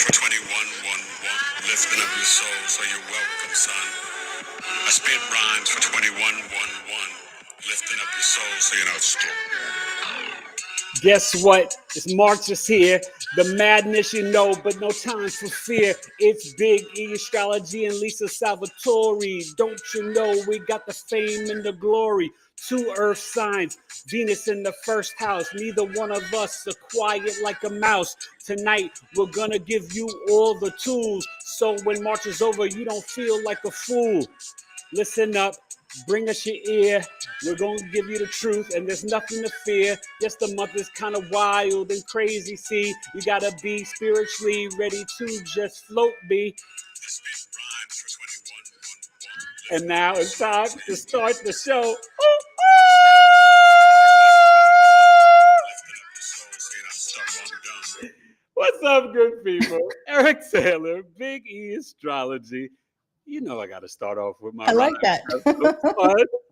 for 21, lifting up your soul, so you're welcome, son. I spit rhymes for 21, lifting up your soul, so you're not stuck. Guess what? It's March is here. The madness you know, but no time for fear. It's Big E Astrology and Lisa Salvatore. Don't you know we got the fame and the glory? 2 earth signs, Venus in the first house. Neither one of us are quiet like a mouse. Tonight, we're gonna give you all the tools, so when March is over, you don't feel like a fool. Listen up, bring us your ear. We're going to give you the truth, and there's nothing to fear. Yes, the month is kind of wild and crazy. See, you got to be spiritually ready to just float, be. And now it's time to start the show. What's up, good people? Eric Taylor, Big E Astrology. You know I got to start off with my I like that.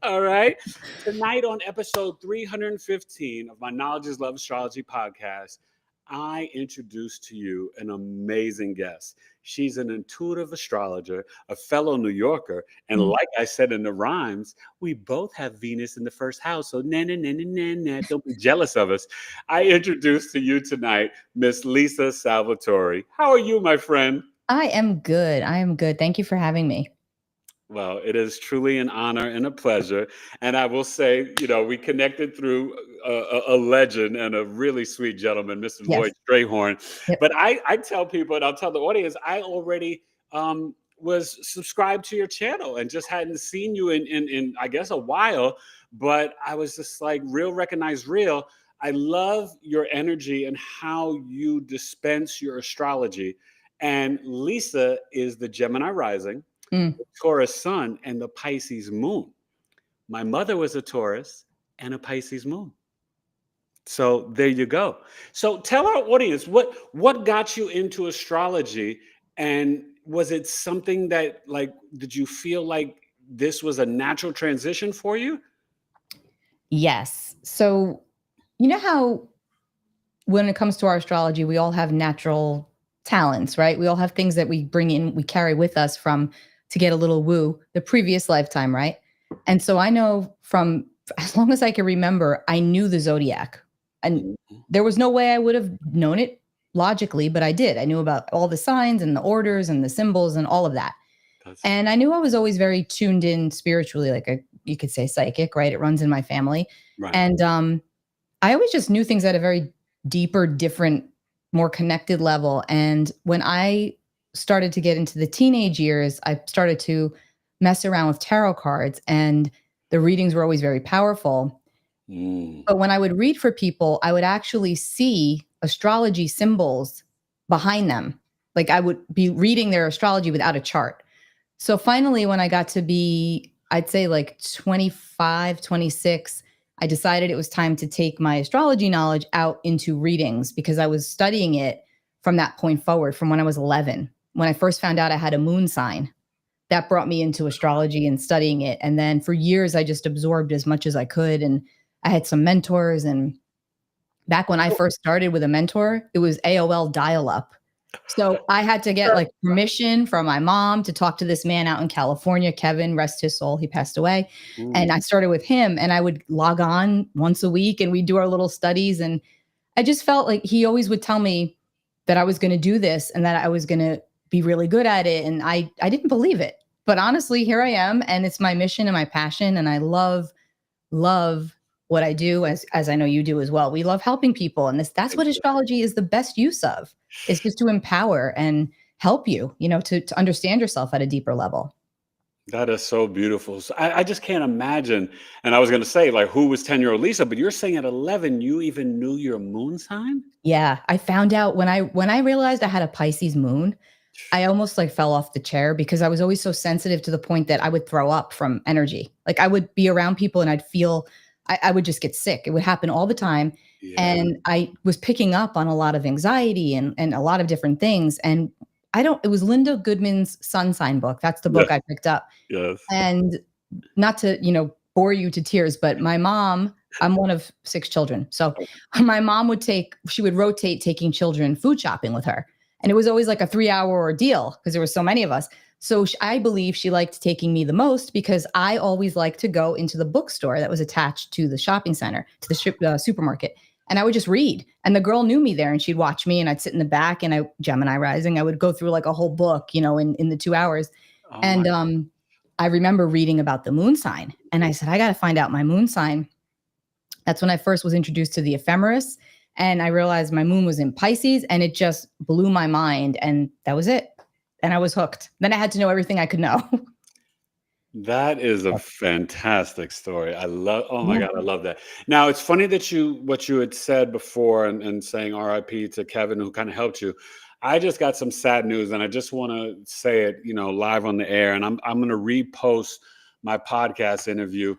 All right. Tonight on episode 315 of my Knowledge is Love Astrology podcast, I introduce to you an amazing guest. She's an intuitive astrologer, a fellow New Yorker, and like I said in the rhymes, we both have Venus in the first house, so don't be jealous of us. I introduce to you tonight Miss Lisa Salvatore. How are you, my friend? I am good. Thank you for having me. Well, it is truly an honor and a pleasure. And I will say, you know, we connected through a legend and a really sweet gentleman, Mr. Yes. Lloyd Strayhorn. Yep. But I tell people, and I'll tell the audience, I already was subscribed to your channel and just hadn't seen you in I guess, a while. But I was just like, real recognize real. I love your energy and how you dispense your astrology. And Lisa is the Gemini rising, the Taurus sun, and the Pisces moon. My mother was a Taurus and a Pisces moon. So there you go. So tell our audience, what got you into astrology? And was it something that, like, did you feel like this was a natural transition for you? Yes. So you know how when it comes to our astrology, we all have natural talents, right? We all have things that we bring in, we carry with us from to get a little woo the previous lifetime, right? And so I know from as long as I can remember, I knew the zodiac, and there was no way I would have known it logically, but I did. I knew about all the signs and the orders and the symbols and all of that. And I knew I was always very tuned in spiritually, like you could say psychic, right? It runs in my family. Right. And I always just knew things at a very deeper, different, more connected level. And when I started to get into the teenage years, I started to mess around with tarot cards, and the readings were always very powerful. But when I would read for people, I would actually see astrology symbols behind them. Like I would be reading their astrology without a chart. So finally, when I got to be, I'd say like 25, 26, I decided it was time to take my astrology knowledge out into readings, because I was studying it from that point forward, from when I was 11. When I first found out I had a moon sign, that brought me into astrology and studying it. And then for years, I just absorbed as much as I could. And I had some mentors. And back when I first started with a mentor, it was AOL dial-up. So I had to get like permission from my mom to talk to this man out in California, Kevin, rest his soul. He passed away. And I started with him, and I would log on once a week and we'd do our little studies. And I just felt like he always would tell me that I was going to do this and that I was going to be really good at it. And I didn't believe it. But honestly, here I am, and it's my mission and my passion. And I love what I do, as I know you do as well. We love helping people. And that's what astrology is the best use of. It's just to empower and help you, you know, to understand yourself at a deeper level. That is so beautiful. So I just can't imagine. And I was going to say, like, who was 10-year-old Lisa? But you're saying at 11, you even knew your moon sign? Yeah. I found out when I realized I had a Pisces moon, I almost like fell off the chair, because I was always so sensitive to the point that I would throw up from energy. Like I would be around people and I'd feel, I would just get sick. It would happen all the time. Yeah. And I was picking up on a lot of anxiety and a lot of different things. And it was Linda Goodman's Sun Sign book. That's the book I picked up. Yes. And not to, bore you to tears, but my mom, I'm one of 6 children. So my mom she would rotate taking children food shopping with her. And it was always like a 3-hour ordeal because there were so many of us. So I believe she liked taking me the most because I always liked to go into the bookstore that was attached to the shopping center, to the supermarket. And I would just read. And the girl knew me there and she'd watch me and I'd sit in the back and Gemini rising, I would go through like a whole book, in the 2 hours. Oh And my. I remember reading about the moon sign and I said, I got to find out my moon sign. That's when I first was introduced to the ephemeris. And I realized my moon was in Pisces and it just blew my mind. And that was it. And I was hooked. Then I had to know everything I could know. That is a fantastic story. Oh my Yeah. God, I love that. Now it's funny that what you had said before and saying RIP to Kevin who kind of helped you. I just got some sad news and I just want to say it, live on the air. And I'm going to repost my podcast interview.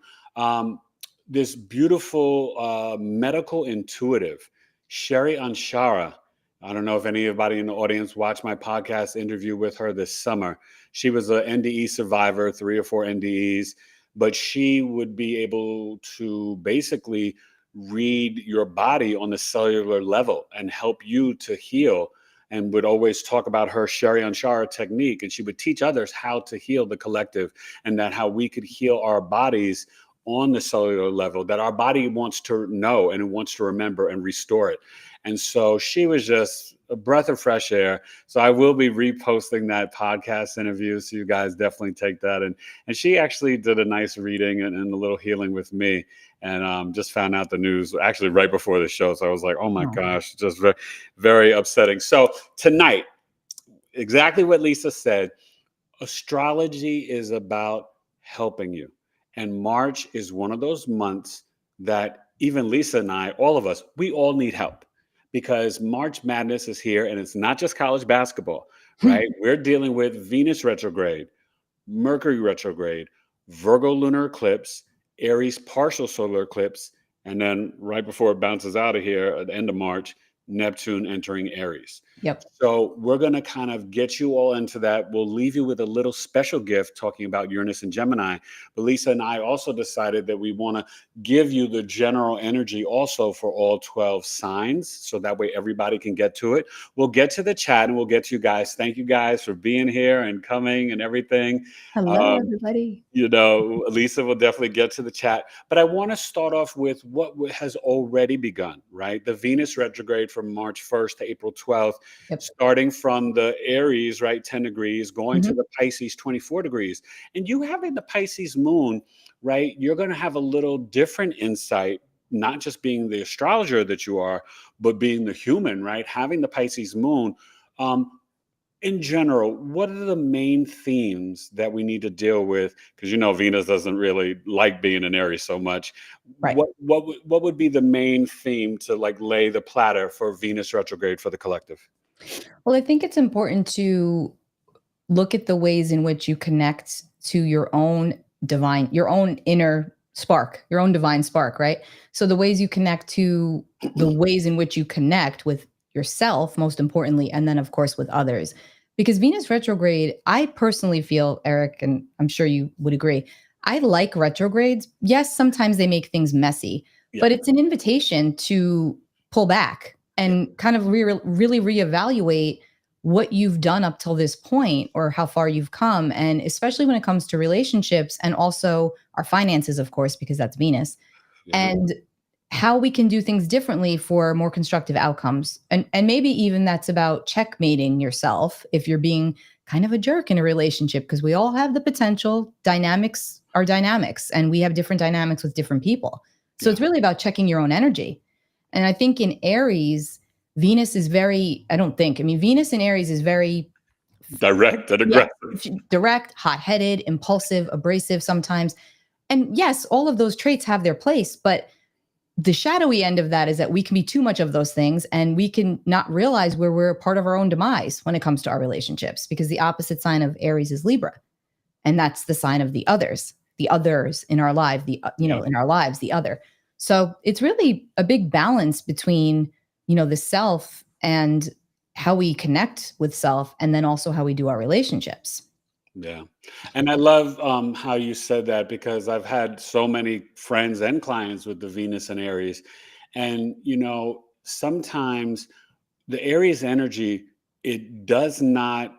This beautiful medical intuitive, Sherry Anshara. I don't know if anybody in the audience watched my podcast interview with her this summer. She was an NDE survivor, 3 or 4 NDEs, but she would be able to basically read your body on the cellular level and help you to heal, and would always talk about her Sherry Anshara technique. And she would teach others how to heal the collective and that how we could heal our bodies on the cellular level, that our body wants to know and it wants to remember and restore it. And so she was just a breath of fresh air. So I will be reposting that podcast interview. So you guys definitely take that. And she actually did a nice reading and a little healing with me. And just found out the news actually right before the show. So I was like, oh my gosh, just very, very upsetting. So tonight, exactly what Lisa said, astrology is about helping you. And March is one of those months that even Lisa and I, all of us, we all need help. Because March Madness is here, and it's not just college basketball, right? We're dealing with Venus retrograde, Mercury retrograde, Virgo lunar eclipse, Aries partial solar eclipse, and then right before it bounces out of here at the end of March, Neptune entering Aries. Yep. So we're going to kind of get you all into that. We'll leave you with a little special gift talking about Uranus and Gemini. But Lisa and I also decided that we want to give you the general energy also for all 12 signs. So that way everybody can get to it. We'll get to the chat and we'll get to you guys. Thank you guys for being here and coming and everything. Hello, everybody. Lisa will definitely get to the chat. But I want to start off with what has already begun, right? The Venus retrograde from March 1st to April 12th. Yep. Starting from the Aries, right, 10 degrees, going to the Pisces, 24 degrees. And you having the Pisces moon, right, you're going to have a little different insight, not just being the astrologer that you are, but being the human, right? Having the Pisces moon. In general, what are the main themes that we need to deal with? Because Venus doesn't really like being in Aries so much. Right. What would be the main theme to like lay the platter for Venus retrograde for the collective? Well, I think it's important to look at the ways in which you connect to your own inner spark, your own divine spark, right? So the ways you connect to the ways in which you connect with yourself, most importantly, and then of course with others. Because Venus retrograde, I personally feel, Eric, and I'm sure you would agree, I like retrogrades. Yes, sometimes they make things messy, but it's an invitation to pull back and kind of really reevaluate what you've done up till this point or how far you've come. And especially when it comes to relationships and also our finances, of course, because that's Venus. And how we can do things differently for more constructive outcomes. And maybe even that's about checkmating yourself if you're being kind of a jerk in a relationship, because we all have the potential. Dynamics are dynamics, and we have different dynamics with different people. So it's really about checking your own energy. And I think in Aries, Venus is Venus in Aries is very direct and aggressive. Direct, hot-headed, impulsive, abrasive sometimes. And yes, all of those traits have their place, but the shadowy end of that is that we can be too much of those things and we can not realize where we're part of our own demise when it comes to our relationships, because the opposite sign of Aries is Libra. And that's the sign of the others in our life, in our lives, the other. So it's really a big balance between, the self and how we connect with self, and then also how we do our relationships. Yeah. And I love how you said that, because I've had so many friends and clients with the Venus and Aries. And, sometimes the Aries energy it does not,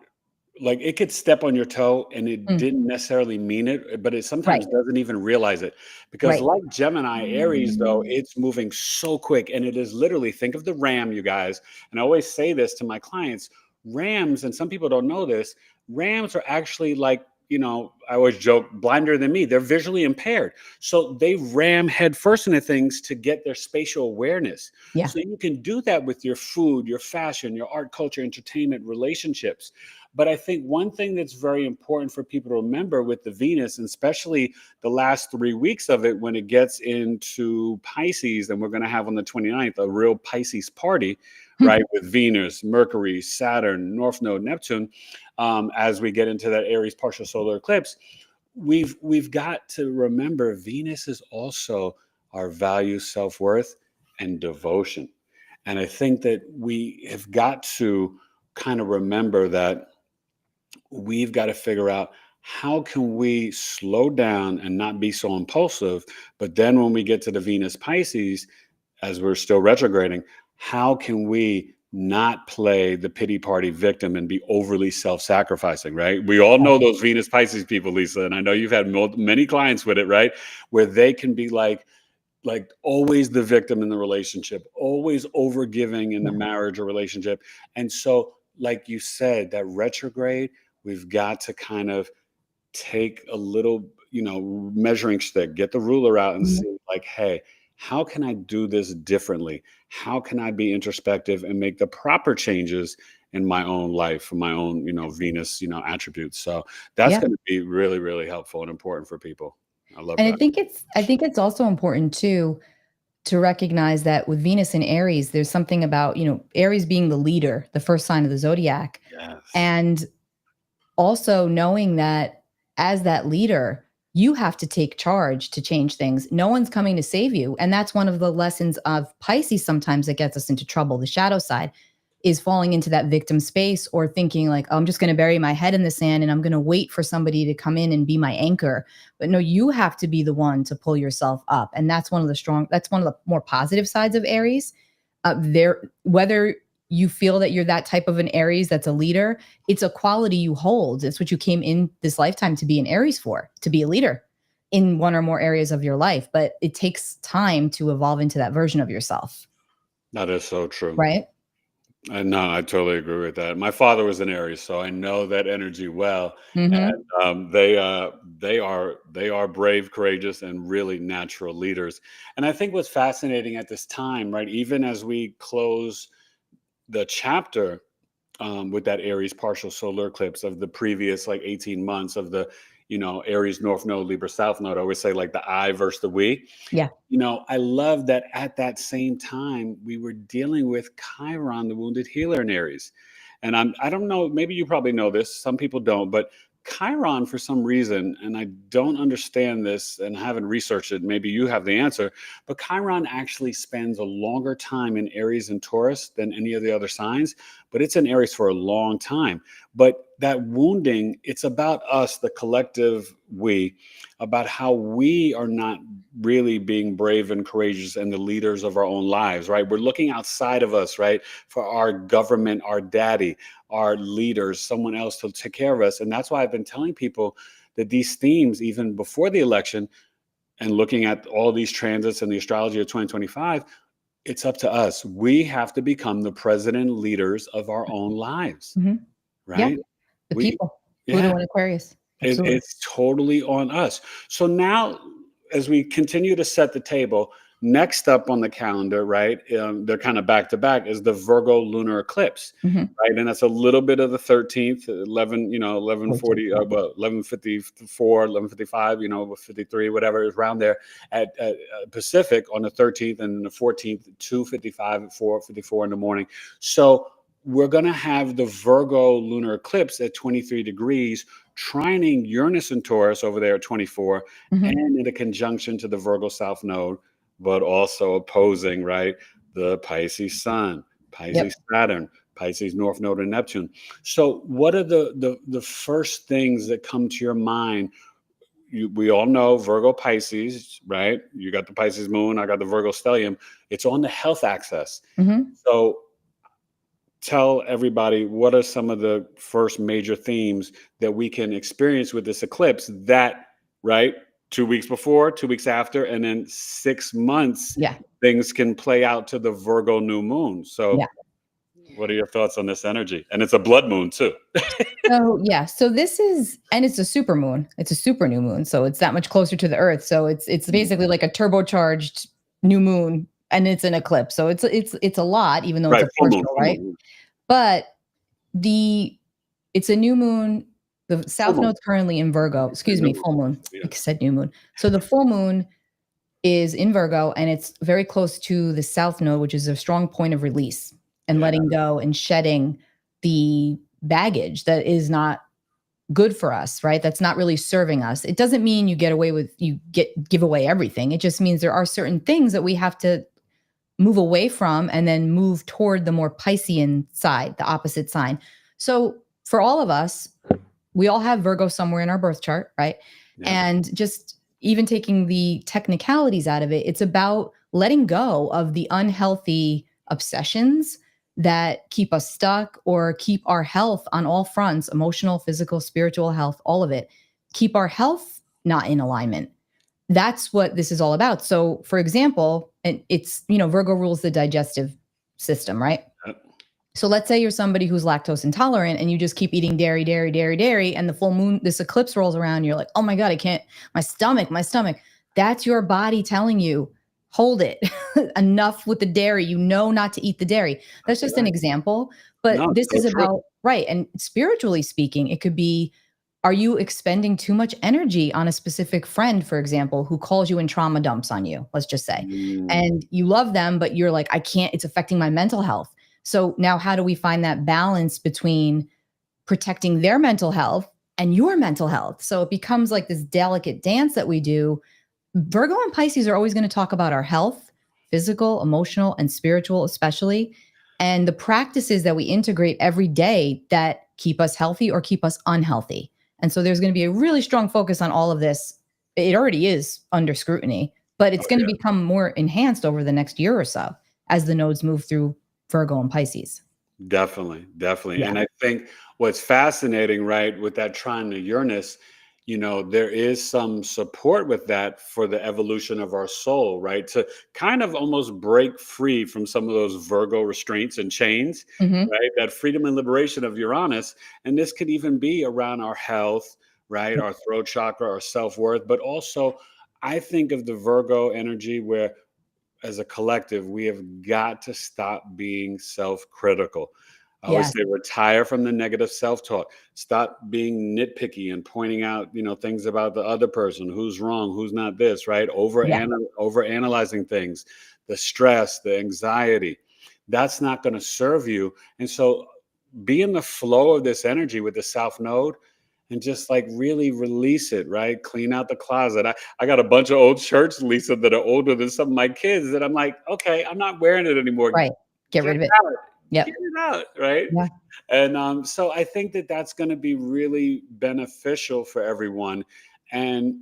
like, it could step on your toe and it Mm. didn't necessarily mean it, but it Right. sometimes doesn't even realize it. Because Right. like Gemini, Aries, though, it's moving so quick. And it is literally, think of the ram, you guys. And I always say this to my clients, rams, and some people don't know this, rams are actually like, I always joke, blinder than me. They're visually impaired. So they ram headfirst into things to get their spatial awareness. Yeah. So you can do that with your food, your fashion, your art, culture, entertainment, relationships. But I think one thing that's very important for people to remember with the Venus, and especially the last 3 weeks of it, when it gets into Pisces, and we're going to have on the 29th a real Pisces party, right? With Venus, Mercury, Saturn, North Node, Neptune, as we get into that Aries partial solar eclipse, we've got to remember Venus is also our value, self-worth, and devotion. And I think that we have got to kind of remember that we've got to figure out how can we slow down and not be so impulsive. But then when we get to the Venus Pisces, as we're still retrograding, how can we not play the pity party victim and be overly self-sacrificing, right? We all know those Venus Pisces people, Lisa, and I know you've had many clients with it, right? Where they can be like always the victim in the relationship, always overgiving in the marriage or relationship. And so, like you said, that retrograde, we've got to kind of take a little, measuring stick, get the ruler out and see, like, hey, how can I do this differently? How can I be introspective and make the proper changes in my own life, for my own, Venus, attributes? So that's Yeah. going to be really, really helpful and important for people. I love And that. I think it's also important too to recognize that with Venus in Aries, there's something about, Aries being the leader, the first sign of the zodiac. Yes. And also knowing that as that leader, you have to take charge to change things. No one's coming to save you. And that's one of the lessons of Pisces sometimes that gets us into trouble. The shadow side is falling into that victim space or thinking like, oh, I'm just going to bury my head in the sand and I'm going to wait for somebody to come in and be my anchor. But no, you have to be the one to pull yourself up. And that's one of the more positive sides of Aries. Whether you feel that you're that type of an Aries that's a leader, it's a quality you hold. It's what you came in this lifetime to be an Aries for, to be a leader in one or more areas of your life. But it takes time to evolve into that version of yourself. That is so true. Right? No, I totally agree with that. My father was an Aries, so I know that energy well. Mm-hmm. And they are brave, courageous, and really natural leaders. And I think what's fascinating at this time, right, even as we close the chapter with that Aries partial solar eclipse of the previous like 18 months of the, Aries North Node, Libra South Node. I always say like the I versus the we. Yeah. I love that at that same time we were dealing with Chiron, the wounded healer in Aries. And I don't know, maybe you probably know this, some people don't, but Chiron, for some reason, and I don't understand this and haven't researched it, maybe you have the answer, but Chiron actually spends a longer time in Aries and Taurus than any of the other signs, but it's in Aries for a long time. But that wounding, it's about us, the collective we, about how we are not really being brave and courageous and the leaders of our own lives, right? We're looking outside of us, right? For our government, our daddy, our leaders, someone else to take care of us. And that's why I've been telling people that these themes, even before the election and looking at all these transits and the astrology of 2025, it's up to us. We have to become the president leaders of our own lives, Mm-hmm. Yeah. right? The We, people, Pluto yeah, and Aquarius. Absolutely. it's totally on us. So now, as we continue to set the table, next up on the calendar, right? They're kind of back to back, is the Virgo Lunar Eclipse, Mm-hmm. right? And that's a little bit of the 13th, 11:40, 11:54, 11:55, 53, whatever is around there at Pacific on the 13th, and the 14th, 2:55, 4:54 in the morning. So we're going to have the Virgo lunar eclipse at 23 degrees, trining Uranus and Taurus over there at 24, Mm-hmm. and in a conjunction to the Virgo South Node, but also opposing, right, the Pisces Sun, Pisces Saturn, Pisces North Node, and Neptune. So what are the first things that come to your mind? We all know Virgo Pisces, right? You got the Pisces moon, I got the Virgo stellium. It's on the health axis. Mm-hmm. So tell everybody what are some of the first major themes that we can experience with this eclipse that, right, 2 weeks before, 2 weeks after, and then 6 months, Yeah. things can play out to the Virgo new moon. So Yeah. what are your thoughts on this energy? And it's a blood moon too. So yeah, so this is, and it's a super moon. It's a super new moon, so it's that much closer to the Earth. So it's basically like a turbocharged new moon, and it's an eclipse. So it's a lot, even though it's Right, a full moon, partial, full right? moon, But it's a new moon. The full South moon. Node's currently in Virgo. Excuse me, full moon. Yeah. I said new moon. So the full moon is in Virgo, and it's very close to the South Node, which is a strong point of release and Yeah. letting go and shedding the baggage that is not good for us, right? That's not really serving us. It doesn't mean you give away everything. It just means there are certain things that we have to move away from and then move toward the more Piscean side, the opposite sign. So for all of us, we all have Virgo somewhere in our birth chart, right? Yeah. And just even taking the technicalities out of it, it's about letting go of the unhealthy obsessions that keep us stuck or keep our health on all fronts, emotional, physical, spiritual health, all of it, keep our health not in alignment. That's what this is all about. So for example, and it's, Virgo rules the digestive system, right? Yep. So let's say you're somebody who's lactose intolerant and you just keep eating dairy, and the full moon, this eclipse rolls around, you're like, oh my God, I can't, my stomach. That's your body telling you, hold it, enough with the dairy, not to eat the dairy. That's just an example, but No, this so is true. about, right. And spiritually speaking, it could be, are you expending too much energy on a specific friend, for example, who calls you and trauma dumps on you, let's just say, and you love them, but you're like, I can't, it's affecting my mental health. So now how do we find that balance between protecting their mental health and your mental health? So it becomes like this delicate dance that we do. Virgo and Pisces are always going to talk about our health, physical, emotional, and spiritual, especially, and the practices that we integrate every day that keep us healthy or keep us unhealthy. And so there's going to be a really strong focus on all of this. It already is under scrutiny, but it's going to become more enhanced over the next year or so as the nodes move through Virgo and Pisces. Definitely. Yeah. And I think what's fascinating, right, with that trine to Uranus, there is some support with that for the evolution of our soul, right? To kind of almost break free from some of those Virgo restraints and chains, right? That freedom and liberation of Uranus. And this could even be around our health, right? Our throat chakra, our self-worth, but also I think of the Virgo energy where as a collective, we have got to stop being self-critical. I always say retire from the negative self-talk. Stop being nitpicky and pointing out, things about the other person, who's wrong, who's not this, right? Over analyzing things, the stress, the anxiety. That's not going to serve you. And so be in the flow of this energy with the South Node and just like really release it, right? Clean out the closet. I got a bunch of old shirts, Lisa, that are older than some of my kids that I'm like, okay, I'm not wearing it anymore. Right. Get rid of it. Out. Yep. Get it out, right? Yeah. And so I think that that's going to be really beneficial for everyone. And,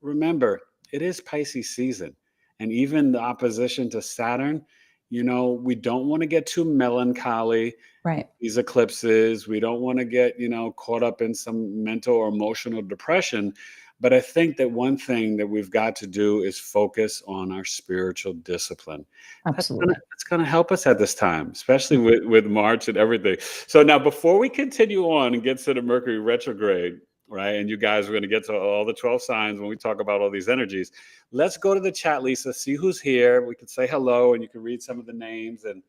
remember, it is Pisces season. And even the opposition to Saturn, we don't want to get too melancholy. Right. These eclipses, we don't want to get, caught up in some mental or emotional depression. But I think that one thing that we've got to do is focus on our spiritual discipline. Absolutely. It's going to help us at this time, especially with March and everything. So now, before we continue on and get to the Mercury retrograde, right? And you guys are going to get to all the 12 signs when we talk about all these energies. Let's go to the chat, Lisa, see who's here. We can say hello and you can read some of the names and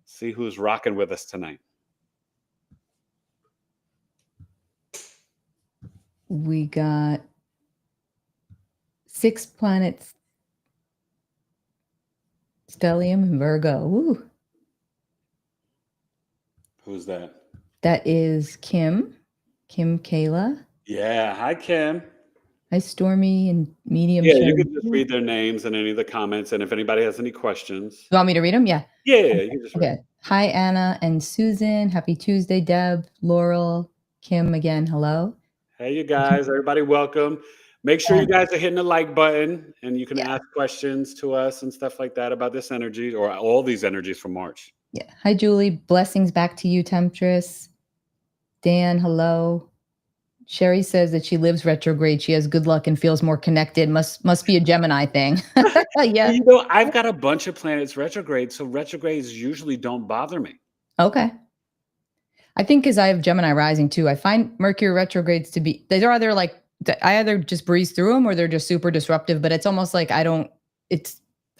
see who's rocking with us tonight. We got 6 planets, stellium and Virgo. Woo. Who's that? That is Kim Kayla. Yeah. Hi, Kim. Hi, Stormy and Medium. Yeah, you can just read their names and any of the comments. And if anybody has any questions. You want me to read them? Yeah. Yeah, you can just read. Okay. Hi, Anna and Susan. Happy Tuesday, Deb, Laurel, Kim again. Hello. Hey, you guys. Everybody welcome. Make sure you guys are hitting the like button and you can ask questions to us and stuff like that about this energy or all these energies from March. Yeah. Hi, Julie. Blessings back to you, Temptress. Dan, hello. Sherry says that she lives retrograde. She has good luck and feels more connected. Must be a Gemini thing. Yeah. You know, I've got a bunch of planets retrograde, so retrogrades usually don't bother me. Okay. I think because I have Gemini rising too, I find Mercury retrogrades to be, they're either like, I either just breeze through them or they're just super disruptive, but it's almost like I don't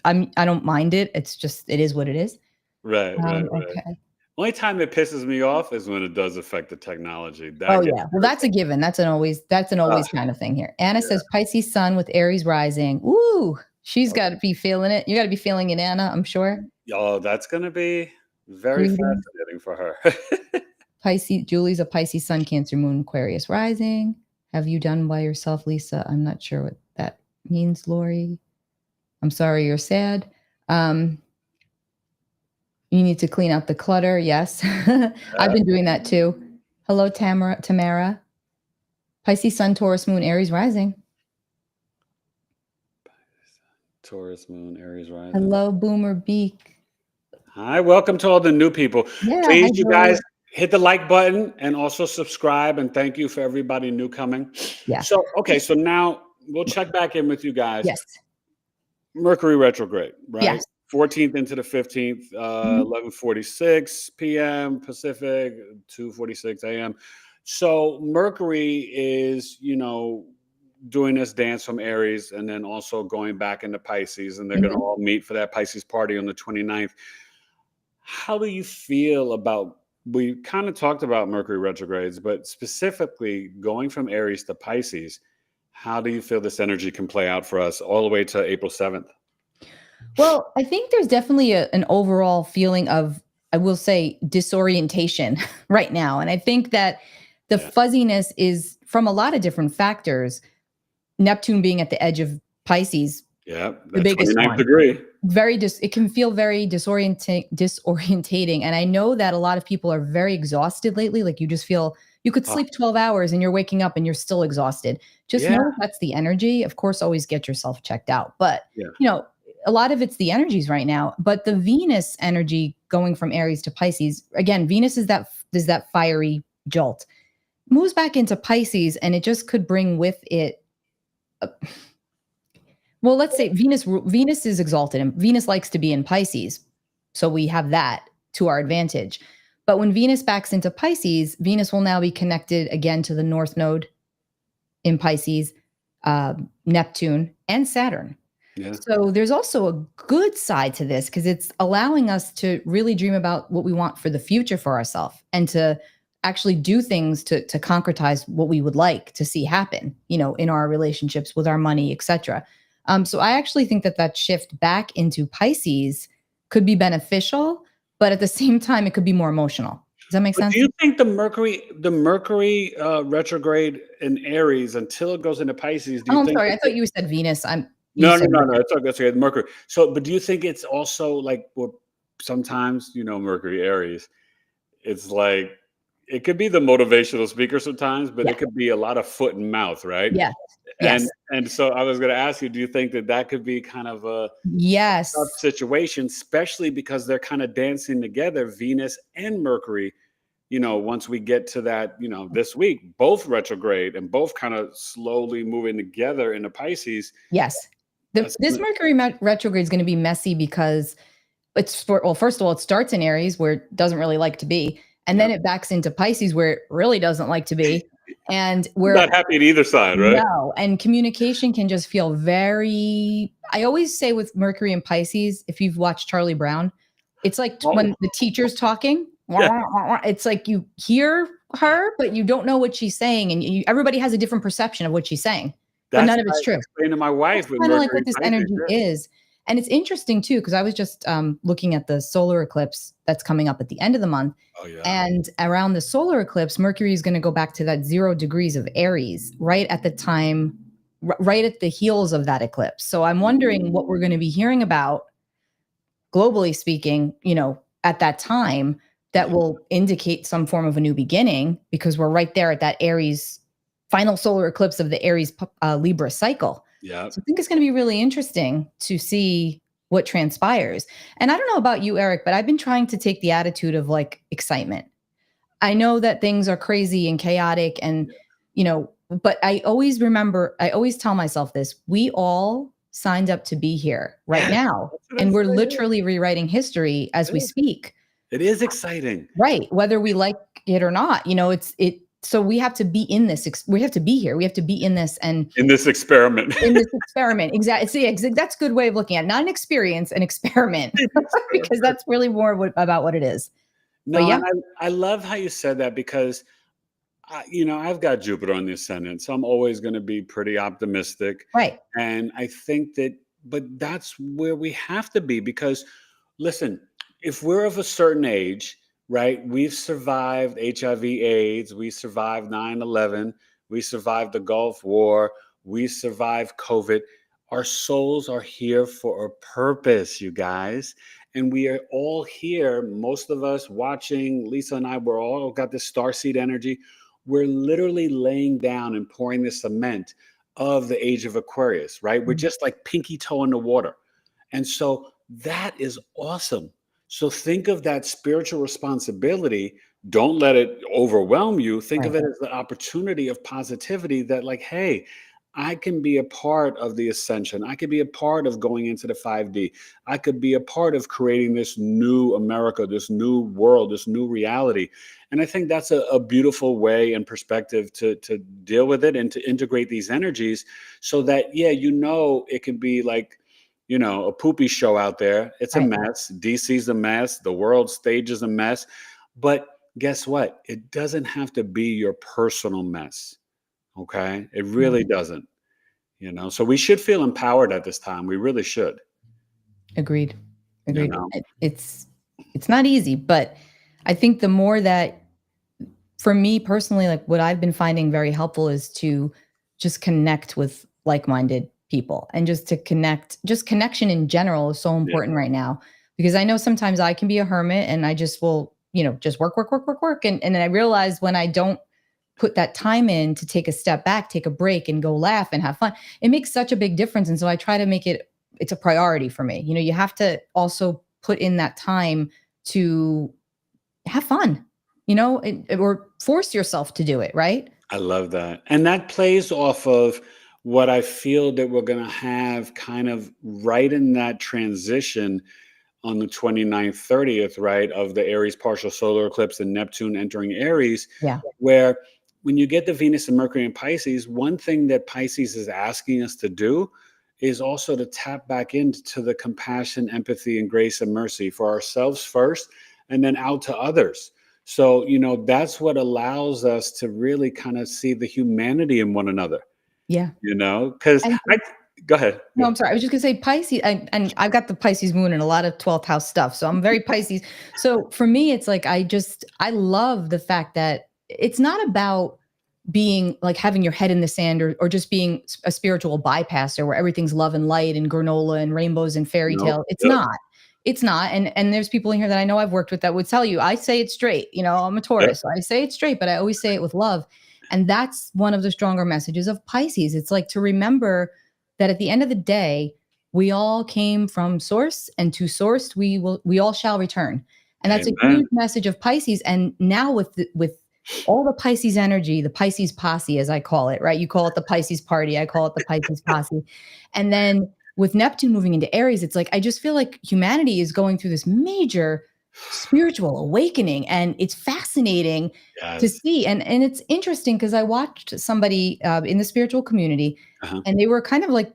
mind it. It's just, it is what it is. Right. Okay. Only time it pisses me off is when it does affect the technology. Oh yeah. Well, that's a given. That's an always kind of thing here. Anna says Pisces sun with Aries rising. Ooh, she's got to be feeling it. You got to be feeling it, Anna, I'm sure. Oh, that's going to be very fascinating for her. Pisces, Julie's a Pisces sun, Cancer moon, Aquarius rising. Have you done by yourself, Lisa? I'm not sure what that means, Lori. I'm sorry you're sad. You need to clean out the clutter. Yes. I've been doing that too. Hello, Tamara. Pisces sun, Taurus moon, Aries rising. Taurus moon, Aries rising. Hello, Boomer Beak. Hi, welcome to all the new people. Yeah, please, you guys, hit the like button and also subscribe. And thank you for everybody new coming. Yeah. So, okay, so now we'll check back in with you guys. Yes. Mercury retrograde, right? Yes. 14th into the 15th, 11:46 p.m. Pacific, 2:46 a.m. So Mercury is, doing this dance from Aries and then also going back into Pisces, and they're going to all meet for that Pisces party on the 29th. How do you feel about, we kind of talked about Mercury retrogrades, but specifically going from Aries to Pisces, how do you feel this energy can play out for us all the way to April 7th? Well, I think there's definitely an overall feeling of, I will say, disorientation right now. And I think that the fuzziness is from a lot of different factors. Neptune being at the edge of Pisces. Yeah, the biggest 29th one. degree. It can feel very disorientating. And I know that a lot of people are very exhausted lately. Like you just feel you could sleep 12 hours and you're waking up and you're still exhausted. Just know that's the energy. Of course, always get yourself checked out. But, a lot of it's the energies right now. But the Venus energy going from Aries to Pisces, again, Venus is that fiery jolt, moves back into Pisces, and it just could bring with it. Well, let's say Venus is exalted and Venus likes to be in Pisces. So we have that to our advantage. But when Venus backs into Pisces, Venus will now be connected again to the North Node in Pisces, Neptune, and Saturn. Yeah. So there's also a good side to this because it's allowing us to really dream about what we want for the future for ourselves and to actually do things to concretize what we would like to see happen, in our relationships with our money, etc. So I actually think that shift back into Pisces could be beneficial, but at the same time, it could be more emotional. Does that make sense? Do you think the Mercury retrograde in Aries until it goes into Pisces? I'm sorry. I thought you said Venus. No. It's okay. Mercury. So, but do you think it's also like sometimes, Mercury Aries, it's like, it could be the motivational speaker sometimes, but it could be a lot of foot and mouth, right? Yeah. And so I was going to ask you, do you think that could be kind of a tough situation, especially because they're kind of dancing together, Venus and Mercury, once we get to that, this week, both retrograde and both kind of slowly moving together into Pisces. Yes. This Mercury retrograde is going to be messy because first of all, it starts in Aries where it doesn't really like to be. And then it backs into Pisces where it really doesn't like to be. And we're not happy at either side, right? No. And communication can just feel I always say with Mercury and Pisces, if you've watched Charlie Brown, it's like when the teacher's talking, it's like you hear her, but you don't know what she's saying. And everybody has a different perception of what she's saying. But none of it's true. Explain to my wife. That's kind of like what this energy is. And it's interesting too, because I was just looking at the solar eclipse that's coming up at the end of the month. Oh, yeah. And around the solar eclipse, Mercury is going to go back to that 0 degrees of Aries right at the time, right at the heels of that eclipse. So I'm wondering what we're going to be hearing about, globally speaking, at that time that will indicate some form of a new beginning, because we're right there at that Aries final solar eclipse of the Aries Libra cycle. Yeah. So I think it's going to be really interesting to see what transpires. And I don't know about you, Eric, but I've been trying to take the attitude of like excitement. I know that things are crazy and chaotic and, but I always tell myself this, we all signed up to be here right now. And we're literally rewriting history as we speak. It is exciting. Right. Whether we like it or not, so we have to be in this. We have to be here. We have to be in this and in this experiment. Exactly. That's a good way of looking at it. Not an experience, an experiment, because that's really more about what it is. No, yeah. I love how you said that because, I've got Jupiter on the ascendant, so I'm always going to be pretty optimistic. Right. And I think but that's where we have to be because, listen, if we're of a certain age, right? We've survived HIV/AIDS. We survived 9/11. We survived the Gulf War. We survived COVID. Our souls are here for a purpose, you guys. And we are all here, most of us watching, Lisa and I, we're all got this starseed energy. We're literally laying down and pouring the cement of the age of Aquarius, right? We're just like pinky toe in the water. And so that is awesome. So think of that spiritual responsibility. Don't let it overwhelm you. Think of it as the opportunity of positivity that like, hey, I can be a part of the ascension. I could be a part of going into the 5D. I could be a part of creating this new America, this new world, this new reality. And I think that's a beautiful way and perspective to deal with it and to integrate these energies so that, it can be like, a poopy show out there. It's a mess. DC's a mess. The world stage is a mess. But guess what? It doesn't have to be your personal mess. Okay. It really doesn't, so we should feel empowered at this time. We really should. Agreed. It's not easy, but I think the more that for me personally, like what I've been finding very helpful is to just connect with like-minded people and just to connect, just connection in general is so important right now, because I know sometimes I can be a hermit and I just will, just work. And then I realize when I don't put that time in to take a step back, take a break and go laugh and have fun, it makes such a big difference. And so I try to make it's a priority for me. You have to also put in that time to have fun, or force yourself to do it. Right. I love that. And that plays off of what I feel that we're going to have kind of right in that transition on the 29th, 30th, right, of the Aries partial solar eclipse and Neptune entering Aries, where when you get the Venus and Mercury in Pisces, one thing that Pisces is asking us to do is also to tap back into the compassion, empathy, and grace and mercy for ourselves first, and then out to others. So, that's what allows us to really kind of see the humanity in one another. Yeah. Because go ahead. No, I'm sorry. I was just going to say Pisces, and I've got the Pisces moon and a lot of 12th house stuff. So I'm very Pisces. So for me, it's like, I love the fact that it's not about being like having your head in the sand or just being a spiritual bypasser where everything's love and light and granola and rainbows and fairy tale. It's not. And there's people in here that I know I've worked with that would tell you, I say it straight, I'm a Taurus. So I say it straight, but I always say it with love. And that's one of the stronger messages of Pisces. It's like to remember that at the end of the day, we all came from source, and to source we all shall return. And that's a huge message of Pisces. And now with all the Pisces energy, the Pisces posse, as I call it, right? You call it the Pisces party. I call it the Pisces posse. And then with Neptune moving into Aries, it's like, I just feel like humanity is going through this major spiritual awakening, and it's fascinating to see. And it's interesting because I watched somebody in the spiritual community, and they were kind of like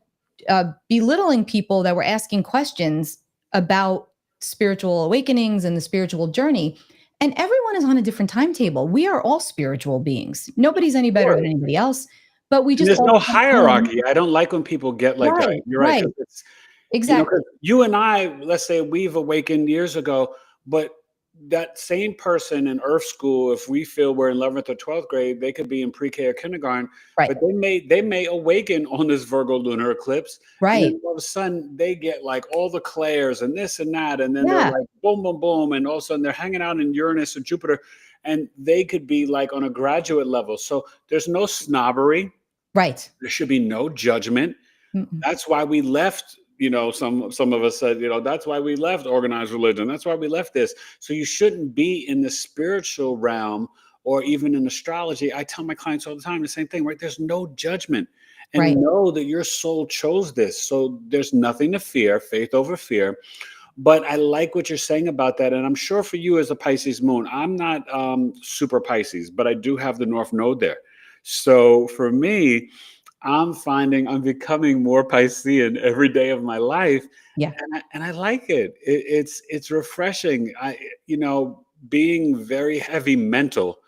belittling people that were asking questions about spiritual awakenings and the spiritual journey. And everyone is on a different timetable. We are all spiritual beings. Nobody's any better than anybody else, but we just there's no hierarchy. I don't like when people get like that. You're right. It's, exactly. You and I, let's say we've awakened years ago, but that same person in Earth school, if we feel we're in 11th or 12th grade, they could be in pre-K or kindergarten, but they may awaken on this Virgo lunar eclipse. Right. And then all of a sudden they get like all the clairs and this and that. And then they're like, boom, boom, boom. And all of a sudden they're hanging out in Uranus or Jupiter, and they could be like on a graduate level. So there's no snobbery. Right. There should be no judgment. That's why we left some of us said, that's why we left organized religion. That's why we left this. So you shouldn't be in the spiritual realm or even in astrology. I tell my clients all the time the same thing, right? There's no judgment. And Right. know that your soul chose this. So there's nothing to fear, faith over fear. But I like what you're saying about that. And I'm sure for you as a Pisces moon, I'm not super Pisces, but I do have the North Node there. So for me, I'm finding I'm becoming more Piscean every day of my life. Yeah. And I like it. It's refreshing. Being very heavy mental,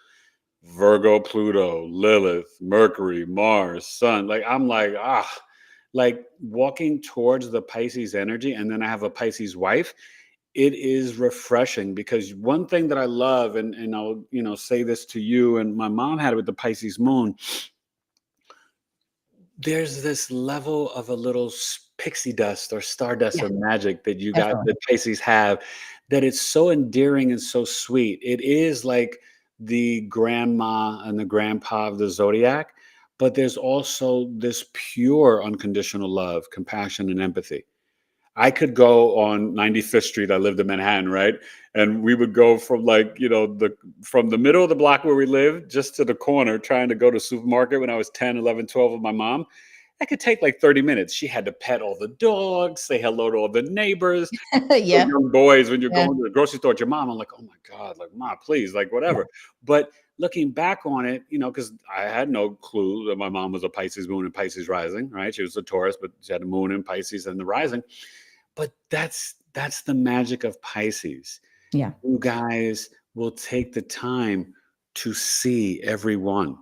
Virgo, Pluto, Lilith, Mercury, Mars, Sun. Like I'm like walking towards the Pisces energy, and then I have a Pisces wife. It is refreshing because one thing that I love, and I'll say this to you, and my mom had it with the Pisces moon. There's this level of a little pixie dust or stardust Yeah. or magic that you got Definitely. that Pisces have, that it's so endearing and so sweet. It is like the grandma and the grandpa of the zodiac, but there's also this pure unconditional love, compassion, and empathy. I could go on 95th Street. I lived in Manhattan, right? And we would go from from the middle of the block where we lived just to the corner trying to go to the supermarket when I was 10, 11, 12 with my mom. That could take like 30 minutes. She had to pet all the dogs, say hello to all the neighbors. Yeah. Young boys, when you're Yeah. going to the grocery store with your mom, I'm like, oh my God, like, Ma, please, like, whatever. But looking back on it, because I had no clue that my mom was a Pisces moon and Pisces rising, right? She was a Taurus, but she had the moon in Pisces and the rising. But that's the magic of Pisces. Yeah. You guys will take the time to see everyone,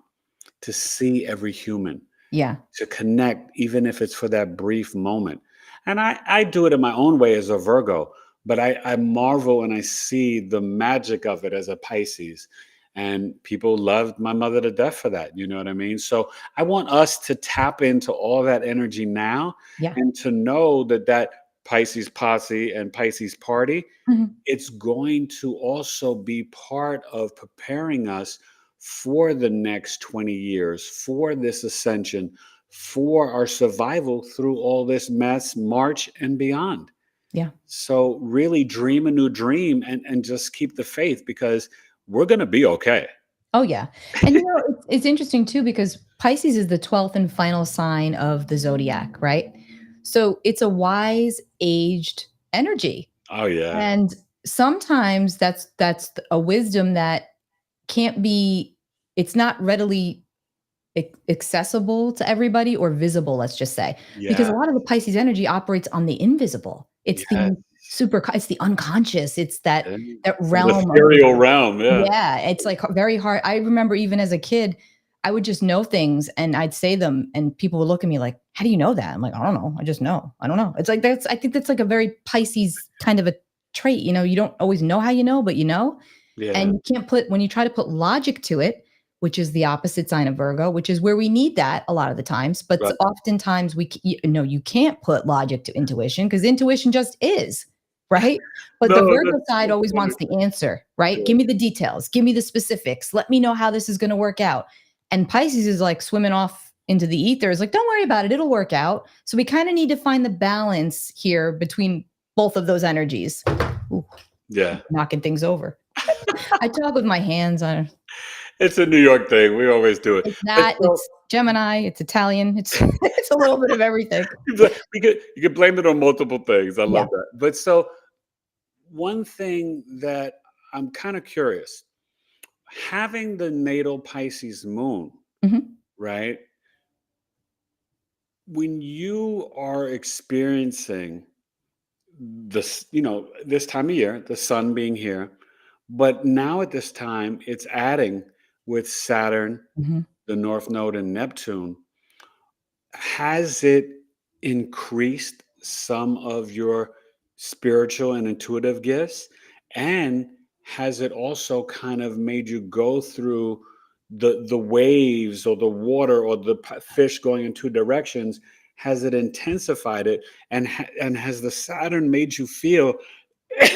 to see every human, Yeah. to connect, even if it's for that brief moment. And I do it in my own way as a Virgo, but I marvel and I see the magic of it as a Pisces. And people loved my mother to death for that. You know what I mean? So I want us to tap into all that energy now, Yeah. and to know that Pisces posse and Pisces party, Mhm. it's going to also be part of preparing us for the next 20 years, for this ascension, for our survival through all this mess, March and beyond. Yeah. So really dream a new dream, and just keep the faith, because we're going to be okay. Oh, yeah. And it's interesting too, because Pisces is the 12th and final sign of the zodiac, right? So it's a wise, aged energy. Oh, yeah. And sometimes that's a wisdom that can't be, it's not readily accessible to everybody or visible, let's just say, because Yeah. a lot of the Pisces energy operates on the invisible. It's Yes. it's the unconscious. It's that The realm of, ethereal realm. Yeah. yeah, it's like very hard. I remember even as a kid, I would just know things and I'd say them and people would look at me like, how do you know that? I'm like, I don't know. I just know. I don't know. It's like, I think that's like a very Pisces kind of a trait. You don't always know how you know, but you know. Yeah. And you can't when you try to put logic to it, which is the opposite sign of Virgo, which is where we need that a lot of the times. But Right. oftentimes you can't put logic to intuition because intuition just is, right? But the No, Virgo that's side so always funny. wants the answer, right? Yeah. Give me the details, give me the specifics, let me know how this is going to work out. And Pisces is like swimming off into the ether. It's like, don't worry about it, it'll work out. So we kind of need to find the balance here between both of those energies. Ooh, Yeah. knocking things over. I talk with my hands on. It's a New York thing. We always do it. It's that. It's Gemini. It's Italian. It's it's a little bit of everything. You could blame it on multiple things. I Yeah. love that. But so one thing that I'm kind of curious, having the natal Pisces moon, Mhm. right? When you are experiencing this, this time of year, the sun being here, but now at this time, it's adding with Saturn, Mhm. the North Node, and Neptune. Has it increased some of your spiritual and intuitive gifts? And has it also kind of made you go through the waves or the water or the fish going in two directions? Has it intensified it? And has the Saturn made you feel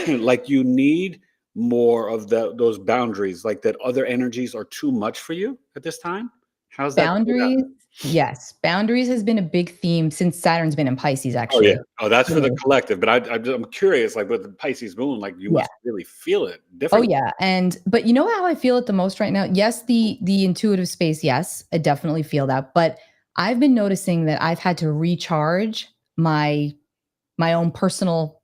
like you need more of those boundaries, like that other energies are too much for you at this time? How's that played out? Boundaries, yes, boundaries has been a big theme since Saturn's been in Pisces, Oh, yeah. actually. Oh, that's You for the know, collective, but I'm curious, like, with the Pisces moon, like, you yeah. must really feel it Oh, differently. yeah, but you know how I feel it the most right now? Yes, the intuitive space, yes, I definitely feel that, but I've been noticing that I've had to recharge my own personal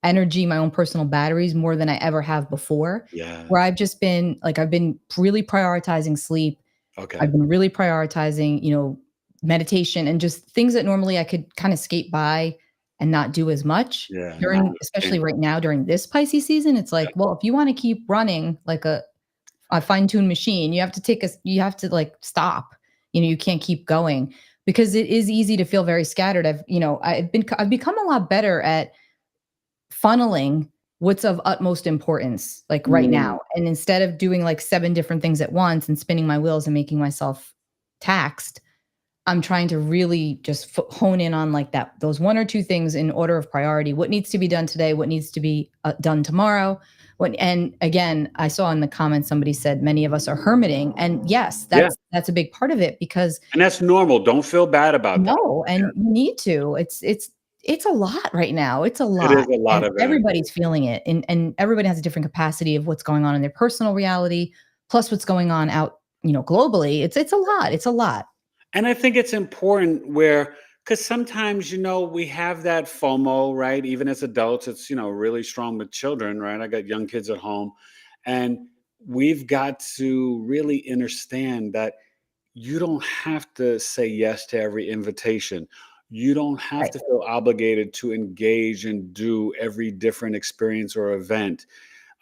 energy, my own personal batteries more than I ever have before, where Yes. I've just been like, I've been really prioritizing sleep. Okay. I've been really prioritizing, meditation and just things that normally I could kind of skate by and not do as much Yeah, now during, you especially can. right now during this Pisces season. It's like, well, if you want to keep running like a fine-tuned machine, you have to like stop. You can't keep going because it is easy to feel very scattered. I've become a lot better at funneling what's of utmost importance, like right Mm, now. And instead of doing like seven different things at once and spinning my wheels and making myself taxed, I'm trying to really just hone in on like those one or two things in order of priority. What needs to be done today? What needs to be done tomorrow? And again, I saw in the comments somebody said many of us are hermiting, and yes, yeah, that's a big part of it because and that's normal, don't feel bad about that. no, and you need to. It's a lot right now. It's a It is lot, a lot and of energy. everybody's feeling it, and everybody has a different capacity of what's going on in their personal reality, plus what's going on out, globally. It's a lot. It's a lot. And I think it's important where, because sometimes, we have that FOMO, right? Even as adults, it's, really strong with children, right? I got young kids at home. And we've got to really understand that you don't have to say yes to every invitation. You don't have Right. to feel obligated to engage and do every different experience or event.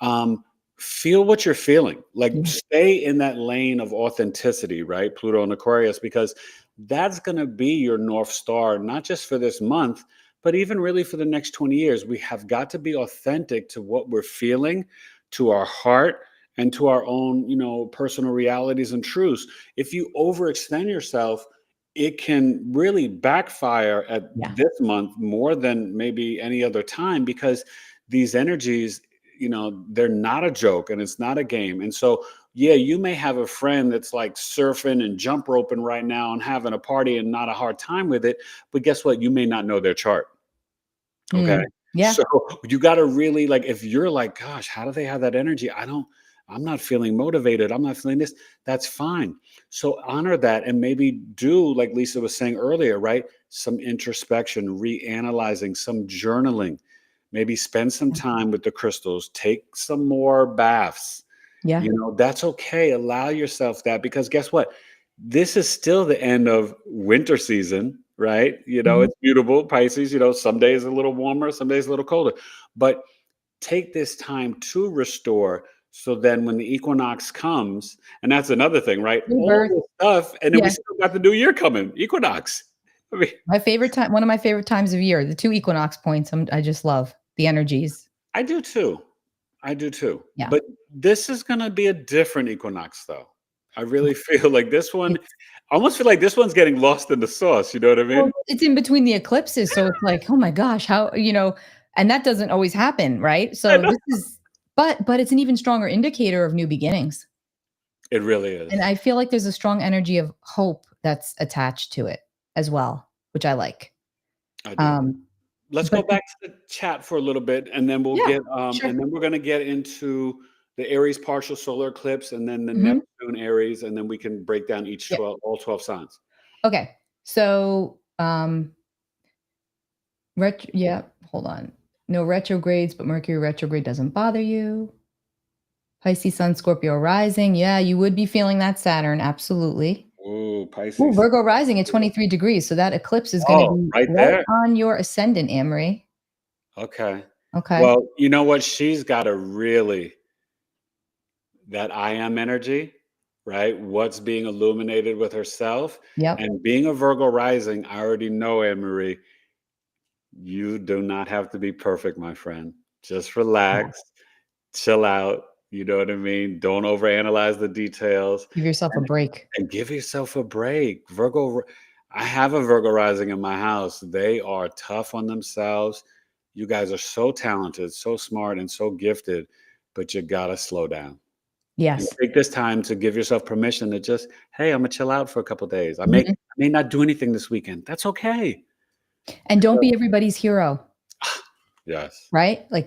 um, Feel what you're feeling. Like, Yeah. stay in that lane of authenticity, right? Pluto and Aquarius, because that's going to be your North Star, not just for this month, but even really for the next 20 years. We have got to be authentic to what we're feeling, to our heart, and to our own, personal realities and truths. If you overextend yourself, it can really backfire at Yeah. this month more than maybe any other time, because these energies, they're not a joke and it's not a game. And so, yeah, you may have a friend that's like surfing and jump roping right now and having a party and not a hard time with it. But guess what? You may not know their chart. Okay. Mm. Yeah. So you got to really, like, if you're like, gosh, how do they have that energy? I'm not feeling motivated. I'm not feeling this. That's fine. So honor that and maybe do, like Lisa was saying earlier, right? Some introspection, reanalyzing, some journaling. Maybe spend some time with the crystals, take some more baths. Yeah. That's okay. Allow yourself that, because guess what? This is still the end of winter season, right? Mhm. It's mutable, Pisces, some days a little warmer, some days a little colder. But take this time to restore, so then when the equinox comes, and that's another thing, right? All Rebirth. this stuff, and then we Yeah. still got the new year coming, equinox. I mean, My favorite time, one of my favorite times of year, the two equinox points. I just love the energies. I do too. I do too. Yeah. But this is going to be a different equinox, though. I really feel like this one, It's I almost feel like this one's getting lost in the sauce. You know what I Well, mean? it's in between the eclipses, so it's like, "Oh my gosh, how," and that doesn't always happen, right? I So know. this is but it's an even stronger indicator of new beginnings, It really and is. I feel like there's a strong energy of hope that's attached to it as well, which I like. I do. Um, Let's go but back to the chat for a little bit, and then yeah, sure. and then we're going to get into the Aries partial solar eclipse, and then the Mhm. Neptune Aries, and then we can break down each Yep. 12, all 12 signs. Okay. So, yeah, hold on. No retrogrades, but Mercury retrograde doesn't bother you. Pisces Sun, Scorpio rising. Yeah, you would be feeling that Saturn, absolutely. Ooh, Ooh, Pisces. Virgo rising at 23 degrees, so that eclipse is gonna Oh, be right right there. on your ascendant, Anne-Marie. Okay. Okay. Well, you know what? She's got a really, that I am energy, right? What's being illuminated with herself. Yep. And being a Virgo rising, I already know, Anne Marie, you do not have to be perfect, my friend. Just Yeah. relax, chill out. You know what I mean? Don't overanalyze the details, Give yourself a and, break. and give yourself a break. I have a Virgo rising in my house. They are tough on themselves. You guys are so talented, so smart, and so gifted, but you got to slow down. And Yes. take this time to give yourself permission to just, hey, I'm gonna chill out for a couple days. I may not do anything this weekend. That's okay. And don't be everybody's hero, Yes, right? Like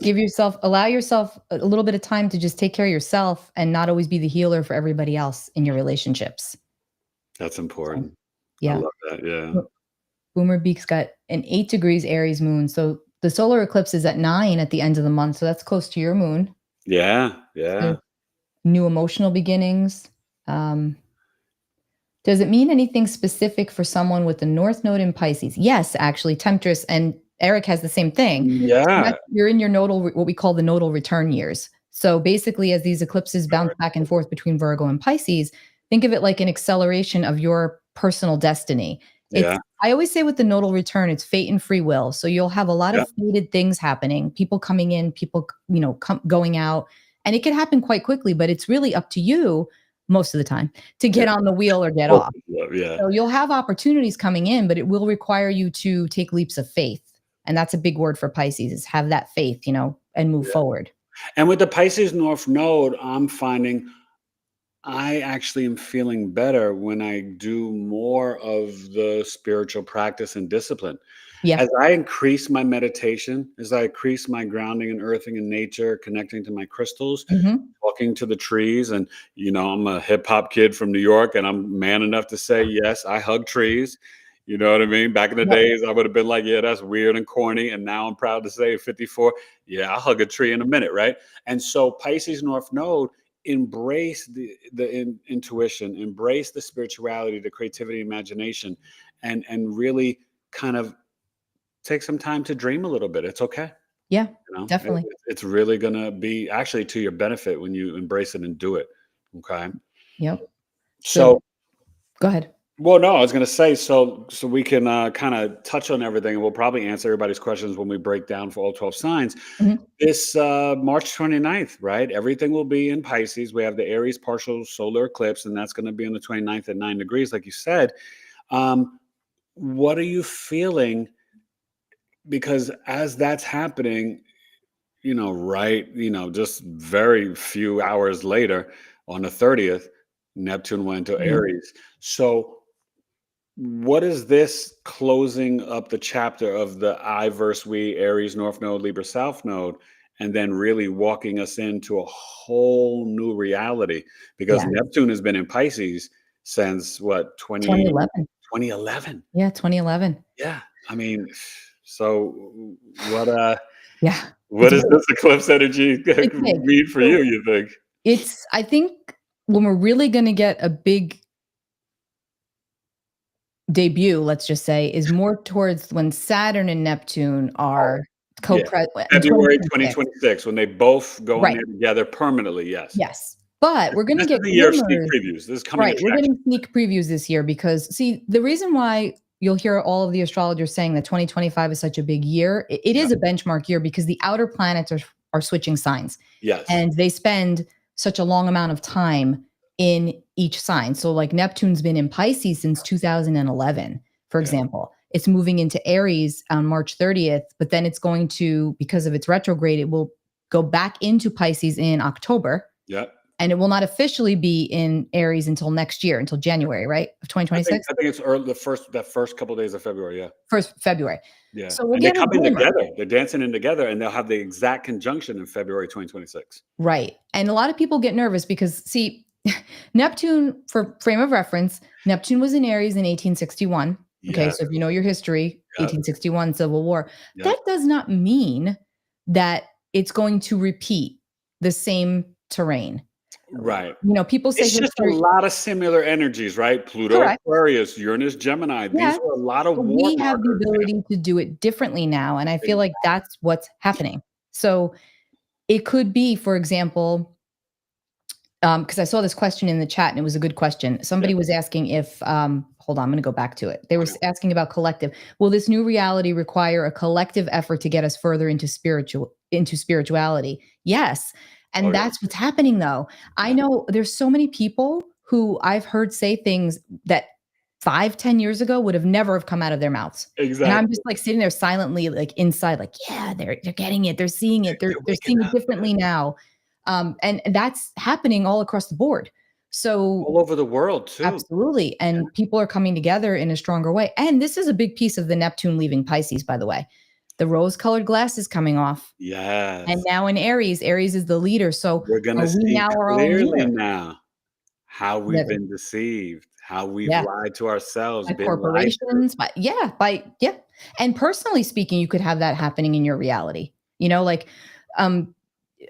allow yourself a little bit of time to just take care of yourself and not always be the healer for everybody else in your relationships. that's So, important. I yeah. love that. Yeah. Boomer Beak's got an 8 degrees Aries moon. So the solar eclipse is at 9 at the end of the month. So that's close to your moon. Yeah. So Yeah. new emotional beginnings. Um, does it mean anything specific for someone with the North Node in Pisces? Yes, actually, Temptress and Eric has the same thing. Yeah. You're in your nodal, what we call the nodal return years. So basically, as these eclipses bounce back and forth between Virgo and Pisces, think of it like an acceleration of your personal destiny. Yeah. I always say with the nodal return, it's fate and free will. So you'll have a lot Yeah. of fated things happening, people coming in, people, going out, and it can happen quite quickly, but it's really up to you most of the time to get on the wheel or get off. Yeah. So you'll have opportunities coming in, but it will require you to take leaps of faith. And that's a big word for Pisces, is have that faith, and move forward. And with the Pisces North Node, I'm finding I actually am feeling better when I do more of the spiritual practice and discipline. Yeah. As I increase my meditation, as I increase my grounding and earthing in nature, connecting to my crystals, Mhm. talking to the trees, and I'm a hip hop kid from New York, and I'm man enough to say, yes, I hug trees. You know what I mean? Back in the Yep. days, I would have been like, yeah, that's weird and corny. And now I'm proud to say, at 54, yeah, I'll hug a tree in a minute, right? And so Pisces North Node, embrace the intuition, embrace the spirituality, the creativity, imagination, and really kind of take some time to dream a little bit. It's okay. Yeah, You know, definitely. it's really going to be actually to your benefit when you embrace it and do it. Okay. Yep. So So, go ahead. well, no, I was going to say, so we can kind of touch on everything, and we'll probably answer everybody's questions when we break down for all 12 signs. Mhm. This March 29th, right? Everything will be in Pisces. We have the Aries partial solar eclipse, and that's going to be on the 29th at 9 degrees, like you said. What are you feeling? Because as that's happening, right, just very few hours later on the 30th, Neptune went to Mhm. Aries. So what is this closing up the chapter of the I versus we, Aries North Node, Libra South Node, and then really walking us into a whole new reality? Because Yeah. Neptune has been in Pisces since what, 2011. 2011? Yeah, 2011. Yeah. I mean, so Yeah. what It's does big. this eclipse energy It's big. mean for So you think? I think when we're really going to get a big debut, let's just say, is more towards when Saturn and Neptune are Yeah. in February 2026. 2026, when they both go in Right. there together permanently. Yes. Yes. But we're going to This is get the year of sneak glimmers. previews. This is coming Right. We're attraction. getting sneak previews this year because, see, the reason why you'll hear all of the astrologers saying that 2025 is such a big year, it Yeah. is a benchmark year because the outer planets are switching signs Yes. and they spend such a long amount of time in each sign. So, like Neptune's been in Pisces since 2011, for Yeah. example. It's moving into Aries on March 30th, but then it's going to, because of its retrograde, it will go back into Pisces in October. Yeah. And it will not officially be in Aries until next year, until January, right? Of I think 2026? it's early, that first couple days of February. Yeah. First February. Yeah. So we'll And they get a come in glimmer. together. They're dancing in together, and they'll have the exact conjunction in February 2026. Right. And a lot of people get nervous because, see, Neptune, for frame of reference, Neptune was in Aries in 1861. Okay. Yeah. So if you know your history, Yep. 1861 Civil War, Yep. that does not mean that it's going to repeat the same terrain. Right. People say It's just a history. lot of similar energies, right? Pluto, Correct. Aquarius, Uranus, Gemini. These Yeah. are a lot of But war we have the markers. ability to do it differently now. And I feel like that's what's happening. So it could be, for example, because I saw this question in the chat and it was a good question. Somebody was asking if, hold on, I'm going to go back to it. They were asking about collective. Will this new reality require a collective effort to get us further into spirituality? Yes. And that's what's happening though. I know there's so many people who I've heard say things that 5-10 years ago would have never have come out of their mouths. Exactly. And I'm just like sitting there silently, like inside, like, yeah, they're getting it. They're seeing it. They're seeing it differently now. And that's happening all across the board. So All over the world too. absolutely. And people are coming together in a stronger way. And this is a big piece of the Neptune leaving Pisces, by the way. The rose-colored glasses coming off. Yes. And now in Aries, Aries is the leader. So We're going are to we see now our own clearly leader? now how we've Living. been deceived, how we've Yeah. lied to ourselves, By been lied to. corporations, yeah. And personally speaking, you could have that happening in your reality. Like,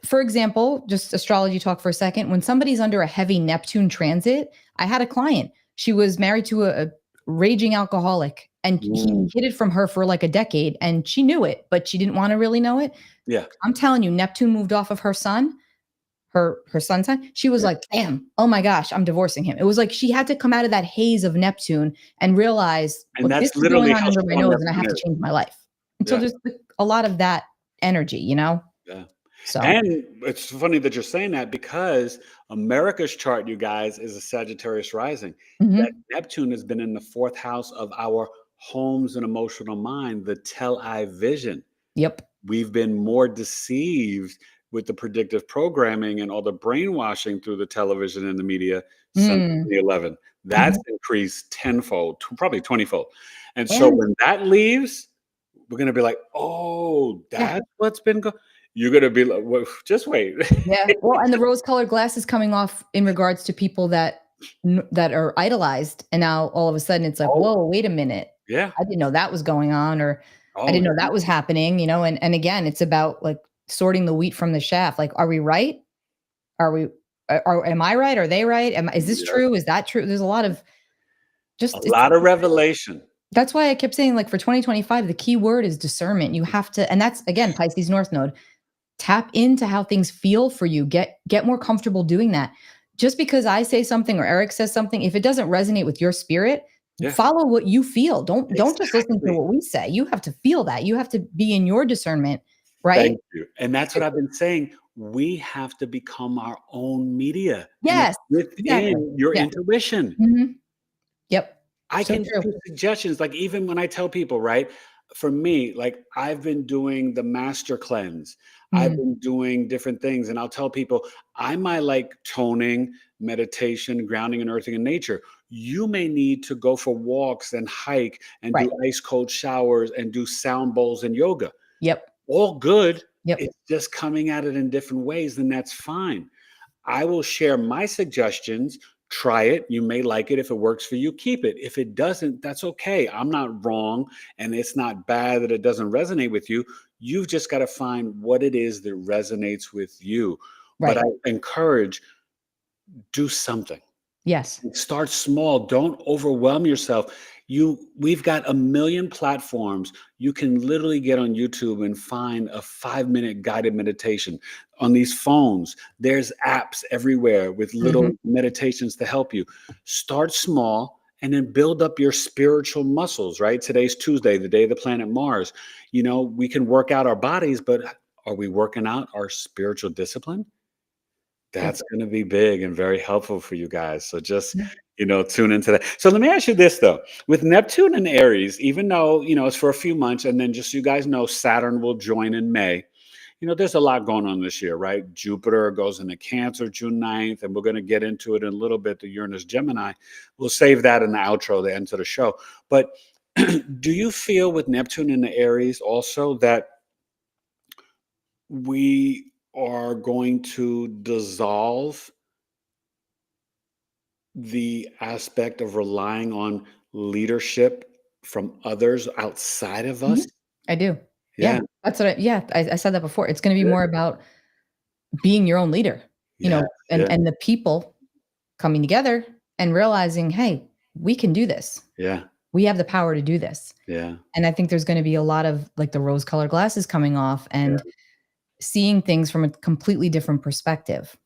for example, just astrology talk for a second. When somebody's under a heavy Neptune transit, I had a client. She was married to a raging alcoholic, and he hid it from her for like a decade, and she knew it, but she didn't want to really know it. Yeah. I'm telling you, Neptune moved off of her son, her son's son. She was like, damn, oh my gosh, I'm divorcing him. It was like she had to come out of that haze of Neptune and realize, And look, this that's is going literally on how under my strong nose, and I have Neptune to is. change my life. And so Yeah. there's a lot of that energy, Yeah. So And it's funny that you're saying that, because America's chart, you guys, is a Sagittarius rising. That Neptune has been in the 4th house of our homes and emotional mind, the tell-I vision. Yep. We've been more deceived with the predictive programming and all the brainwashing through the television and the media since 2011. That's increased tenfold, probably 20-fold. And so And when that leaves, we're going to be like, oh, that's what's been going. You're going to be like, well, just wait. yeah. Well, and the rose-colored glasses coming off in regards to people that are idolized, and now all of a sudden it's like, whoa, wait a minute. Yeah. I didn't know that was going on, or I didn't know that was happening, and again, it's about like sorting the wheat from the chaff. Like, are we right? Am I right? Are they right? Is this true? Is that true? There's a lot of a lot of revelation. That's why I kept saying, like, for 2025, the key word is discernment. You have to, and that's again, Pisces North Node. Tap into how things feel for you. Get more comfortable doing that. Just because I say something or Eric says something, if it doesn't resonate with your spirit, follow what you feel. Don't just listen to what we say. You have to feel that. You have to be in your discernment, right? Thank you. And that's what I've been saying. We have to become our own media. Yes. Within your intuition. Yep. I can do suggestions. Like, even when I tell people, right? For me, like, I've been doing the master cleanse. I've been doing different things. And I'll tell people, I might like toning, meditation, grounding and earthing in nature. You may need to go for walks and hike and do ice cold showers and do sound bowls and yoga. Yep. All good. Yep. It's just coming at it in different ways, then that's fine. I will share my suggestions. Try it. You may like it. If it works for you, keep it. If it doesn't, that's okay. I'm not wrong. And it's not bad that it doesn't resonate with you. You've just got to find what it is that resonates with you. Right. But I encourage, do something. Yes. Start small. Don't overwhelm yourself. We've got a million platforms. You can literally get on YouTube and find a 5-minute guided meditation. On these phones, there's apps everywhere with little meditations to help you. Start small and then build up your spiritual muscles, right? Today's Tuesday, the day of the planet Mars. We can work out our bodies, but are we working out our spiritual discipline? That's going to be big and very helpful for you guys. So just, tune into that. So let me ask you this, though. With Neptune and Aries, even though, it's for a few months, and then just so you guys know, Saturn will join in May. There's a lot going on this year, right? Jupiter goes into Cancer June 9th, and we're going to get into it in a little bit, the Uranus Gemini. We'll save that in the outro, the end of the show. But do you feel with Neptune in the Aries also that we are going to dissolve the aspect of relying on leadership from others outside of us? I do. Yeah. That's what I said that before. It's going to be more about being your own leader, and the people coming together and realizing, hey, we can do this. Yeah. We have the power to do this. Yeah. And I think there's going to be a lot of like the rose-colored glasses coming off and seeing things from a completely different perspective.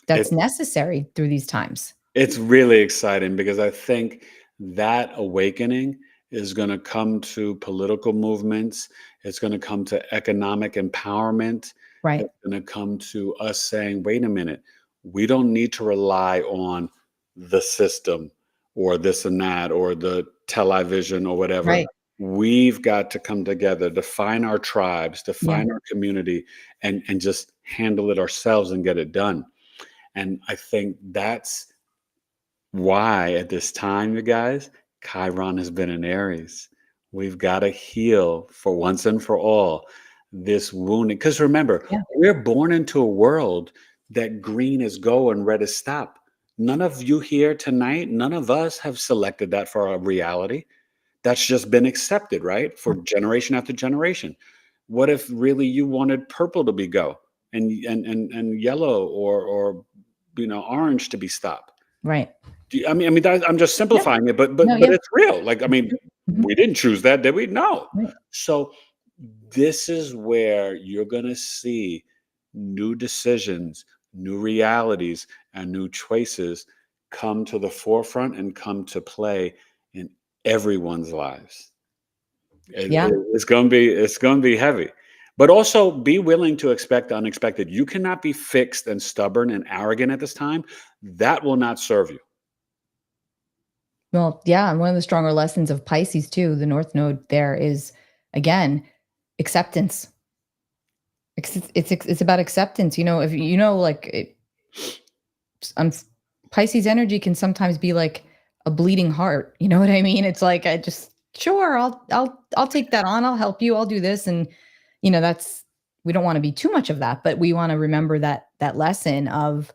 That's necessary through these times. It's really exciting because I think that awakening is going to come to political movements. It's going to come to economic empowerment. Right. It's going to come to us saying, wait a minute, we don't need to rely on the system or this and that or the television or whatever. Right. we've got to come together, define our tribes, Yeah. define our community, and just handle it ourselves and get it done. And I think that's why at this time, you guys, Chiron has been in Aries. We've got to heal for once and for all this wounding. Because remember, Yeah. we're born into a world that green is go and red is stop. None of you here tonight, none of us have selected that for our reality. That's just been accepted, right? For generation after generation. What if really you wanted purple to be go and yellow or orange to be stop? Right. I'm just Yeah. simplifying it, but No, yeah. it's real. Like, Mhm. we didn't choose that, did we? No. Right. So this is where you're gonna see new decisions, new realities, and new choices come to the forefront and come to play in everyone's lives. Yeah. It's gonna be heavy. But also be willing to expect the unexpected. You cannot be fixed and stubborn and arrogant at this time. That will not serve you. Well, yeah, and one of the stronger lessons of Pisces too, the North Node there is again acceptance. It's about acceptance. If like um, Pisces energy can sometimes be like a bleeding heart. You know what I mean? It's like I just sure I'll take that on. I'll help you. I'll do this, and that's we don't want to be too much of that, but we want to remember that lesson of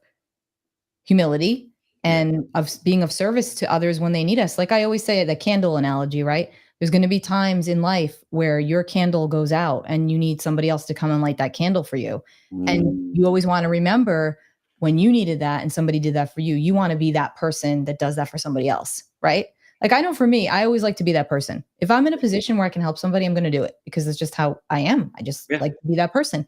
humility Yeah. and of being of service to others when they need us. Like I always say, the candle analogy, right? There's going to be times in life where your candle goes out and you need somebody else to come and light that candle for you. And you Mm. always want to remember when you needed that and somebody did that for you, you want to be that person that does that for somebody else, right? Like I know for me, I always like to be that person. If I'm in a position where I can help somebody, I'm going to do it because it's just how I am. I just Yeah. like to be that person.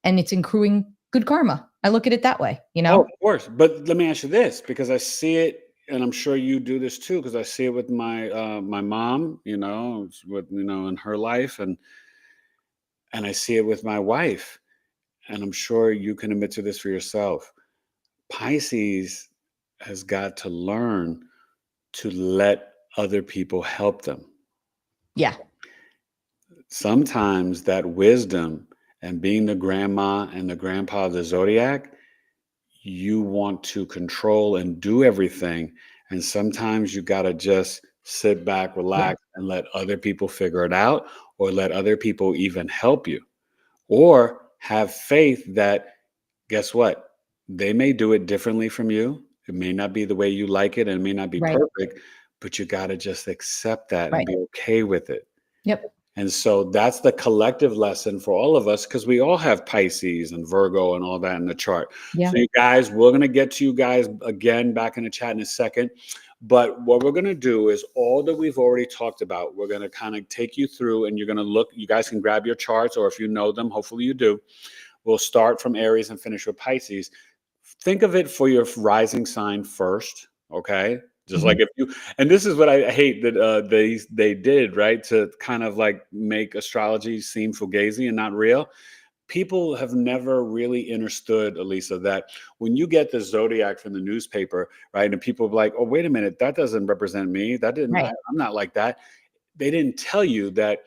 And it's accruing good karma. I look at it that way, Oh, of course. But let me ask you this, because I see it, and I'm sure you do this too, because I see it with my mom, in her life, and I see it with my wife, and I'm sure you can admit to this for yourself. Pisces has got to learn to let other people help them. Yeah. Sometimes that wisdom and being the grandma and the grandpa of the zodiac, you want to control and do everything. And sometimes you got to just sit back, Yeah. relax, and let other people figure it out, or let other people even help you, or have faith that, guess what? They may do it differently from you. It may not be the way you like it and it may not be Right. perfect, but you got to just accept that and Right. be okay with it. Yep. And so that's the collective lesson for all of us, because we all have Pisces and Virgo and all that in the chart. Yeah. So you guys, we're going to get to you guys again back in the chat in a second. But what we're going to do is all that we've already talked about, we're going to kind of take you through, and you're going to look, you guys can grab your charts, or if you know them, hopefully you do. We'll start from Aries and finish with Pisces. Think of it for your rising sign first, okay? Just like Mhm. if you, and this is what I hate that they did, right? To kind of like make astrology seem fugazi and not real. People have never really understood, Elisa, that when you get the zodiac from the newspaper, right, and people are like, "Oh, wait a minute, that doesn't represent me. That didn't. Right. I'm not like that." They didn't tell you that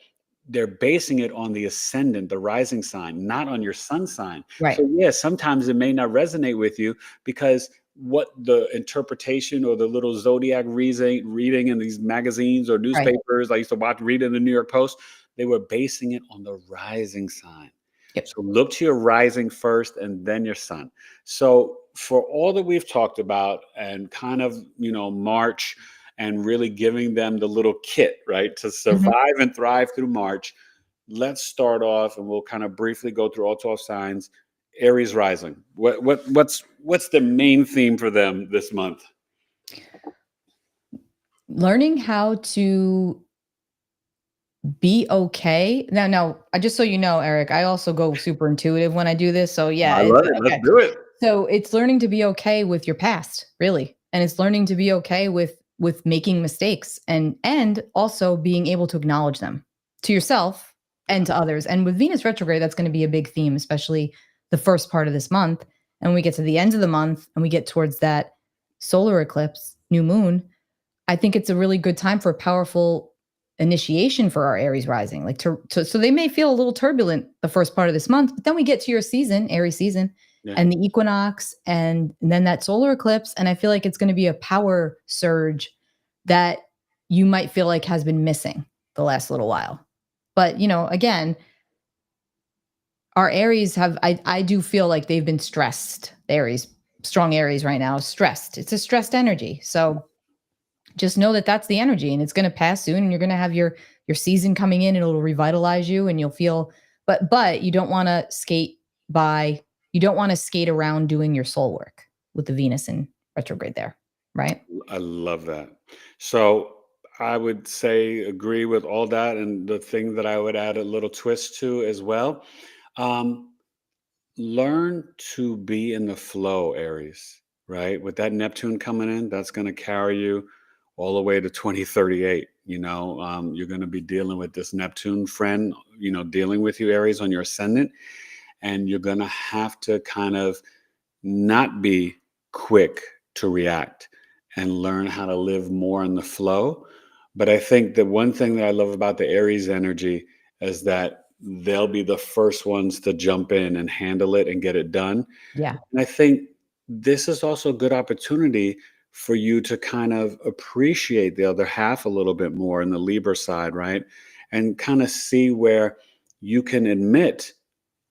they're basing it on the ascendant, the rising sign, not on your sun sign. Right. So yeah, sometimes it may not resonate with you because what the interpretation or the little zodiac reading in these magazines or Right. newspapers I used to read in the New York Post, they were basing it on the rising sign. Yep. So look to your rising first and then your sun. So for all that we've talked about and kind of, March and really giving them the little kit, right, to Mhm. survive and thrive through March, let's start off and we'll kind of briefly go through all 12 signs. Aries rising. What's the main theme for them this month? Learning how to be okay. Now, just so you know, Eric, I also go super intuitive when I do this. So yeah, I it's love it. Let's okay. do it. So it's learning to be okay with your past, really. And it's learning to be okay with making mistakes and also being able to acknowledge them to yourself and to others. And with Venus retrograde, that's going to be a big theme, especially the first part of this month. And when we get to the end of the month and we get towards that solar eclipse, new moon, I think it's a really good time for a powerful initiation for our Aries rising. Like so they may feel a little turbulent the first part of this month, but then we get to your season, Aries season, and the equinox, and then that solar eclipse. And I feel like it's going to be a power surge that you might feel like has been missing the last little while. But, again, our Aries I do feel like they've been stressed. Strong Aries right now, stressed. It's a stressed energy. So just know that that's the energy, and it's going to pass soon, and you're going to have your season coming in, and it'll revitalize you, and you'll feel, but you don't want to skate around doing your soul work with the Venus in retrograde there, right? I love that. So I would say agree with all that. And the thing that I would add a little twist to as well, learn to be in the flow, Aries, right? With that Neptune coming in, that's going to carry you all the way to 2038. You're going to be dealing with this Neptune friend, dealing with you, Aries, on your ascendant. And you're going to have to kind of not be quick to react and learn how to live more in the flow. But I think the one thing that I love about the Aries energy is that they'll be the first ones to jump in and handle it and get it done. Yeah. And I think this is also a good opportunity for you to kind of appreciate the other half a little bit more in the Libra side, right? And kind of see where you can admit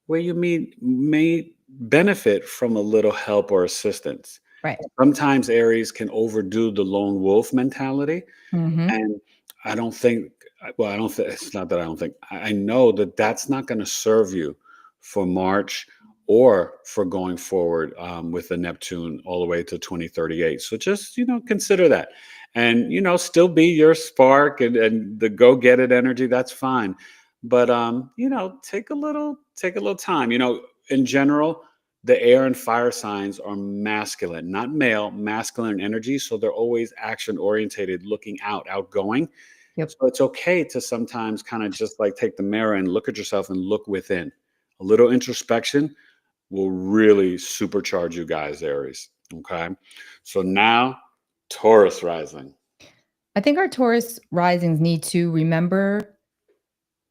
where you may benefit from a little help or assistance. Right. Sometimes Aries can overdo the lone wolf mentality. Mm-hmm. And I don't think, it's not that I don't think, I know that that's not going to serve you for March or for going forward with the Neptune all the way to 2038. So just, consider that. And, still be your spark and the go get it energy. That's fine. But, take a little time. In general, the air and fire signs are masculine, not male, masculine energy. So they're always action orientated, looking out, outgoing. Yep. So it's okay to sometimes kind of just like take the mirror and look at yourself and look within. A little introspection will really supercharge you guys, Aries. Okay. So now, Taurus rising. I think our Taurus risings need to remember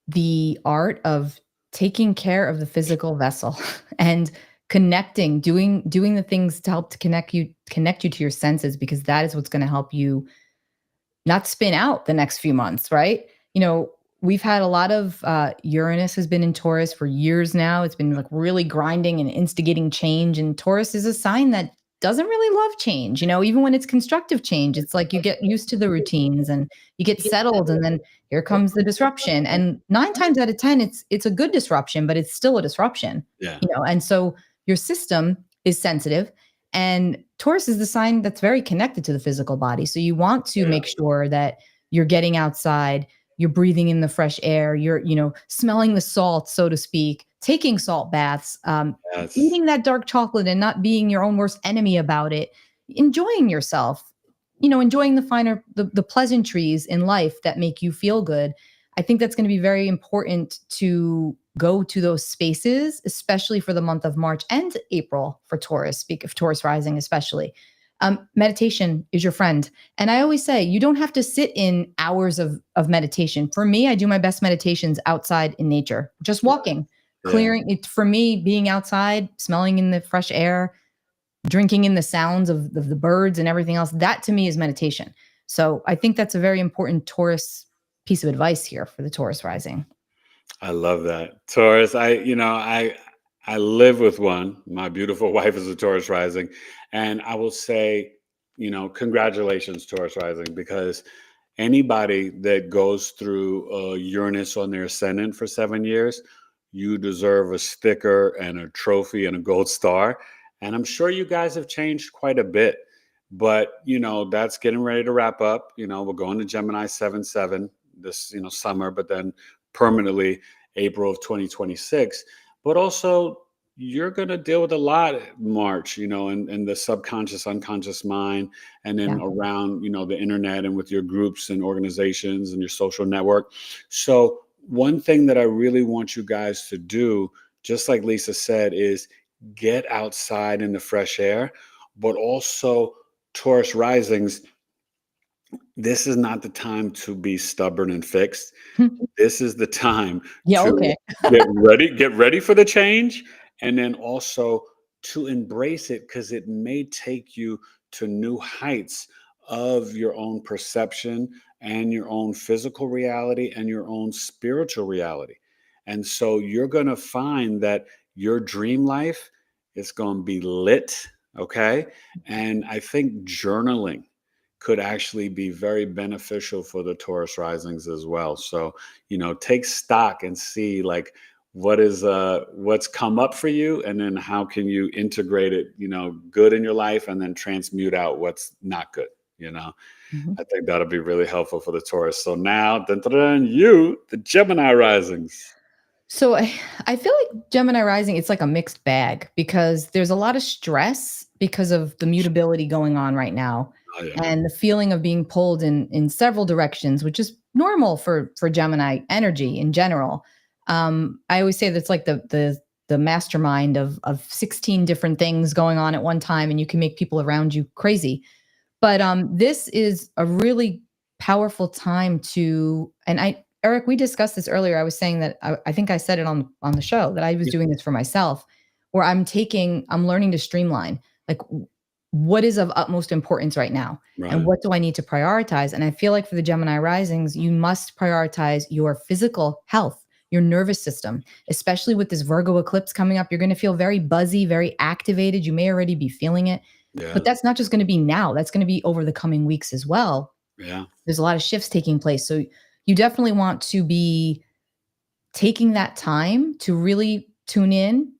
the art of taking care of the physical vessel and connecting, doing the things to help to connect you to your senses, because that is what's going to help you not spin out the next few months, right? We've had a lot of Uranus has been in Taurus for years now. It's been like really grinding and instigating change. And Taurus is a sign that doesn't really love change. Even when it's constructive change, it's like you get used to the routines and you get settled, and then here comes the disruption. And 9 times out of 10, it's a good disruption, but it's still a disruption. Yeah. And so your system is sensitive. And Taurus is the sign that's very connected to the physical body. So you want to make sure that you're getting outside, you're breathing in the fresh air, you're, smelling the salt, so to speak, taking salt baths, eating that dark chocolate and not being your own worst enemy about it, enjoying yourself, enjoying the pleasantries in life that make you feel good. I think that's going to be very important to go to those spaces, especially for the month of March and April for Taurus, speak of Taurus rising especially. Meditation is your friend. And I always say, you don't have to sit in hours of meditation. For me, I do my best meditations outside in nature, just walking, clearing it. For me, being outside, smelling in the fresh air, drinking in the sounds of the birds and everything else, that to me is meditation. So I think that's a very important Taurus piece of advice here for the Taurus rising. I love that. Taurus, I live with one. My beautiful wife is a Taurus rising. And I will say, congratulations, Taurus rising, because anybody that goes through Uranus on their ascendant for 7 years, you deserve a sticker and a trophy and a gold star. And I'm sure you guys have changed quite a bit. But, that's getting ready to wrap up. We're going to Gemini 7/7 this, summer, but then permanently April of 2026. But also, you're going to deal with a lot in March, in the subconscious, unconscious mind, and then around, the internet and with your groups and organizations and your social network. So one thing that I really want you guys to do, just like Lisa said, is get outside in the fresh air, but also Taurus risings, This is not the time to be stubborn and fixed. This is the time Yeah, to okay. get ready for the change, and then also to embrace it because it may take you to new heights of your own perception and your own physical reality and your own spiritual reality. And so you're going to find that your dream life is going to be lit, okay? And I think journaling could actually be very beneficial for the Taurus risings as well. So, take stock and see like what's come up for you, and then how can you integrate it, good in your life, and then transmute out what's not good, you know. Mhm. I think that'll be really helpful for the Taurus. So now, dun, dun, dun, you, the Gemini risings. So I feel like Gemini rising, it's like a mixed bag because there's a lot of stress because of the mutability going on right now Oh yeah. and the feeling of being pulled in several directions, which is normal for Gemini energy in general. I always say that's like the mastermind of 16 different things going on at one time, and you can make people around you crazy. But this is a really powerful time to, and Eric, we discussed this earlier. I was saying that I think I said it on the show that I was Yeah. doing this for myself, where I'm learning to streamline, like what is of utmost importance right now, and Right. what do I need to prioritize? And I feel like for the Gemini risings, you must prioritize your physical health, your nervous system, especially with this Virgo eclipse coming up. You're going to feel very buzzy, very activated. You may already be feeling it. Yeah. But that's not just going to be now, that's going to be over the coming weeks as well. Yeah. There's a lot of shifts taking place. So you definitely want to be taking that time to really tune in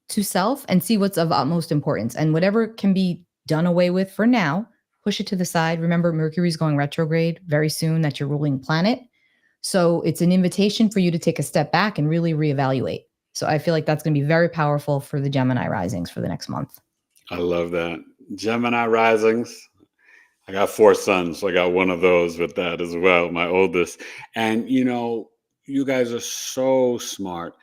to self and see what's of utmost importance. And whatever can be done away with for now, push it to the side. Remember, Mercury's going retrograde very soon. That's your ruling planet. So it's an invitation for you to take a step back and really reevaluate. So I feel like that's going to be very powerful for the Gemini risings for the next month. I love that. Gemini risings. I got 4 sons, so I got one of those with that as well, my oldest. And you guys are so smart.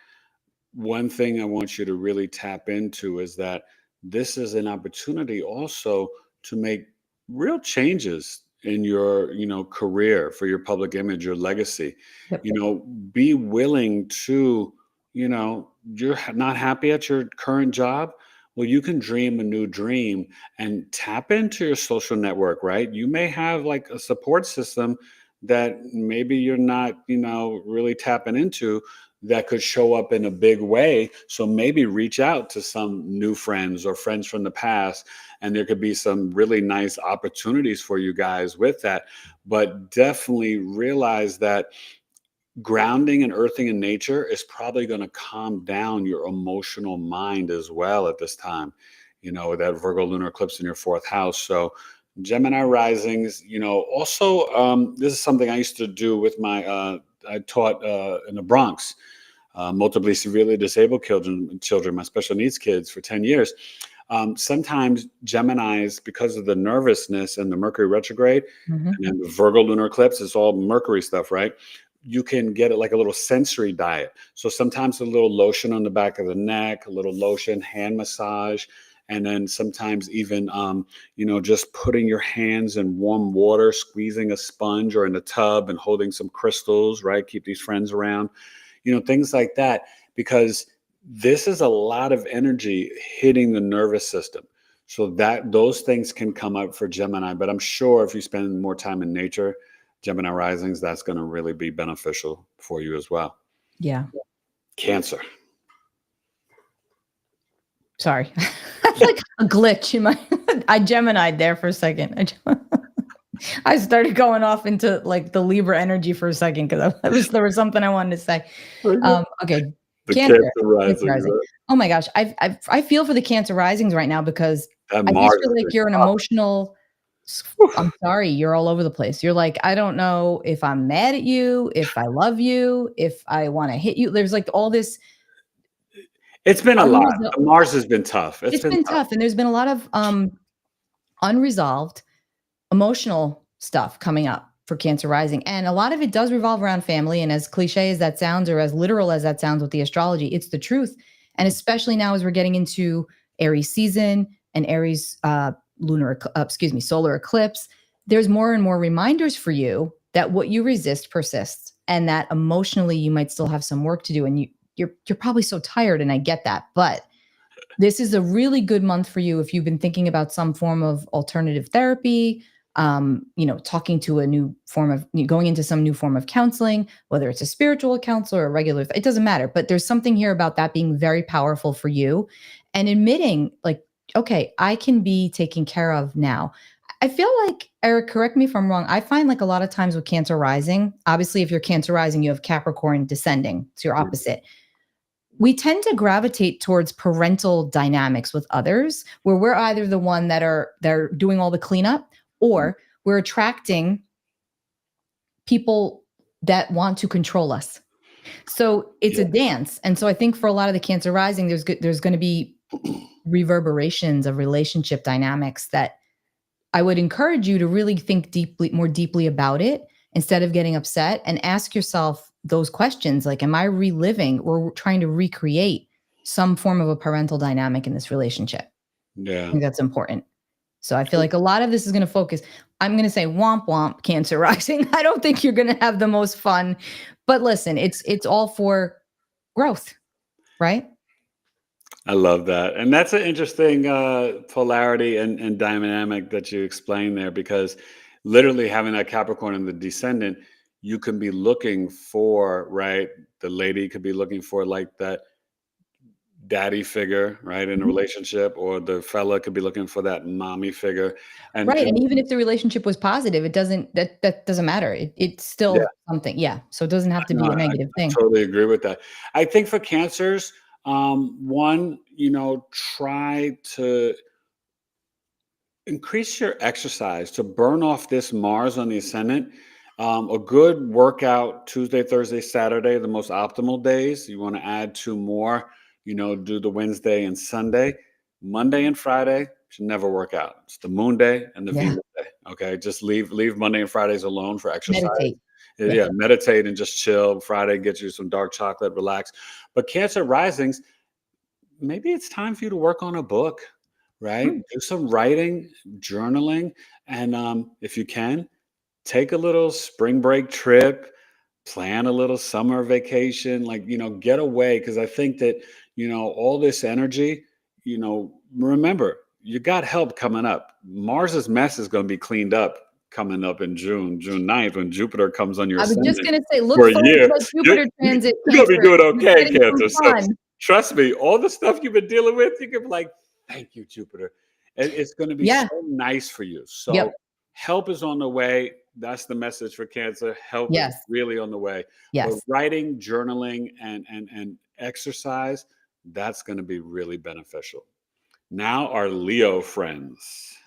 One thing I want you to really tap into is that this is an opportunity also to make real changes in your, career, for your public image, your legacy. Yep. Be willing to, you're not happy at your current job. Well, you can dream a new dream and tap into your social network, right? You may have like a support system that maybe you're not, really tapping into, that could show up in a big way. So maybe reach out to some new friends or friends from the past, and there could be some really nice opportunities for you guys with that. But definitely realize that grounding and earthing in nature is probably going to calm down your emotional mind as well at this time, with that Virgo lunar eclipse in your 4th house. So Gemini risings, also, this is something I used to do with I taught in the Bronx, multiply severely disabled children, my special needs kids, for 10 years. Sometimes Geminis, because of the nervousness and the Mercury retrograde Mhm. and then the Virgo lunar eclipse, it's all Mercury stuff, right? You can get it like a little sensory diet. So sometimes a little lotion on the back of the neck, a little lotion, hand massage, and then sometimes even, just putting your hands in warm water, squeezing a sponge or in a tub and holding some crystals, right? Keep these friends around, things like that, because this is a lot of energy hitting the nervous system. So that those things can come up for Gemini, but I'm sure if you spend more time in nature, Gemini risings, that's going to really be beneficial for you as well. Yeah. Cancer. Sorry. I feel like a glitch in my I Gemini'd there for a second. I started going off into like the Libra energy for a second because there was something I wanted to say. Okay, The Cancer, Cancer Cancer rising, rising. right? Oh my gosh, I feel for the Cancer risings right now because That I just Mars feel has like been you're an tough. emotional. I'm sorry, you're all over the place. You're like, I don't know if I'm mad at you, if I love you, if I want to hit you. There's like all this It's been a lot. unresolved. The Mars has been tough. It's It's been been tough. tough, and there's been a lot of unresolved emotional stuff coming up for Cancer rising. And a lot of it does revolve around family. And as cliche as that sounds, or as literal as that sounds with the astrology, it's the truth. And especially now as we're getting into Aries season and Aries solar eclipse, there's more and more reminders for you that what you resist persists, and that emotionally you might still have some work to do, and you're probably so tired, and I get that, but this is a really good month for you if you've been thinking about some form of alternative therapy, talking to a new form of, going into some new form of counseling, whether it's a spiritual counselor or a regular, it doesn't matter. But there's something here about that being very powerful for you, and admitting like, okay, I can be taken care of now. I feel like, Eric, correct me if I'm wrong. I find like a lot of times with Cancer rising, obviously, if you're Cancer rising, you have Capricorn descending. It's your opposite. We tend to gravitate towards parental dynamics with others, where we're either the one they're doing all the cleanup, or we're attracting people that want to control us. So it's a dance. And so I think for a lot of the Cancer rising, there's going to be reverberations of relationship dynamics that I would encourage you to really think more deeply about it, instead of getting upset, and ask yourself those questions. Like, am I reliving or trying to recreate some form of a parental dynamic in this relationship? Yeah. I think that's important. So I feel like a lot of this is going to focus. I'm going to say womp womp, Cancer rising. I don't think you're going to have the most fun, but listen, it's all for growth, right? I love that. And that's an interesting polarity and dynamic that you explained there, because literally having that Capricorn in the descendant, you can be looking for, right? The lady could be looking for like that daddy figure, right, in a relationship, or the fella could be looking for that mommy figure. Right. And And even if the relationship was positive, that doesn't matter. It's yeah, still something. Yeah. So it doesn't have to no, be a I negative thing. totally agree with that. I think for Cancers, one, try to increase your exercise to burn off this Mars on the ascendant. A good workout Tuesday, Thursday, Saturday, the most optimal days. You want to add two more, do the Wednesday and Sunday. Monday and Friday should never work out. It's the moon day and the Yeah. Venus day. Okay. Just leave Monday and Fridays alone for exercise. Meditate. Yeah, meditate and just chill. Friday, get you some dark chocolate, relax. But Cancer risings, maybe it's time for you to work on a book, right? Mm. Do some writing, journaling, and if you can, take a little spring break trip, plan a little summer vacation, like, get away. Because I think that, all this energy, remember, you got help coming up. Mars's mess is going to be cleaned up coming up in June 9th, when Jupiter comes on your I was just ascendant going to say, look for a forward year. to that Jupiter transit. You're going to be doing You're okay, getting some Cancer. So fun. trust me, all the stuff you've been dealing with, you can be like, thank you, Jupiter. It's going to be Yeah. so nice for you. So Yep. help is on the way. That's the message for Cancer. Help is Yes. really on the way. Yes. But writing, journaling, and exercise, that's going to be really beneficial. Now, our Leo friends.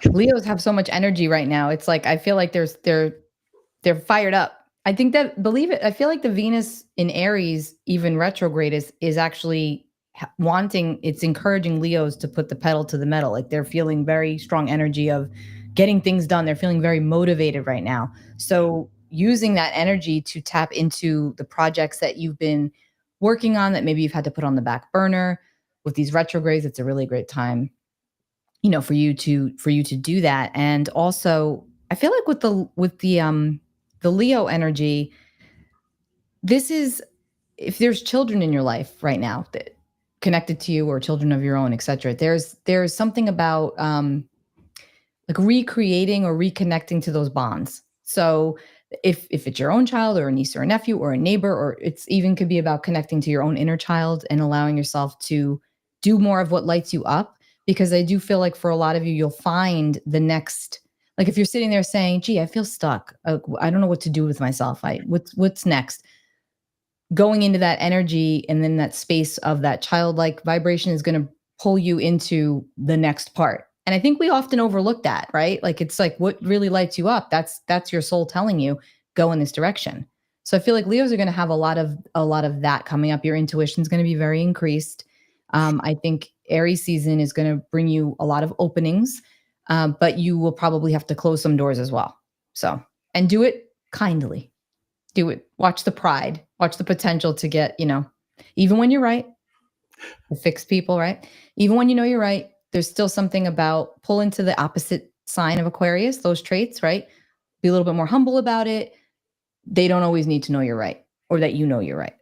Leos have so much energy right now. It's like, I feel like they're fired up. I think that, believe it, I feel like the Venus in Aries, even retrograde, is actually it's encouraging Leos to put the pedal to the metal. Like, they're feeling very strong energy of getting things done. They're feeling very motivated right now. So using that energy to tap into the projects that you've been working on that maybe you've had to put on the back burner with these retrogrades, it's a really great time, for you to do that. And also, I feel like with the Leo energy, this is, if there's children in your life right now that connected to you, or children of your own, etc., there's something about like recreating or reconnecting to those bonds. So if it's your own child, or a niece or a nephew or a neighbor, or it's even could be about connecting to your own inner child and allowing yourself to do more of what lights you up. Because I do feel like for a lot of you, you'll find the next, like if you're sitting there saying, gee, I feel stuck. I don't know what to do with myself. What's next? Going into that energy, and then that space of that childlike vibration is going to pull you into the next part. And I think we often overlook that, right? Like, it's like, what really lights you up? That's your soul telling you, go in this direction. So I feel like Leos are going to have a lot of that coming up. Your intuition is going to be very increased. I think Aries season is going to bring you a lot of openings, but you will probably have to close some doors as well. So, and do it kindly. Do it. Watch the pride. Watch the potential to get, even when you're right, to fix people, right? Even when you know you're right, There's still something about pull into the opposite sign of Aquarius, those traits, right? Be a little bit more humble about it. They don't always need to know you're right or that you know you're right.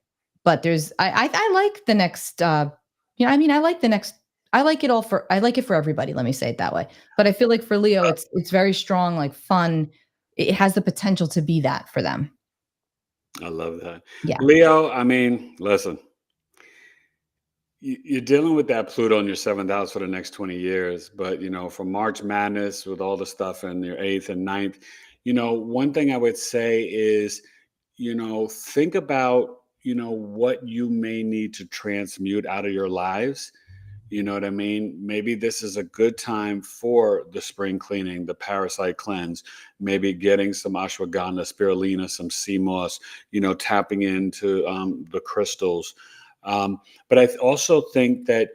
But I like the next I like the next I like it all for I like it for everybody, let me say it that way. But I feel like for Leo it's very strong, like fun. It has the potential to be that for them. I love that. Yeah. Leo, I mean, listen, you're dealing with that Pluto in your seventh house for the next 20 years. But, for March Madness with all the stuff in your eighth and ninth, one thing I would say is, think about, what you may need to transmute out of your lives. You know what I mean? Maybe this is a good time for the spring cleaning, the parasite cleanse, maybe getting some ashwagandha, spirulina, some sea moss, tapping into the crystals. But I also think that,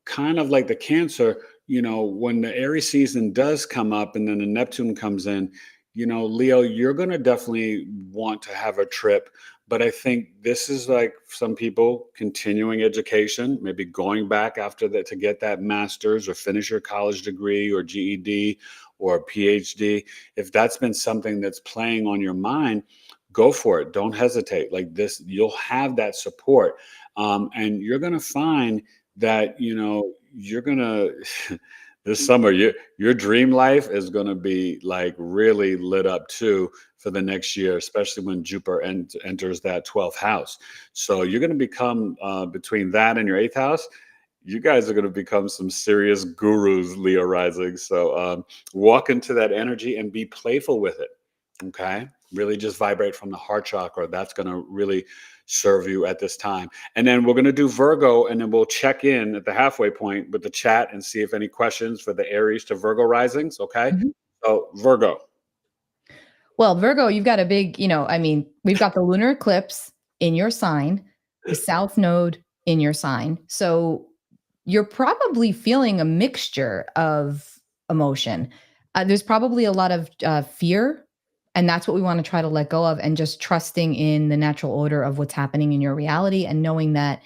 kind of like the Cancer, when the Aries season does come up and then the Neptune comes in, Leo, you're going to definitely want to have a trip. But I think this is like some people continuing education, maybe going back after that to get that master's or finish your college degree or GED or PhD. If that's been something that's playing on your mind, go for it. Don't hesitate. Like this, you'll have that support. And you're going to find that, you're going to, this summer, your dream life is going to be like really lit up too for the next year, especially when Jupiter enters that 12th house. So you're going to become, between that and your eighth house, you guys are going to become some serious gurus, Leo rising. So walk into that energy and be playful with it. Okay. Really just vibrate from the heart chakra. That's going to really serve you at this time. And then we're going to do Virgo, and then we'll check in at the halfway point with the chat and see if any questions for the Aries to Virgo risings. Okay. Mhm. So Virgo. Well, Virgo, you've got a big, we've got the lunar eclipse in your sign, the south node in your sign. So you're probably feeling a mixture of emotion. There's probably a lot of fear, and that's what we want to try to let go of, and just trusting in the natural order of what's happening in your reality, and knowing that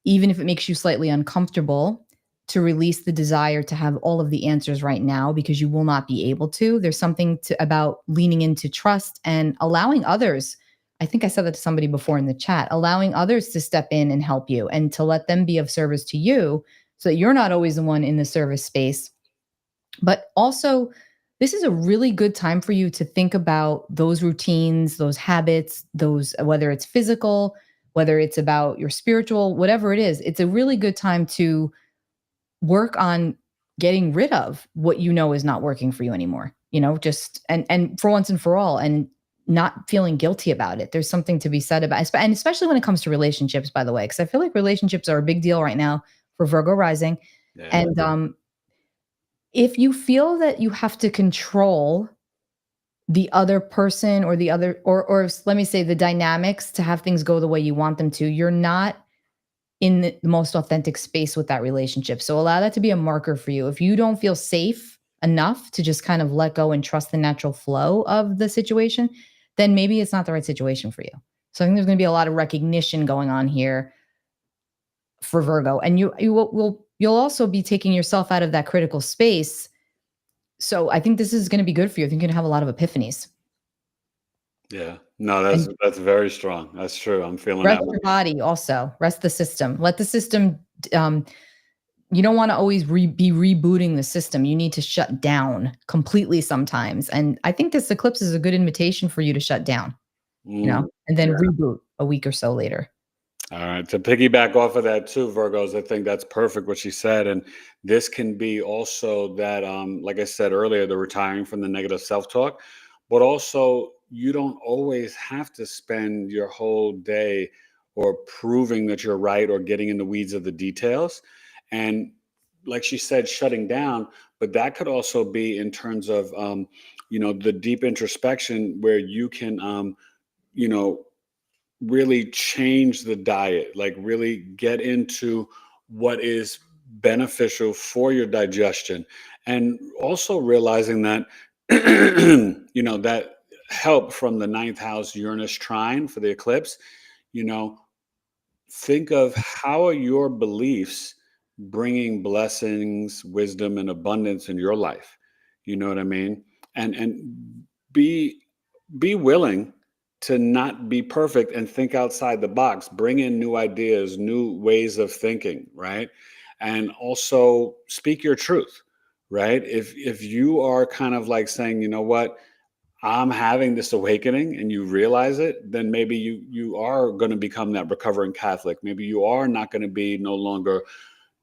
even if it makes you slightly uncomfortable, to release the desire to have all of the answers right now, because you will not be able to. There's something about leaning into trust and allowing others. I think I said that to somebody before in the chat, allowing others to step in and help you and to let them be of service to you so that you're not always the one in the service space. But also, this is a really good time for you to think about those routines, those habits, those, whether it's physical, whether it's about your spiritual, whatever it is. It's a really good time to work on getting rid of what you know is not working for you anymore, just and for once and for all, and not feeling guilty about it. There's something to be said about, and especially when it comes to relationships, by the way, because I feel like relationships are a big deal right now for Virgo rising. Yeah. And if you feel that you have to control the other person or the other, or let me say the dynamics to have things go the way you want them to, you're not in the most authentic space with that relationship. So allow that to be a marker for you. If you don't feel safe enough to just kind of let go and trust the natural flow of the situation, then maybe it's not the right situation for you. So I think there's going to be a lot of recognition going on here for Virgo, and you'll also be taking yourself out of that critical space. So I think this is going to be good for you. I think you're going to have a lot of epiphanies. Yeah. No, And that's very strong. That's true. I'm feeling rest that. your body also. Rest the system. Let the system, you don't want to always be rebooting the system. You need to shut down completely sometimes. And I think this eclipse is a good invitation for you to shut down, and then reboot a week or so later. All right. To piggyback off of that too, Virgos, I think that's perfect what she said. And this can be also that, like I said earlier, the retiring from the negative self-talk, but also you don't always have to spend your whole day or proving that you're right or getting in the weeds of the details. And like she said, shutting down, but that could also be in terms of, the deep introspection where you can, you know, really change the diet, like really get into what is beneficial for your digestion. And also realizing that, that help from the ninth house Uranus trine for the eclipse, you know, think of how are your beliefs bringing blessings, wisdom, and abundance in your life. You know what I mean? And be willing to not be perfect and think outside the box. Bring in new ideas, new ways of thinking, right? And also speak your truth, right? If you are kind of like saying, you know what, I'm having this awakening, and you realize it, then maybe you are going to become that recovering Catholic. Maybe you are not going to be no longer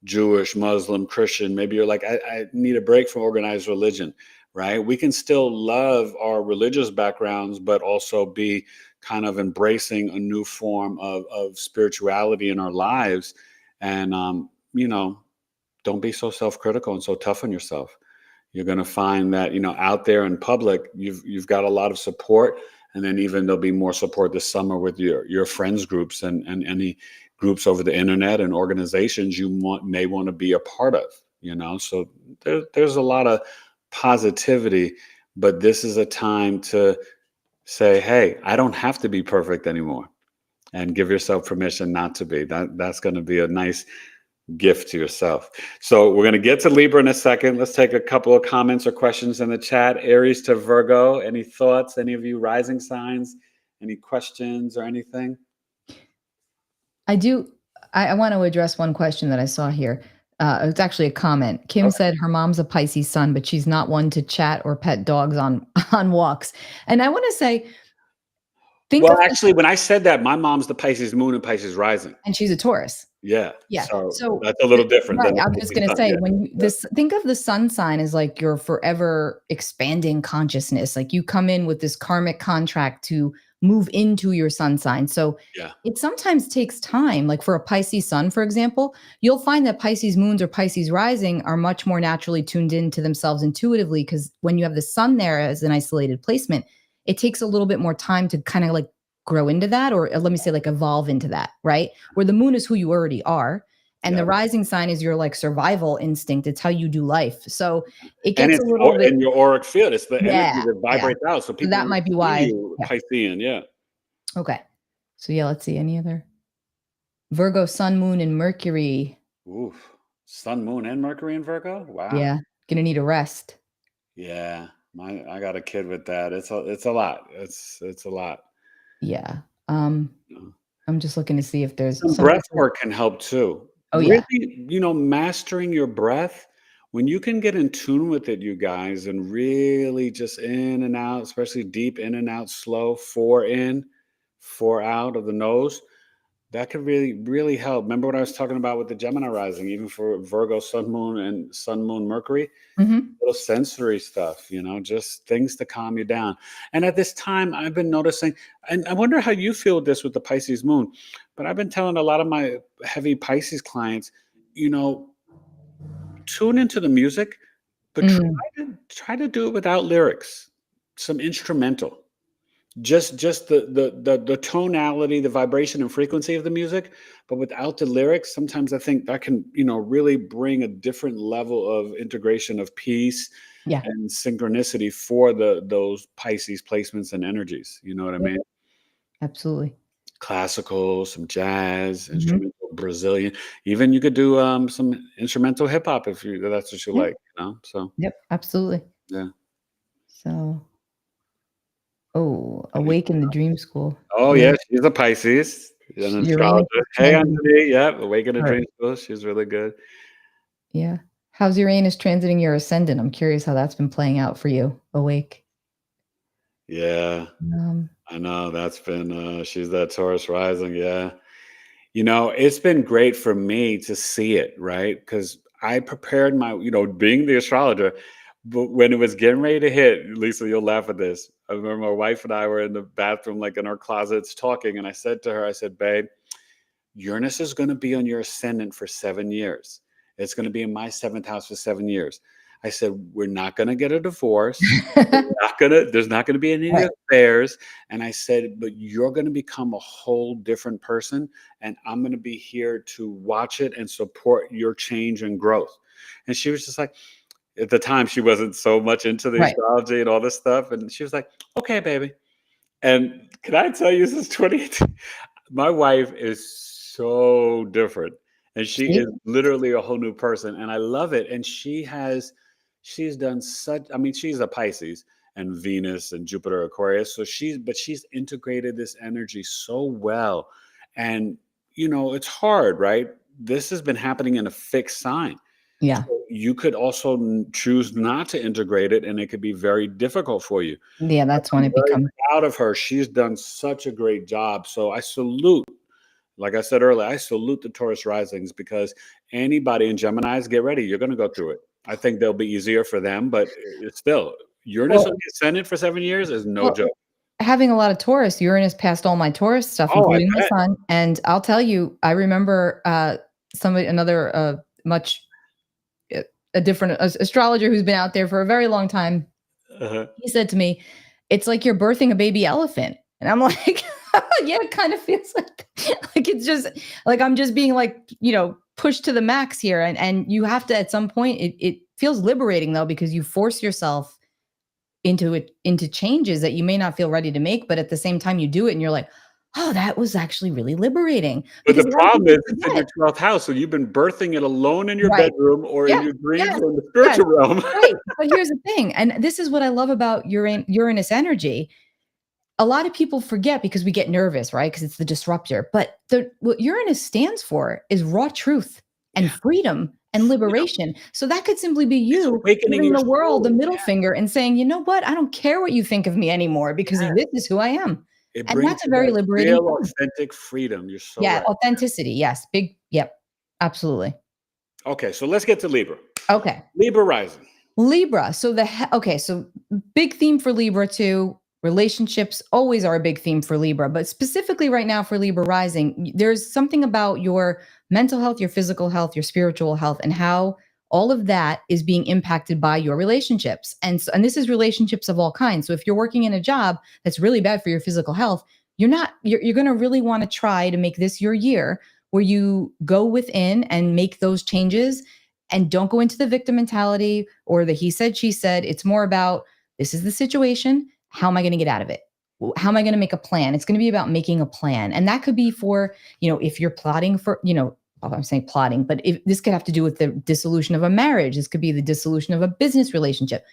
Jewish, Muslim, Christian. Maybe you're like, I need a break from organized religion, right? We can still love our religious backgrounds, but also be kind of embracing a new form of spirituality in our lives. And, don't be so self-critical and so tough on yourself. You're going to find that, out there in public, you've got a lot of support. And then even there'll be more support this summer with your friends groups and any groups over the internet and organizations you may want to be a part of, So there's a lot of positivity, but this is a time to say, hey, I don't have to be perfect anymore, and give yourself permission not to be. That's going to be a nice gift to yourself. So we're going to get to Libra in a second. Let's take a couple of comments or questions in the chat. Aries to Virgo, any thoughts? Any of you rising signs? Any questions or anything? I do. I want to address one question that I saw here. It's actually a comment. Kim said her mom's a Pisces sun, but she's not one to chat or pet dogs on walks. And I want to say, actually, when I said that, my mom's the Pisces moon and Pisces rising. And she's a Taurus. Yeah. Yeah. So that's a little different. Right. I'm just going to say, think of the sun sign as like your forever expanding consciousness. Like you come in with this karmic contract to move into your sun sign. So it sometimes takes time. Like for a Pisces sun, for example, you'll find that Pisces moons or Pisces rising are much more naturally tuned into themselves intuitively, because when you have the sun there as an isolated placement, it takes a little bit more time to kind of like grow into that, or let me say like evolve into that, right? Where the moon is who you already are. And the rising sign is your like survival instinct. It's how you do life. So it gets a little bit in your auric field. It's the energy that vibrates out. So people that might be why. Piscean, Okay. So let's see. Any other? Virgo, sun, moon, and Mercury. Oof. Sun, moon, and Mercury in Virgo? Wow. Yeah. Gonna need a rest. Yeah. I got a kid with that. It's a lot. It's a lot. Yeah. I'm just looking to see if there's some breath work can help too. Oh, really, mastering your breath, when you can get in tune with it, you guys, and really just in and out, especially deep in and out, slow, 4 in, 4 out of the nose, that could really, really help. Remember what I was talking about with the Gemini rising, even for Virgo, sun, moon, and sun, moon, Mercury? Little sensory stuff, just things to calm you down. And at this time, I've been noticing, and I wonder how you feel this with the Pisces moon, but I've been telling a lot of my heavy Pisces clients, tune into the music, but try to do it without lyrics, some instrumental. Just the tonality, the vibration and frequency of the music, but without the lyrics. Sometimes I think that can, really bring a different level of integration of peace and synchronicity for those Pisces placements and energies. You know what I mean? Absolutely. Classical, some jazz, instrumental, Brazilian. Even you could do some instrumental hip hop if that's what you like. So. Yep. Absolutely. Yeah. So. Oh, Awake in the Dream School. Oh, yeah, she's a Pisces, an astrologer. Hey, Anthony. Yep, Awake in the Dream School. She's really good. Yeah. How's Uranus transiting your ascendant? I'm curious how that's been playing out for you, Awake. Yeah, I know. That's been, she's that Taurus rising. Yeah. It's been great for me to see it, right? Because I prepared being the astrologer, but when it was getting ready to hit, Lisa, you'll laugh at this. I remember my wife and I were in the bathroom, like in our closets talking. And I said to her, babe, Uranus is going to be on your ascendant for 7 years. It's going to be in my 7th house for 7 years. I said, we're not going to get a divorce. There's not going to be any affairs. And I said, but you're going to become a whole different person. And I'm going to be here to watch it and support your change and growth. And she was just like, at the time, she wasn't so much into the astrology and all this stuff. And she was like, okay, baby. And can I tell you, since 2018, my wife is so different. And she See? is literally a whole new person, and I love it. And she's done such. I mean, she's a Pisces and Venus and Jupiter Aquarius, so she's integrated this energy so well. And it's hard, right? This has been happening in a fixed sign. Yeah. So you could also choose not to integrate it, and it could be very difficult for you. Yeah, But that's when I'm it very becomes. proud of her. She's done such a great job. So I salute, like I said earlier, I salute the Taurus risings, because anybody in Geminis, get ready. You're going to go through it. I think they'll be easier for them, but it's still, Uranus on Well, the ascendant for 7 years is no well, joke. having a lot of Taurus, Uranus passed all my Taurus stuff, Oh, I including my bet. son. And I'll tell you, I remember another much a different astrologer who's been out there for a very long time. Uh-huh. He said to me, "It's like you're birthing a baby elephant." And I'm like, yeah, it kind of feels like it's just like I'm just being like, pushed to the max here. And you have to, at some point, it feels liberating though, because you force yourself into changes that you may not feel ready to make, but at the same time you do it and you're like, oh, that was actually really liberating. But Because the a lot of problem people is it's in forget. your 12th house. So you've been birthing it alone in your Right. bedroom or in Yeah. your dreams Yes. or in the Yes. spiritual realm. Right. But here's the thing. And this is what I love about Uranus energy. A lot of people forget because we get nervous, right? Because it's the disruptor. But what Uranus stands for is raw truth and Yeah. freedom and liberation. So that could simply be It's you awakening giving your the world the soul. middle finger and saying, you know what? I don't care what you think of me anymore, because Yeah. this is who I am. It And brings that's a you very that liberating real, thing. authentic freedom. You're so Yeah. right. Authenticity. Yes. Yep. Absolutely. Okay, so let's get to Libra. Okay. Libra rising. Libra. So big theme for Libra too. Relationships always are a big theme for Libra, but specifically right now for Libra rising, there's something about your mental health, your physical health, your spiritual health, and how all of that is being impacted by your relationships. And this is relationships of all kinds. So if you're working in a job that's really bad for your physical health, you're going to really want to try to make this your year where you go within and make those changes, and don't go into the victim mentality or the he said, she said. It's more about, this is the situation. How am I going to get out of it? How am I going to make a plan? It's going to be about making a plan. And that could be for, if you're plotting for, I'm saying plotting, but if this could have to do with the dissolution of a marriage, this could be the dissolution of a business relationship.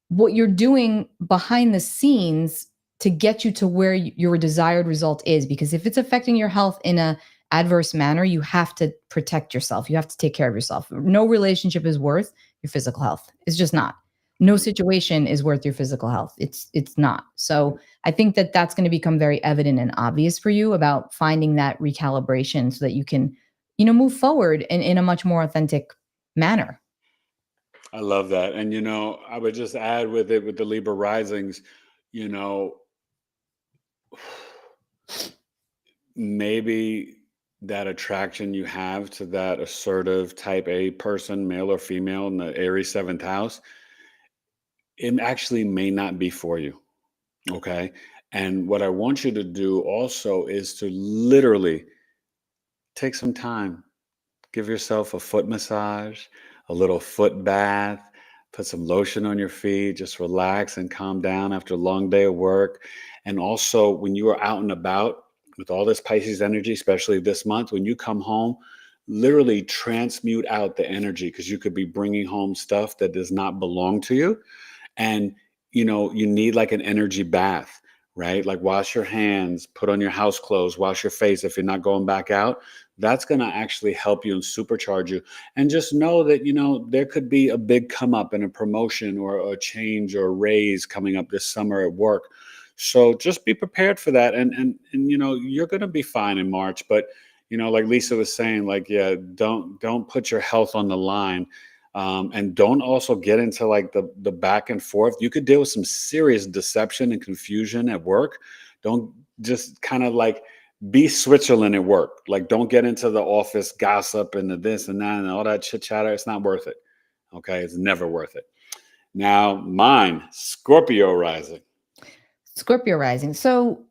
What you're doing behind the scenes to get you to where your desired result is. Because if it's affecting your health in a adverse manner, you have to protect yourself. You have to take care of yourself. No relationship is worth your physical health. It's just not. No situation is worth your physical health. It's not. So I think that that's going to become very evident and obvious for you about finding that recalibration so that you can, move forward in a much more authentic manner. I love that. And I would just add with the Libra risings, you know, maybe that attraction you have to that assertive type A person, male or female, in the Aries 7th house, it actually may not be for you. Okay. And what I want you to do also is to literally take some time, give yourself a foot massage, a little foot bath, put some lotion on your feet, just relax and calm down after a long day of work. And also, when you are out and about with all this Pisces energy, especially this month, when you come home, literally transmute out the energy, because you could be bringing home stuff that does not belong to you. And you need like an energy bath, right? Like wash your hands, put on your house clothes, wash your face if you're not going back out. That's going to actually help you and supercharge you. And just know that there could be a big come up and a promotion or a change or a raise coming up this summer at work. So just be prepared for that. And you're going to be fine in March. But like Lisa was saying, like, yeah, don't put your health on the line. And don't also get into like the back and forth. You could deal with some serious deception and confusion at work. Don't just kind of like be Switzerland at work. Like, don't get into the office gossip and the this and that and all that chit chatter. It's not worth it. Okay. It's never worth it. Now, mine, Scorpio rising. Scorpio rising. So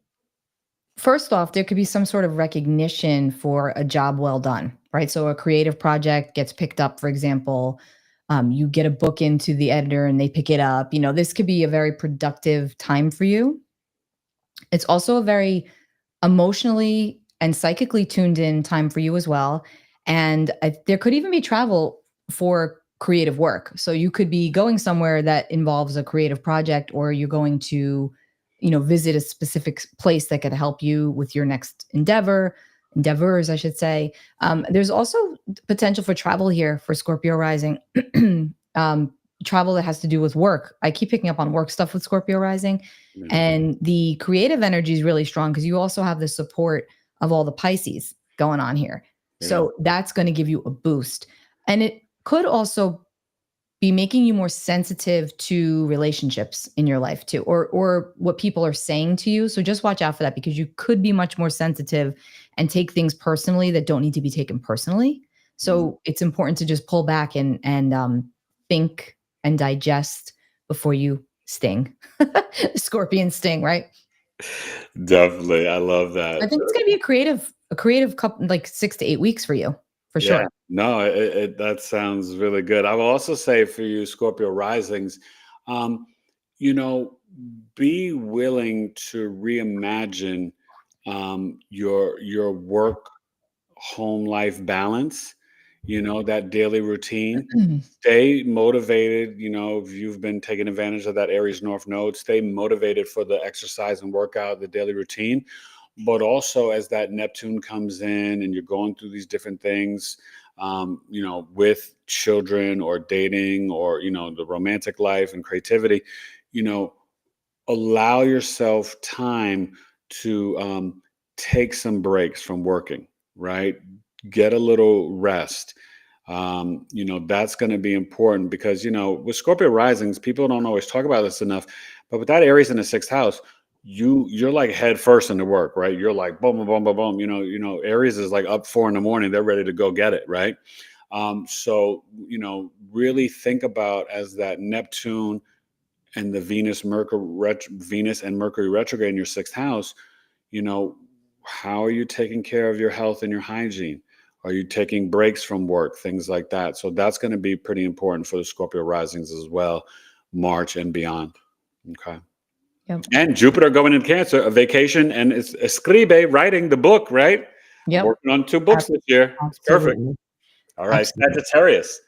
first off, there could be some sort of recognition for a job well done, right? So a creative project gets picked up, for example. You get a book into the editor and they pick it up. This could be a very productive time for you. It's also a very emotionally and psychically tuned in time for you as well. And there could even be travel for creative work. So you could be going somewhere that involves a creative project, or you're going to, visit a specific place that could help you with your next endeavors, I should say. There's also potential for travel here for Scorpio rising. Travel that has to do with work. I keep picking up on work stuff with Scorpio rising. Yeah. And the creative energy is really strong because you also have the support of all the Pisces going on here. So that's going to give you a boost. And it could also be making you more sensitive to relationships in your life too, or what people are saying to you. So just watch out for that, because you could be much more sensitive and take things personally that don't need to be taken personally. So it's important to just pull back and think and digest before you sting. Scorpion sting, right? Definitely. I love that. I think it's going to be a creative couple, like 6 to 8 weeks for you, for Yeah, sure. no, that sounds really good. I will also say for you Scorpio risings, um, you know, be willing to reimagine your work home life balance, that daily routine. Stay motivated. If you've been taking advantage of that Aries North node, stay motivated for the exercise and workout, the daily routine. But also, as that Neptune comes in and you're going through these different things, with children or dating or, the romantic life and creativity, you know, allow yourself time to take some breaks from working, right? Get a little rest. That's going to be important because, with Scorpio risings, people don't always talk about this enough, but with that Aries in the sixth house, you're like head first into work, right? You're like boom, boom, boom, boom, boom. Aries is like up 4 in the morning. They're ready to go get it, right? So, really think about as that Neptune and the Venus and Mercury retrograde in your sixth house, you know, how are you taking care of your health and your hygiene? Are you taking breaks from work? Things like that. So that's going to be pretty important for the Scorpio risings as well, March and beyond. Okay. Yep. And Jupiter going in Cancer, a vacation, and it's escribe, writing the book, right? I'm Yep. working on 2 books this year. It's perfect. Absolutely. All right, Absolutely. Sagittarius.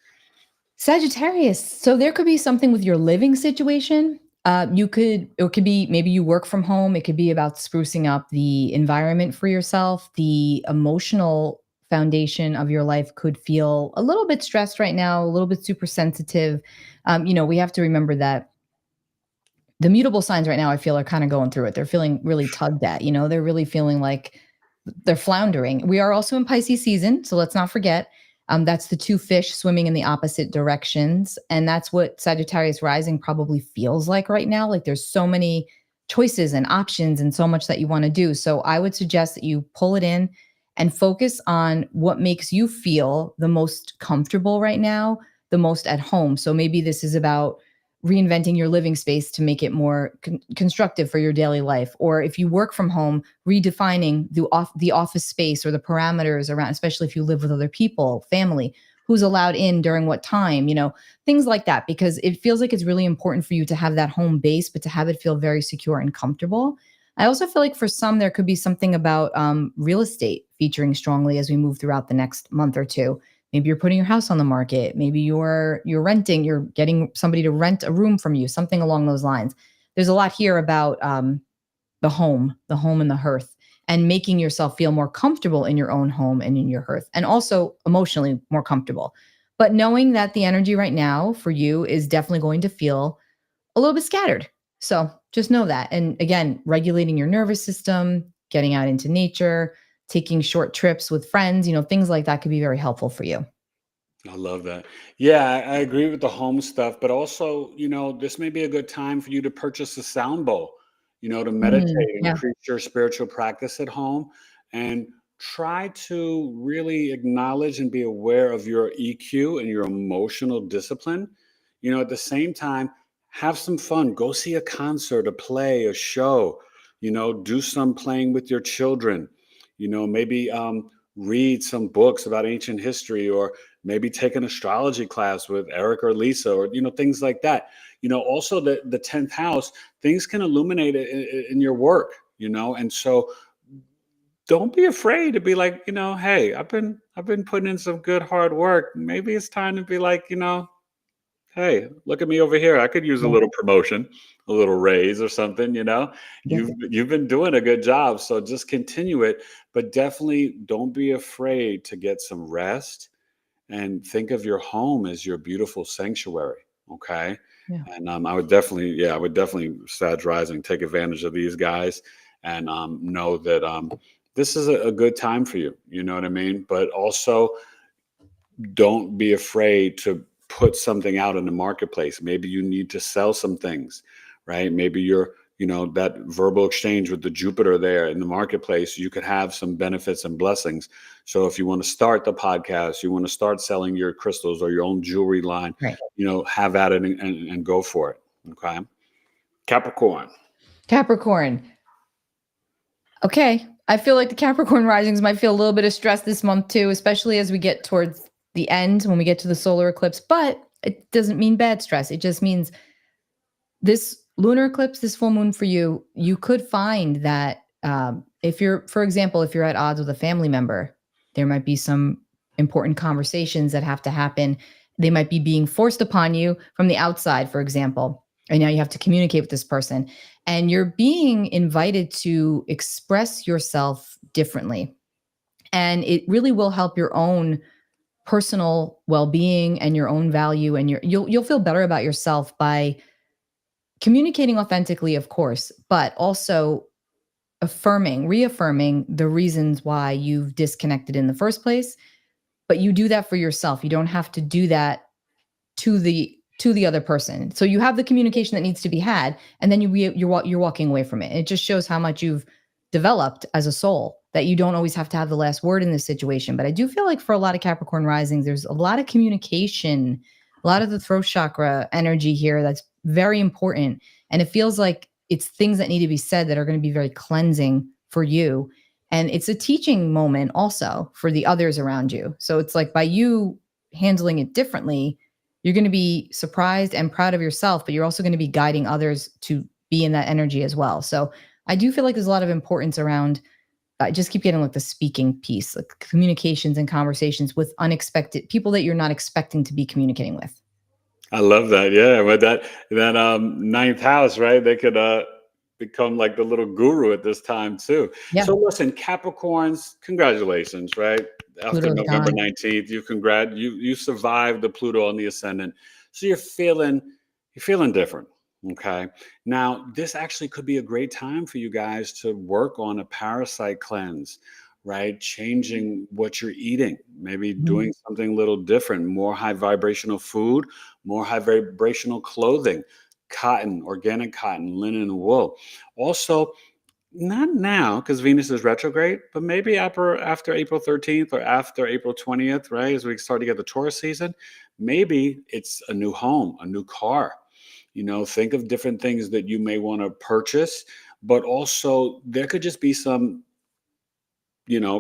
Sagittarius. So there could be something with your living situation. It could be maybe you work from home. It could be about sprucing up the environment for yourself. The emotional foundation of your life could feel a little bit stressed right now, a little bit super sensitive. We have to remember that the mutable signs right now, I feel, are kind of going through it. They're feeling really tugged at, they're really feeling like they're floundering. We are also in Pisces season, so let's not forget. That's the 2 fish swimming in the opposite directions. And that's what Sagittarius rising probably feels like right now. Like there's so many choices and options and so much that you want to do. So I would suggest that you pull it in and focus on what makes you feel the most comfortable right now, the most at home. So maybe this is about reinventing your living space to make it more constructive for your daily life. Or if you work from home, redefining the office space or the parameters around, especially if you live with other people, family, who's allowed in during what time, things like that, because it feels like it's really important for you to have that home base, but to have it feel very secure and comfortable. I also feel like for some, there could be something about real estate featuring strongly as we move throughout the next month or two. Maybe you're putting your house on the market. Maybe you're renting, you're getting somebody to rent a room from you, something along those lines. There's a lot here about the home and the hearth, and making yourself feel more comfortable in your own home and in your hearth, and also emotionally more comfortable. But knowing that the energy right now for you is definitely going to feel a little bit scattered. So just know that. And again, regulating your nervous system, getting out into nature, taking short trips with friends, things like that could be very helpful for you. I love that. Yeah, I agree with the home stuff, but also, this may be a good time for you to purchase a sound bowl, to meditate, Yeah. increase your spiritual practice at home, and try to really acknowledge and be aware of your EQ and your emotional discipline. At the same time, have some fun. Go see a concert, a play, a show, do some playing with your children, maybe read some books about ancient history, or maybe take an astrology class with Eric or Lisa, or things like that. Also the 10th house, things can illuminate in your work, and so don't be afraid to be like, hey, I've been putting in some good hard work. Maybe it's time to be like, hey, look at me over here. I could use a Yeah. little promotion, a little raise or something, Yeah. You've been doing a good job, so just continue it, but definitely don't be afraid to get some rest and think of your home as your beautiful sanctuary, okay? Yeah. And I would definitely Sag Rising take advantage of these guys and know that this is a good time for you. You know what I mean? But also don't be afraid to put something out in the marketplace. Maybe you need to sell some things, right? Maybe you're, that verbal exchange with the Jupiter there in the marketplace, you could have some benefits and blessings. So if you want to start the podcast, you want to start selling your crystals or your own jewelry line, Right. have at it and go for it. Okay. Capricorn. Capricorn. Okay. I feel like the Capricorn risings might feel a little bit of stress this month too, especially as we get towards the end when we get to the solar eclipse. But it doesn't mean bad stress. It just means this lunar eclipse, this full moon for you, you could find that if you're, for example, if you're at odds with a family member, there might be some important conversations that have to happen. They might be being forced upon you from the outside, for example. And now you have to communicate with this person. And you're being invited to express yourself differently. And it really will help your own personal well-being and your own value. And you'll feel better about yourself by communicating authentically, of course, but also reaffirming the reasons why you've disconnected in the first place. But you do that for yourself. You don't have to do that to the other person. So you have the communication that needs to be had, and then you're walking away from it. It just shows how much you've developed as a soul, that you don't always have to have the last word in this situation. But I do feel like for a lot of Capricorn risings, there's a lot of communication, a lot of the throat chakra energy here that's very important. And it feels like it's things that need to be said that are going to be very cleansing for you. And it's a teaching moment also for the others around you. So it's like by you handling it differently, you're going to be surprised and proud of yourself, but you're also going to be guiding others to be in that energy as well. So I do feel like there's a lot of importance around, I just keep getting like the speaking piece, like communications and conversations with unexpected people that you're not expecting to be communicating with. I love that. Yeah, but that ninth house, right? They could become like the little guru at this time too. Yeah. So listen, Capricorns, congratulations, right? After Pluto's November gone. 19th, you survived the Pluto on the ascendant. So you're feeling different. Okay. Now, this actually could be a great time for you guys to work on a parasite cleanse, right? Changing what you're eating, maybe doing something a little different, more high vibrational food, more high vibrational clothing, cotton, organic cotton, linen, and wool. Also, not now because Venus is retrograde, but maybe after April 13th or after April 20th, right? As we start to get the Taurus season, maybe it's a new home, a new car. Think of different things that you may want to purchase, but also there could just be some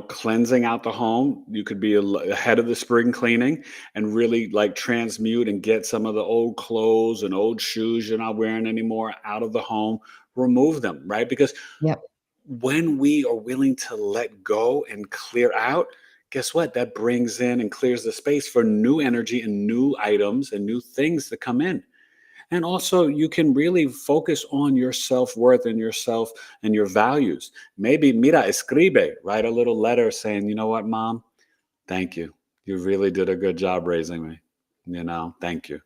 cleansing out the home. You could be ahead of the spring cleaning and really like transmute and get some of the old clothes and old shoes you're not wearing anymore out of the home, remove them, right? Because Yep. when we are willing to let go and clear out, guess what? That brings in and clears the space for new energy and new items and new things to come in. And also, you can really focus on your self-worth and yourself and your values. Maybe, mira, escribe, write a little letter saying, you know what, Mom? Thank you. You really did a good job raising me. Thank you.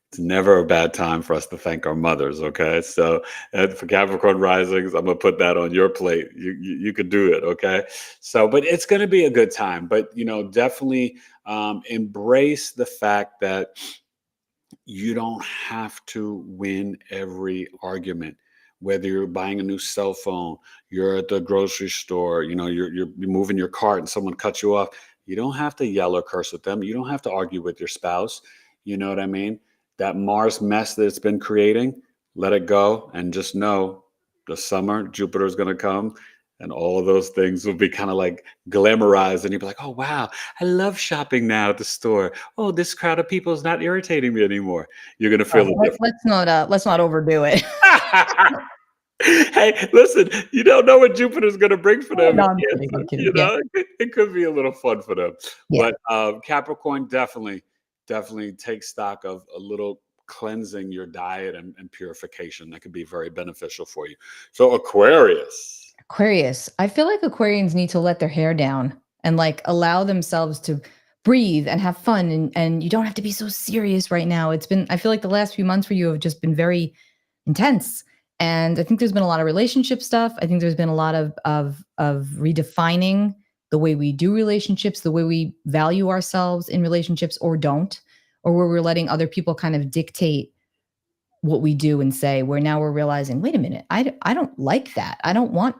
It's never a bad time for us to thank our mothers, okay? So for Capricorn risings, I'm going to put that on your plate. You could do it, okay? So, but it's going to be a good time. But, definitely embrace the fact that you don't have to win every argument. Whether you're buying a new cell phone, you're at the grocery store, you're moving your cart and someone cuts you off. You don't have to yell or curse at them. You don't have to argue with your spouse. You know what I mean? That Mars mess that it's been creating, let it go and just know the summer, Jupiter is going to come and all of those things will be kind of like glamorized. And you'll be like, oh, wow, I love shopping now at the store. Oh, this crowd of people is not irritating me anymore. You're going to feel it different. Let's not overdo it. Hey, listen, you don't know what Jupiter's going to bring for them. No, In I'm kidding. I'm Cancer, kidding. Yeah. it could be a little fun for them. Yeah. But Capricorn definitely take stock of a little cleansing your diet and purification. That could be very beneficial for you. So Aquarius. Aquarius. I feel like Aquarians need to let their hair down and like allow themselves to breathe and have fun, and you don't have to be so serious right now. I feel like the last few months for you have just been very intense. And I think there's been a lot of relationship stuff. I think there's been a lot of redefining the way we do relationships, the way we value ourselves in relationships or don't, or where we're letting other people kind of dictate what we do and say, where now we're realizing, wait a minute, I don't like that. I don't want,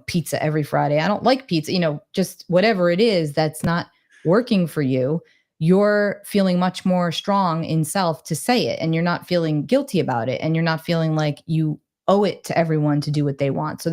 pizza every Friday. I don't like pizza, just whatever it is that's not working for you. You're feeling much more strong in self to say it, and you're not feeling guilty about it. And you're not feeling like you owe it to everyone to do what they want. So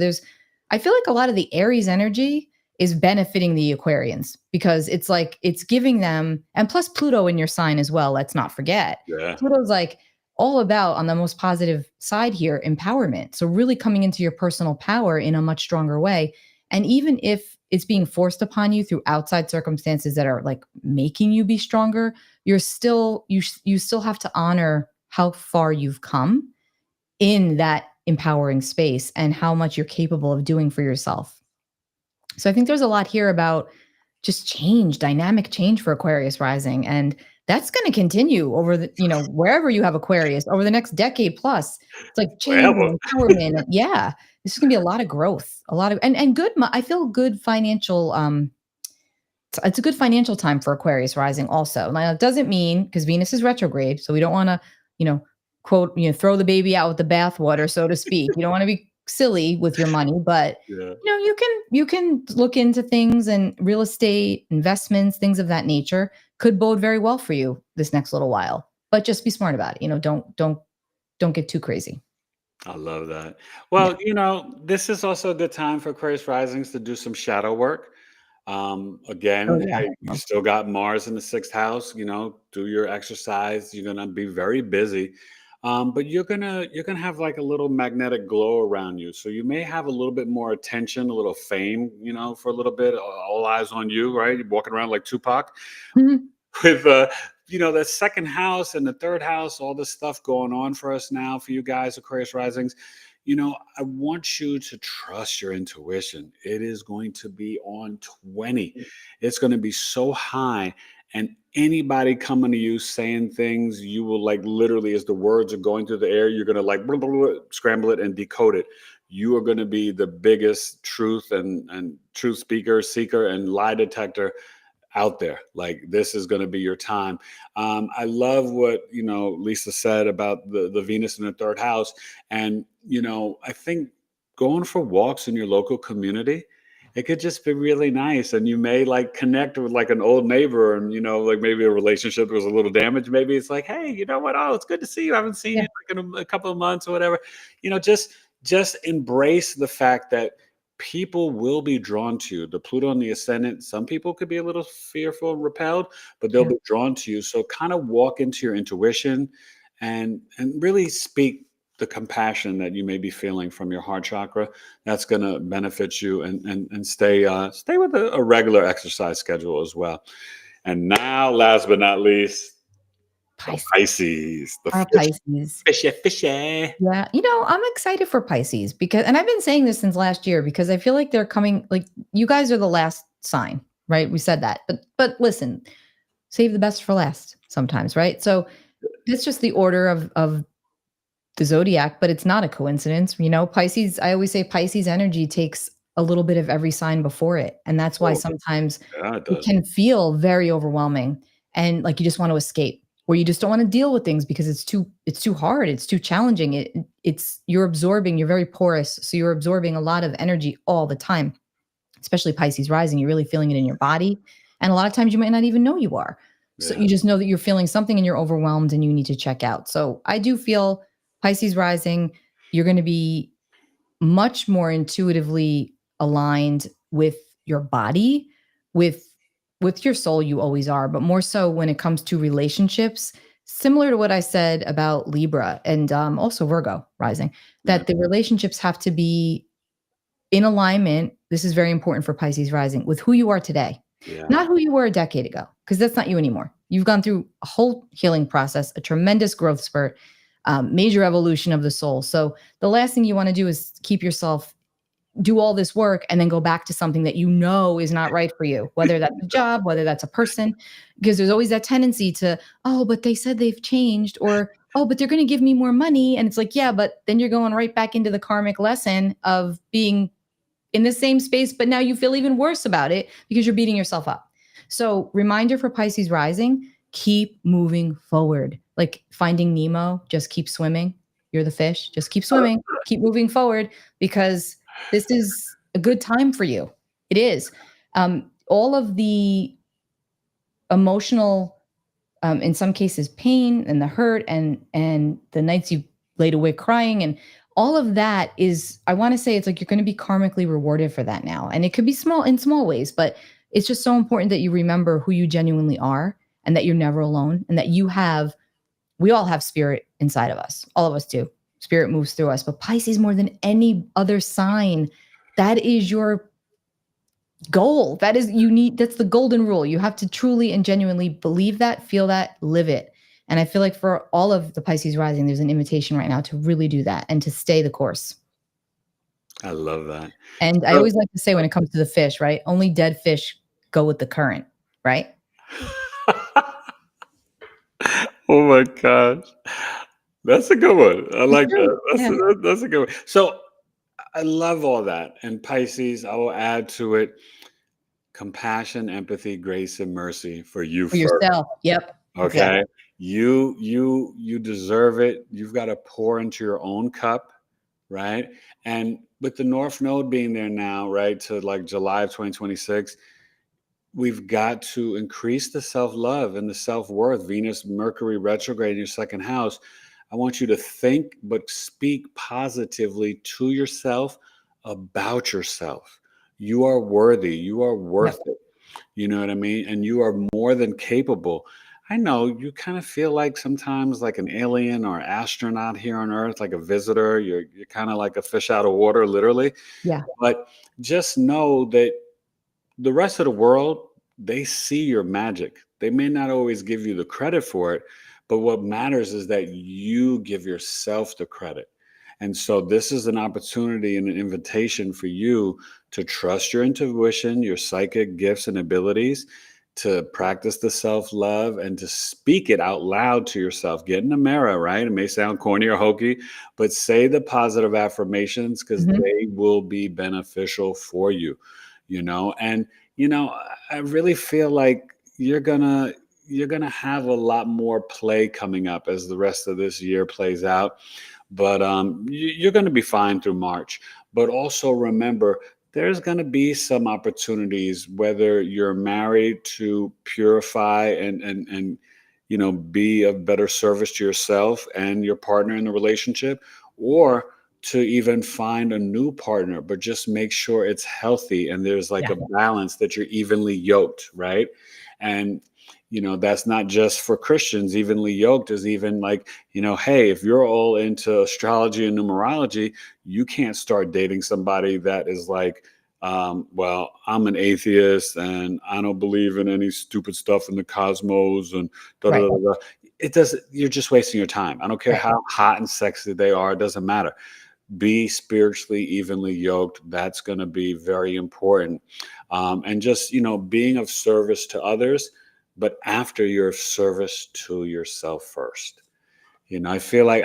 I feel like a lot of the Aries energy is benefiting the Aquarians because it's like, it's giving them, and plus Pluto in your sign as well. Let's not forget. Yeah. Pluto's like, all about, on the most positive side here, empowerment. So really coming into your personal power in a much stronger way. And even if it's being forced upon you through outside circumstances that are like making you be stronger, you still have to honor how far you've come in that empowering space and how much you're capable of doing for yourself. So I think there's a lot here about just change, dynamic change for Aquarius rising. And that's going to continue over wherever you have Aquarius over the next decade plus. It's like change Forever. and empowerment. Yeah. This is going to be a lot of growth, a lot of, and good. I feel good financial, it's a good financial time for Aquarius rising also. Now, it doesn't mean, because Venus is retrograde, so we don't want to, quote, throw the baby out with the bathwater, so to speak. You don't want to be silly with your money, but Yeah. you can look into things, and real estate, investments, things of that nature could bode very well for you this next little while. But just be smart about it. Don't get too crazy. I love that. Yeah. Well, this is also a good time for Aquarius risings to do some shadow work. Oh Again, yeah. hey, you still got Mars in the sixth house, do your exercise. You're gonna be very busy. But you're gonna have like a little magnetic glow around you. So you may have a little bit more attention, a little fame, for a little bit, all eyes on you, right? You're walking around like Tupac Mhm. with the second house and the third house, all this stuff going on for us now, for you guys, Aquarius risings. I want you to trust your intuition. It is going to be on 20. It's going to be so high. And anybody coming to you saying things, you will like literally, as the words are going through the air, you're going to like blah, blah, blah, scramble it and decode it. You are going to be the biggest truth and truth speaker, seeker, and lie detector out there. Like, this is going to be your time. I love what Lisa said about the Venus in the third house. And I think going for walks in your local community, it could just be really nice. And you may like connect with like an old neighbor, and like maybe a relationship was a little damaged. Maybe it's like, hey, you know what, oh, it's good to see you, I haven't seen Yeah. you like in a couple of months or whatever. Just embrace the fact that people will be drawn to you. The Pluto and the ascendant, some people could be a little fearful and repelled, but they'll Yeah. be drawn to you. So kind of walk into your intuition and really speak the compassion that you may be feeling from your heart chakra. That's going to benefit you, and stay with a regular exercise schedule as well. And now, last but not least, the Pisces. Pisces, the Our Pisces. fishy. Yeah. I'm excited for Pisces and I've been saying this since last year, because I feel like they're coming, like, you guys are the last sign, right? We said that. But listen, save the best for last sometimes, right? So it's just the order of the zodiac, but it's not a coincidence. Pisces, I always say Pisces energy takes a little bit of every sign before it. And that's why Oh, sometimes yeah, it it does. can feel very overwhelming, and like you just want to escape, or you just don't want to deal with things because it's too hard, it's too challenging. You're very porous, so you're absorbing a lot of energy all the time, especially Pisces rising. You're really feeling it in your body, and a lot of times you might not even know you are. So Yeah. you just know that you're feeling something and you're overwhelmed and you need to check out. So I do feel Pisces rising, you're going to be much more intuitively aligned with your body, with your soul. You always are, but more so when it comes to relationships, similar to what I said about Libra and also Virgo rising. that the relationships have to be in alignment. This is very important for Pisces rising, with who you are today, not who you were a decade ago, because that's not you anymore. You've gone through a whole healing process, a tremendous growth spurt, major evolution of the soul. So the last thing you want to do is keep yourself, do all this work and then go back to something that you know is not right for you, whether that's a job, whether that's a person, because there's always that tendency to, oh, but they said they've changed, or, oh, but they're going to give me more money. And it's like, yeah, but then you're going right back into the karmic lesson of being in the same space, but now you feel even worse about it because you're beating yourself up. So reminder for Pisces rising, keep moving forward. Like Finding Nemo, just keep swimming. You're the fish, just keep swimming, keep moving forward, because this is a good time for you. It is. All of the emotional, in some cases, pain and the hurt and the nights you laid awake crying and all of that is, I want to say, it's like you're going to be karmically rewarded for that now. And it could be small in small ways, but it's just so important that you remember who you genuinely are and that you're never alone and that we all have spirit inside of us. All of us do. Spirit moves through us, but Pisces more than any other sign, that is your goal. That's the golden rule. You have to truly and genuinely believe that, feel that, live it. And I feel like for all of the Pisces rising, there's an invitation right now to really do that and to stay the course. I love that. And I always like to say when it comes to the fish, right? Only dead fish go with the current, right? Oh my gosh. That's a good one. I like that. That's a good one. So I love all that. And Pisces, I will add to it compassion, empathy, grace, and mercy for you For first. yourself. Yep. Okay. Exactly. You deserve it. You've got to pour into your own cup, right? And with the North Node being there now, right, to like July of 2026, we've got to increase the self-love and the self-worth. Venus, Mercury retrograde in your second house. I want you to think but speak positively to yourself about yourself. You are worthy. You are worth it. You know what I mean? And you are more than capable. I know you kind of feel like sometimes like an alien or astronaut here on Earth, like a visitor. You're kind of like a fish out of water, literally. Yeah. But just know that the rest of the world, they see your magic. They may not always give you the credit for it, but what matters is that you give yourself the credit. And so this is an opportunity and an invitation for you to trust your intuition, your psychic gifts and abilities, to practice the self-love and to speak it out loud to yourself. Get in the mirror, right? It may sound corny or hokey, but say the positive affirmations because they will be beneficial for you, And, I really feel like you're gonna have a lot more play coming up as the rest of this year plays out. But you're going to be fine through March. But also remember, there's going to be some opportunities, whether you're married, to purify and be of better service to yourself and your partner in the relationship, or to even find a new partner, but just make sure it's healthy and there's like a balance, that you're evenly yoked, right? And that's not just for Christians. Evenly yoked is even like, hey, if you're all into astrology and numerology, you can't start dating somebody that is like, well, I'm an atheist and I don't believe in any stupid stuff in the cosmos and da da da da. It doesn't. You're just wasting your time. I don't care how hot and sexy they are. It doesn't matter. Be spiritually evenly yoked. That's going to be very important. And just, being of service to others, but after your service to yourself first. I feel like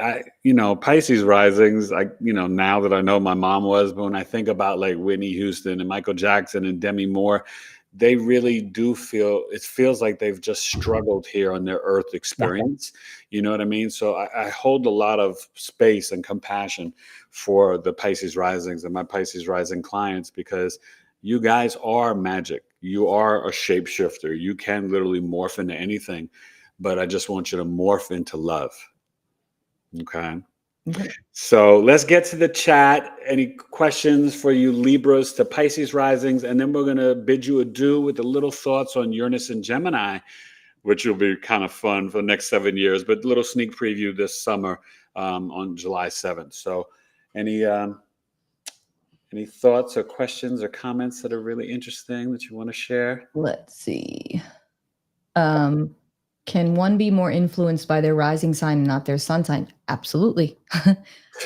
Pisces risings, now that I know my mom was, but when I think about like Whitney Houston and Michael Jackson and Demi Moore, they really do it feels like they've just struggled here on their earth experience. You know what I mean? So I hold a lot of space and compassion for the Pisces risings and my Pisces rising clients, because you guys are magic. You are a shapeshifter. You can literally morph into anything, but I just want you to morph into love. Okay. So let's get to the chat. Any questions for you Libras to Pisces risings? And then we're going to bid you adieu with the little thoughts on Uranus and Gemini, which will be kind of fun for the next 7 years, but little sneak preview this summer on July 7th. So Any thoughts or questions or comments that are really interesting that you want to share? Let's see. Can one be more influenced by their rising sign and not their sun sign? Absolutely.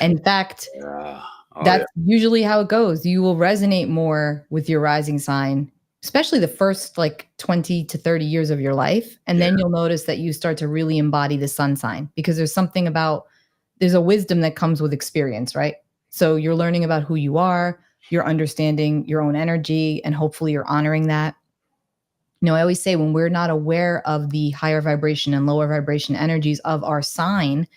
In fact, Yeah. Oh, that's usually how it goes. You will resonate more with your rising sign, especially the first like 20 to 30 years of your life. And then you'll notice that you start to really embody the sun sign, because there's something about, there's a wisdom that comes with experience, right? So you're learning about who you are, you're understanding your own energy, and hopefully you're honoring that. You know, I always say when we're not aware of the higher vibration and lower vibration energies of our sign,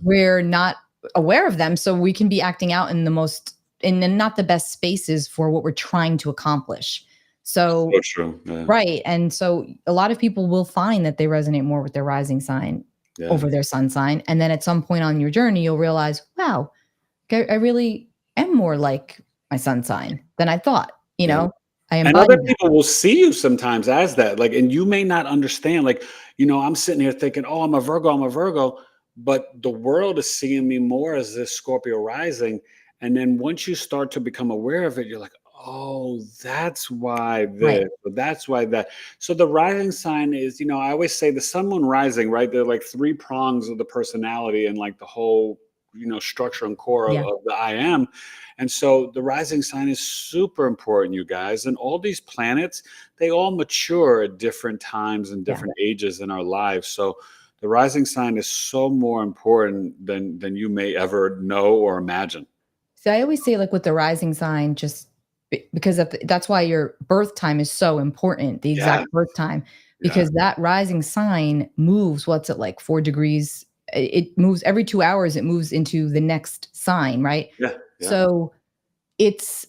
we're not aware of them. So we can be acting out in not the best spaces for what we're trying to accomplish. So true. Yeah. Right. And so a lot of people will find that they resonate more with their rising sign over their sun sign. And then at some point on your journey, you'll realize, wow, I really am more like my sun sign than I thought, you know? And other people will see you sometimes as that, like, and you may not understand, like, you know, I'm sitting here thinking, oh, I'm a Virgo, but the world is seeing me more as this Scorpio rising. And then once you start to become aware of it, you're like, oh, that's why this, or that's why that. So the rising sign is, you know, I always say the sun, moon, rising, right? They're like three prongs of the personality and like the whole, you know, structure and core of the I am. And so the rising sign is super important, you guys. And all these planets, they all mature at different times and different ages in our lives. So the rising sign is so more important than you may ever know or imagine. So I always say, like with the rising sign, just because that's why your birth time is so important, the exact birth time, because that rising sign moves, what's it like, 4 degrees? It moves every 2 hours, it moves into the next sign, right? So it's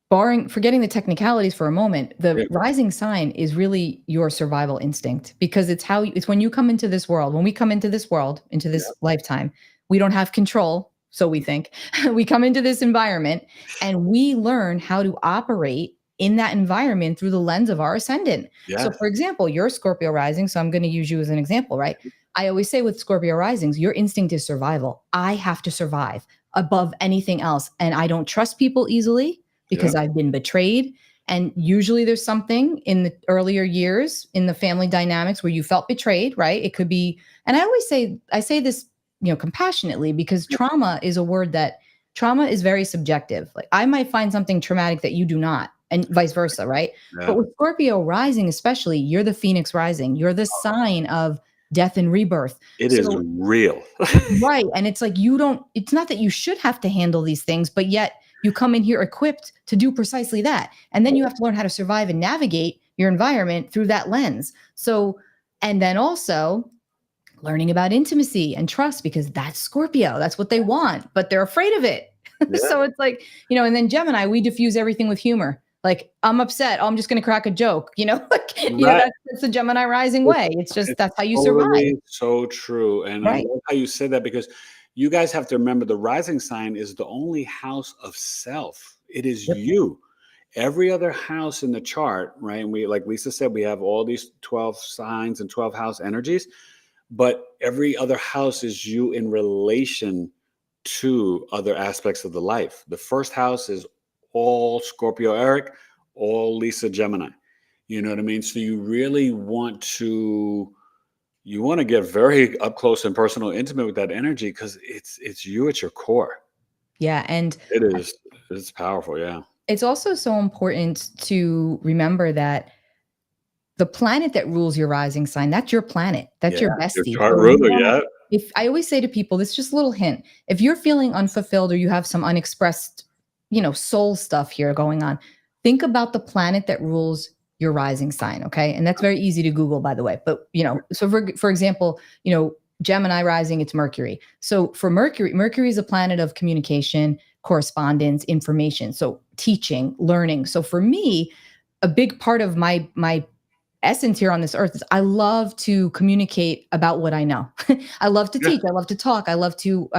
forgetting the technicalities for a moment, the rising sign is really your survival instinct, because it's when you come into this world, when we come into this world, into this lifetime, we don't have control. So we think we come into this environment and we learn how to operate in that environment through the lens of our ascendant. So for example, you're Scorpio rising. So I'm going to use you as an example, right? I always say with Scorpio risings, your instinct is survival. I have to survive above anything else. And I don't trust people easily because I've been betrayed. And usually there's something in the earlier years in the family dynamics where you felt betrayed, right? It could be, and I say this, you know, compassionately, because trauma is a word that trauma is very subjective. Like I might find something traumatic that you do not, and vice versa, right? But with Scorpio rising, especially, you're the Phoenix rising. You're the sign of death and rebirth. It is real. Right. And it's like, it's not that you should have to handle these things, but yet you come in here equipped to do precisely that. And then you have to learn how to survive and navigate your environment through that lens. So, and then also learning about intimacy and trust, because that's Scorpio. That's what they want, but they're afraid of it. So it's like, you know, and then Gemini, we diffuse everything with humor. Like, I'm upset. Oh, I'm just going to crack a joke, you know, like, you know, that's the Gemini rising way. It's just, that's how you survive. So true. And I love how you said that, because you guys have to remember the rising sign is the only house of self. It is you. Every other house in the chart, right? And we, like Lisa said, we have all these 12 signs and 12 house energies, but every other house is you in relation to other aspects of the life. The first house is all Scorpio Eric, all Lisa Gemini. You know what I mean? So you really want to get very up close and personal, intimate with that energy, because it's you at your core. Yeah. And it's powerful. Yeah. It's also so important to remember that the planet that rules your rising sign, that's your planet. That's your bestie. Your chart ruler, If I always say to people, this is just a little hint. If you're feeling unfulfilled or you have some unexpressed, you know, soul stuff here going on, think about the planet that rules your rising sign. Okay. And that's very easy to Google, by the way. But, you know, so for example, you know, Gemini rising, it's Mercury. So for Mercury is a planet of communication, correspondence, information. So teaching, learning. So for me, a big part of my essence here on this earth is I love to communicate about what I know. I love to teach. I love to talk. I love to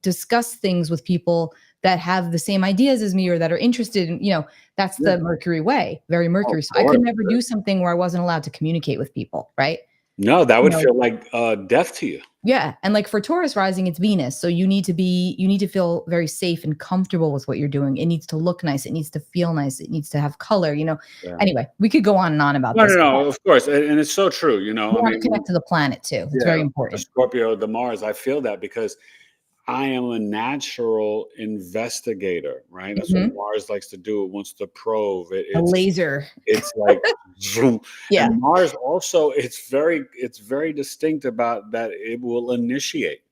discuss things with people that have the same ideas as me or that are interested in, you know, that's the Mercury way, very Mercury. So I could never do something where I wasn't allowed to communicate with people. Right. No, that You would know, feel like death to you. yeah. And like for Taurus rising, it's Venus. So you need to feel very safe and comfortable with what you're doing. It needs to look nice. It needs to feel nice. It needs to have color, you know. Yeah. Anyway, we could go on and on about No, no, this, but no, of course. And it's so true. You know, you I want to mean, connect to the planet too. It's yeah, very the important. Scorpio, the Mars, I feel that because I am a natural investigator, right? That's what Mhm. Mars likes to do. It wants to probe. A laser. It's like zoom. Yeah. And Mars also, it's very distinct about that it will initiate.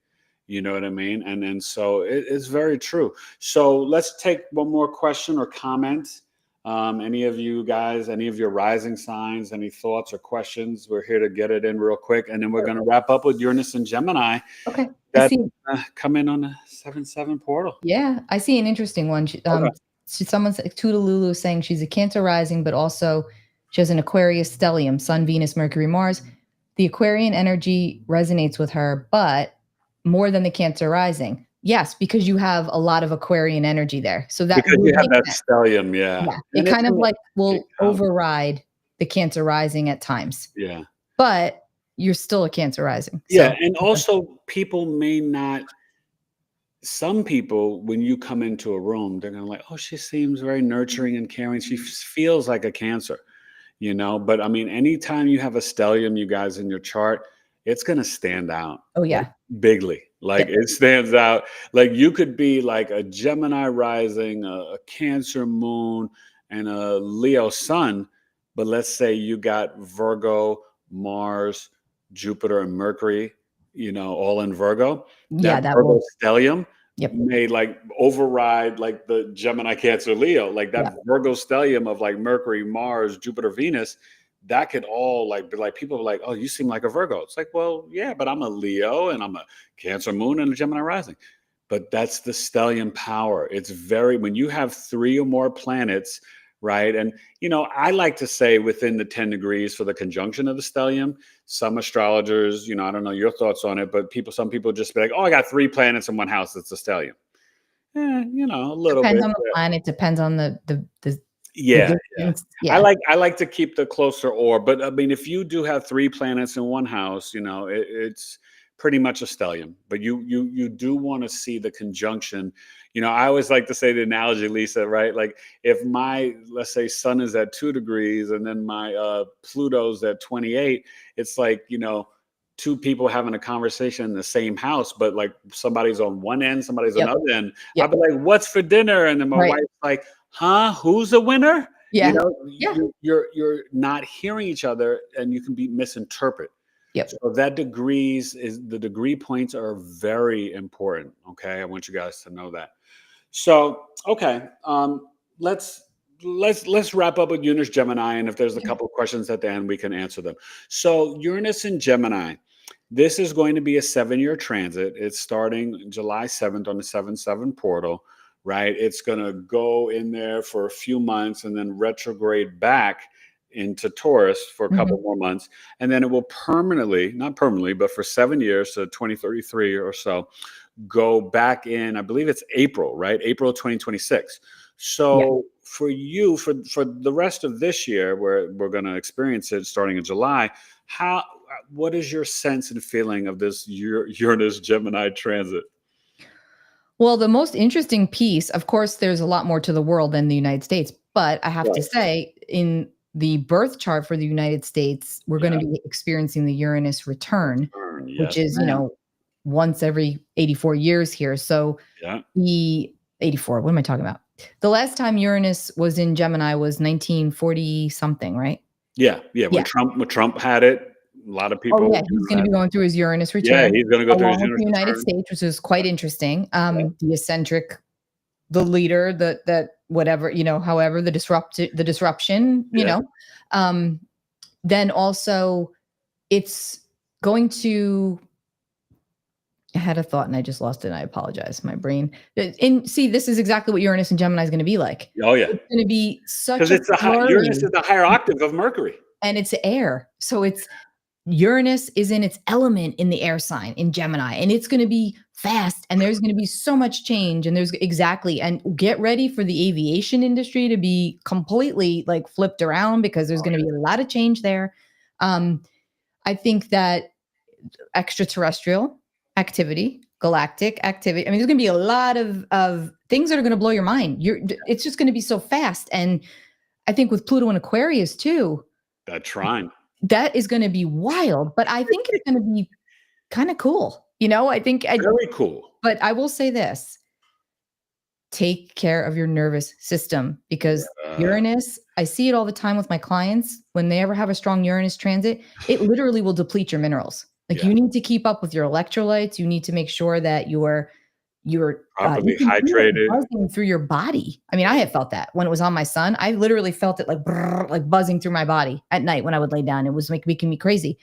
You know what I mean? And so it's very true. So let's take one more question or comment. Any of you guys, any of your rising signs, any thoughts or questions? We're here to get it in real quick, and then we're going to wrap up with Uranus and Gemini Okay. I that see. come in on the 7-7 portal. Yeah, I see an interesting one. Okay. Someone's Tudalulu saying she's a Cancer rising, but also she has an Aquarius stellium, Sun, Venus, Mercury, Mars. The Aquarian energy resonates with her, but more than the Cancer rising. Yes, because you have a lot of Aquarian energy there. So that Because would you have make that sense. stellium, yeah. Yeah. It And it's kind of in like it will counts. override the Cancer rising at times, Yeah. but you're still a Cancer rising. Yeah. So And also, people may not, some people, when you come into a room, they're going to like, oh, she seems very nurturing and caring. She feels like a Cancer, you know? But I mean, anytime you have a stellium, you guys, in your chart, it's going to stand out. oh Like, yeah. bigly. Like, Yep. it stands out. Like, you could be like a Gemini rising, a Cancer moon, and a Leo sun. But let's say you got Virgo, Mars, Jupiter, and Mercury, you know, all in Virgo. Yeah, That that Virgo will. stellium Yep. may like override like the Gemini, Cancer, Leo. Like Yeah. that Virgo stellium of like Mercury, Mars, Jupiter, Venus, that could all like be like, people are like, oh, you seem like a Virgo. It's like, well, yeah, but I'm a Leo and I'm a Cancer moon and a Gemini rising. But that's the stellium power. It's very, when you have 3 or more planets, right? And, you know, I like to say within the 10 degrees for the conjunction of the stellium. Some astrologers, you know, I don't know your thoughts on it, but some people just be like, oh, I got 3 planets in one house. It's a stellium. You know, a little Depends bit. on the planet, depends on the Yeah, yeah. distance. Yeah. I like to keep the closer orb, but I mean, if you do have 3 planets in one house, you know, it's pretty much a stellium. But you do want to see the conjunction. You know, I always like to say the analogy, Lisa, right? Like if my, let's say, sun is at 2 degrees and then my Pluto's at 28, it's like, you know, 2 people having a conversation in the same house, but like somebody's on one end, somebody's on Yep. the other end. I'll Yep. be like, what's for dinner? And then my Right. wife's like, huh, who's the winner? You Yeah. know, Yeah. you're not hearing each other, and you can be misinterpreted. Yep. So that the degree points are very important. Okay, I want you guys to know that. So okay, let's wrap up with Uranus Gemini, and if there's a couple of questions at the end, we can answer them. So Uranus and Gemini, this is going to be a 7-year transit. It's starting July 7th on the 7-7 portal, right? It's going to go in there for a few months and then retrograde back into Taurus for a couple more months. And then it will permanently, not permanently, but for 7 years, so 2033 or so, go back in, I believe it's April, right? April 2026. Yeah. So for you, for the rest of this year, where we're going to experience it starting in July, what is your sense and feeling of this Uranus Gemini transit? Well, the most interesting piece, of course, there's a lot more to the world than the United States, but I have to Right. say, in the birth chart for the United States, we're going Yeah. to be experiencing the Uranus return, which Yes, is, you ma'am. know, once every 84 years here. So Yeah. the 84, what am I talking about? The last time Uranus was in Gemini was 1940 something, right? Yeah. Yeah. When Yeah. Trump had it, a lot of Oh, people, yeah, he's gonna be going through his Uranus yeah, return he's going to go through his along with Uranus the United return. States, which is quite interesting. Yeah. The eccentric, the leader, that whatever, you know, however, the disruption, you Yeah. know. Then also it's going to I had a thought and I just lost it. And I apologize. My brain. And see, this is exactly what Uranus and Gemini is going to be like. Oh, yeah. It's going to be such Because a it's flurry, Uranus is the higher octave of Mercury. and it's air. So it's Uranus is in its element in the air sign in Gemini, and it's going to be fast, and there's going to be so much change, and and get ready for the aviation industry to be completely like flipped around, because there's going to be a lot of change there. Um, I think that extraterrestrial activity, galactic activity. I mean, there's going to be a lot of things that are going to blow your mind. It's just going to be so fast. And I think with Pluto and Aquarius too, That trine. that is going to be wild. But I think it's going to be kind of cool. I think Very cool. But I will say this: take care of your nervous system, because Uranus, I see it all the time with my clients. When they ever have a strong Uranus transit, it literally will deplete your minerals. Like you need to keep up with your electrolytes. You need to make sure that you're properly you can feel it hydrated. buzzing through your body. I mean, I have felt that when it was on my son. I literally felt it like brrr, like buzzing through my body at night when I would lay down. It was like making me crazy.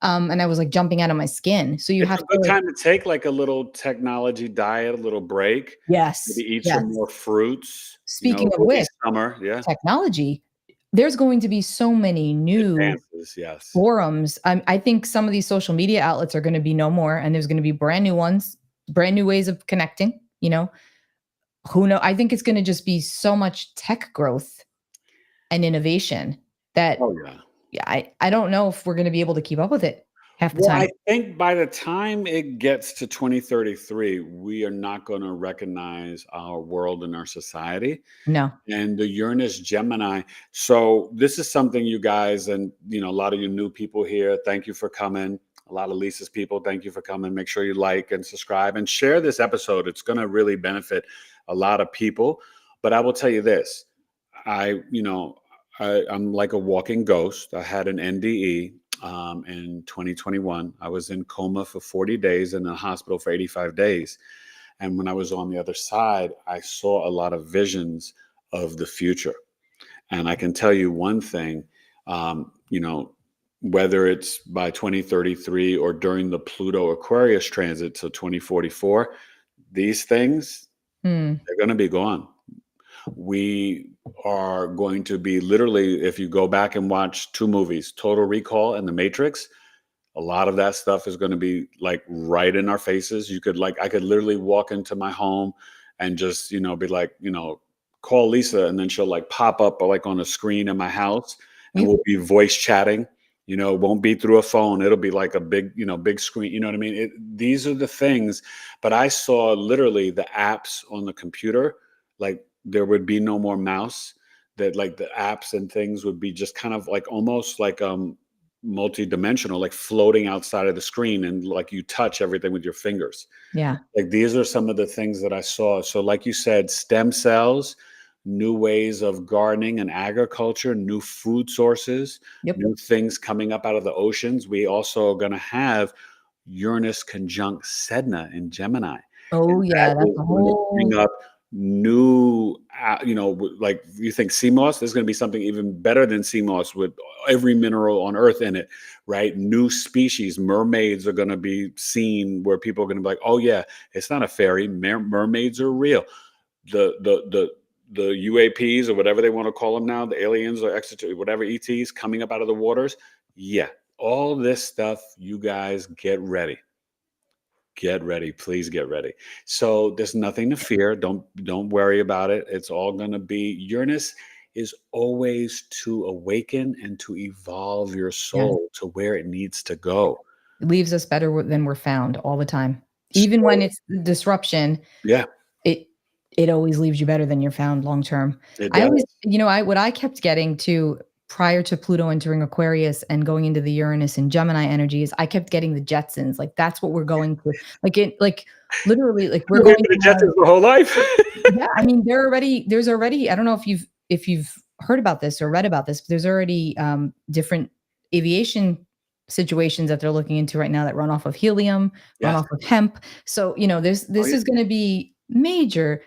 And I was like jumping out of my skin. So you It's have a good to time to take like a little technology diet, a little break. yes. Maybe eat Yes. some more fruits. Speaking of it'll be which, summer. Yeah. technology, there's going to be so many new Advances, yes. forums. I think some of these social media outlets are going to be no more, and there's going to be brand new ones, brand new ways of connecting. Who know? I think it's going to just be so much tech growth and innovation that Oh yeah. I don't know if we're going to be able to keep up with it half the Well, time. I think by the time it gets to 2033, we are not going to recognize our world and our society. No. And the Uranus Gemini. So this is something you guys, and a lot of you new people here, thank you for coming. A lot of Lisa's people, thank you for coming. Make sure you like and subscribe and share this episode. It's going to really benefit a lot of people. But I will tell you this, I'm like a walking ghost. I had an NDE in 2021. I was in coma for 40 days in the hospital for 85 days. And when I was on the other side, I saw a lot of visions of the future. And I can tell you one thing, whether it's by 2033 or during the Pluto Aquarius transit, so 2044, these things, they're going to be gone. We are going to be literally, if you go back and watch two movies, Total Recall and The Matrix, a lot of that stuff is going to be like right in our faces. I could literally walk into my home and just, be like, call Lisa, and then she'll like pop up like on a screen in my house, and we'll be voice chatting. It won't be through a phone. It'll be like a big, big screen. You know what I mean? These are the things. But I saw literally the apps on the computer, like there would be no more mouse, that like the apps and things would be just kind of like almost like multi-dimensional, like floating outside of the screen, and like you touch everything with your fingers. Yeah. Like these are some of the things that I saw. So like you said, stem cells, new ways of gardening and agriculture, new food sources, new things coming up out of the oceans. We also are going to have Uranus conjunct Sedna in Gemini. Oh yeah, that's a Going to whole bring up new, like you think sea moss, there's going to be something even better than sea moss with every mineral on earth in it, right? New species, mermaids are going to be seen, where people are going to be like, oh yeah, it's not a fairy, mermaids are real. The UAPs or whatever they want to call them now, the aliens or whatever ETs coming up out of the waters. Yeah, all this stuff, you guys get ready. Get ready, please get ready. So there's nothing to fear. Don't worry about it. It's all going to be, Uranus is always to awaken and to evolve your soul to where it needs to go. It leaves us better than we're found all the time. Even when it's disruption, yeah, it always leaves you better than you're found long term. it I does. always, what I kept getting to prior to Pluto entering Aquarius and going into the Uranus and Gemini energies, I kept getting the Jetsons. Like that's what we're going to, like literally, like we're going to the Jetsons the whole life. yeah, I mean, there's already, I don't know if you've heard about this or read about this, but there's already different aviation situations that they're looking into right now that run off of helium, run off of hemp. So, this is going to be major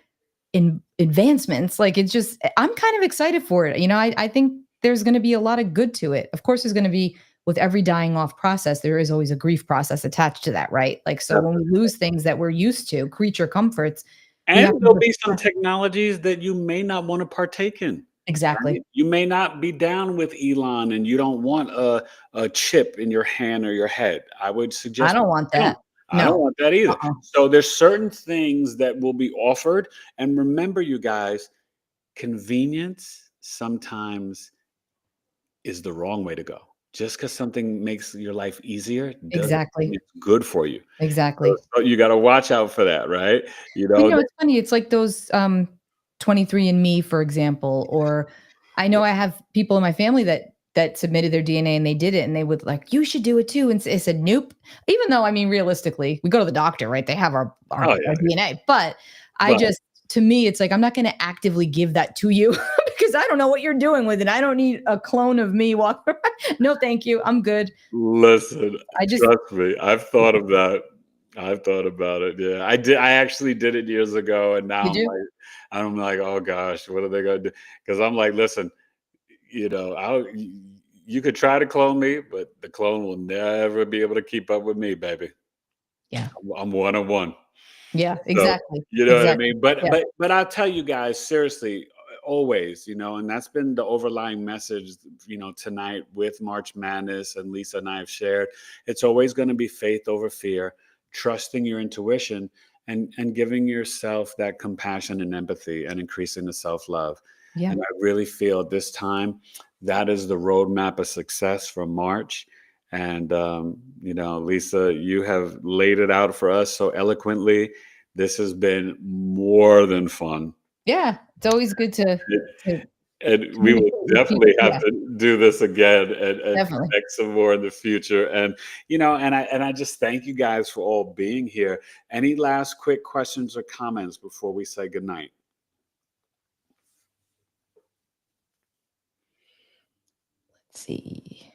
in advancements. Like it's just, I'm kind of excited for it. I think there's going to be a lot of good to it. Of course, there's going to be, with every dying off process, there is always a grief process attached to that, right? Like, so when we lose things that we're used to, creature comforts, and there'll be some technologies that you may not want to partake in. Exactly. Right? You may not be down with Elon, and you don't want a chip in your hand or your head. I would suggest I don't want that. I don't want that either. Uh-uh. So there's certain things that will be offered. And remember, you guys, convenience sometimes is the wrong way to go. just because something makes your life easier doesn't mean Exactly. it's good for you. Exactly. So you got to watch out for that, right? You But, know, it's funny, it's like those, 23andMe, for example, or I know I have people in my family that submitted their DNA and they did it and they would like, "You should do it too," and I said, "Nope." Even though, I mean, realistically, we go to the doctor, right? They have oh our yeah, DNA, but I but just to me, it's like, I'm not gonna actively give that to you because I don't know what you're doing with it. I don't need a clone of me walking around. No, thank you. I'm good. listen, I just trust me, I've thought of that. I've thought about it. Yeah, I did. I actually did it years ago, and now Did you? I'm like, oh gosh, what are they gonna do? Because I'm like, listen, you could try to clone me, but the clone will never be able to keep up with me, baby. Yeah. I'm one on one. Yeah, So, exactly. you know what I Exactly. mean? But Yeah. but but I'll tell you guys seriously, always, and that's been the overlying message, tonight with March Madness and Lisa and I have shared. It's always going to be faith over fear, trusting your intuition and giving yourself that compassion and empathy and increasing the self-love. Yeah. And I really feel this time that is the roadmap of success for March. And Lisa, you have laid it out for us so eloquently. This has been more than fun. Yeah. It's always good to And we will communicate with definitely people. have Yeah, to do this again and definitely. connect some more in the future. And I just thank you guys for all being here. Any last quick questions or comments before we say goodnight? Let's see.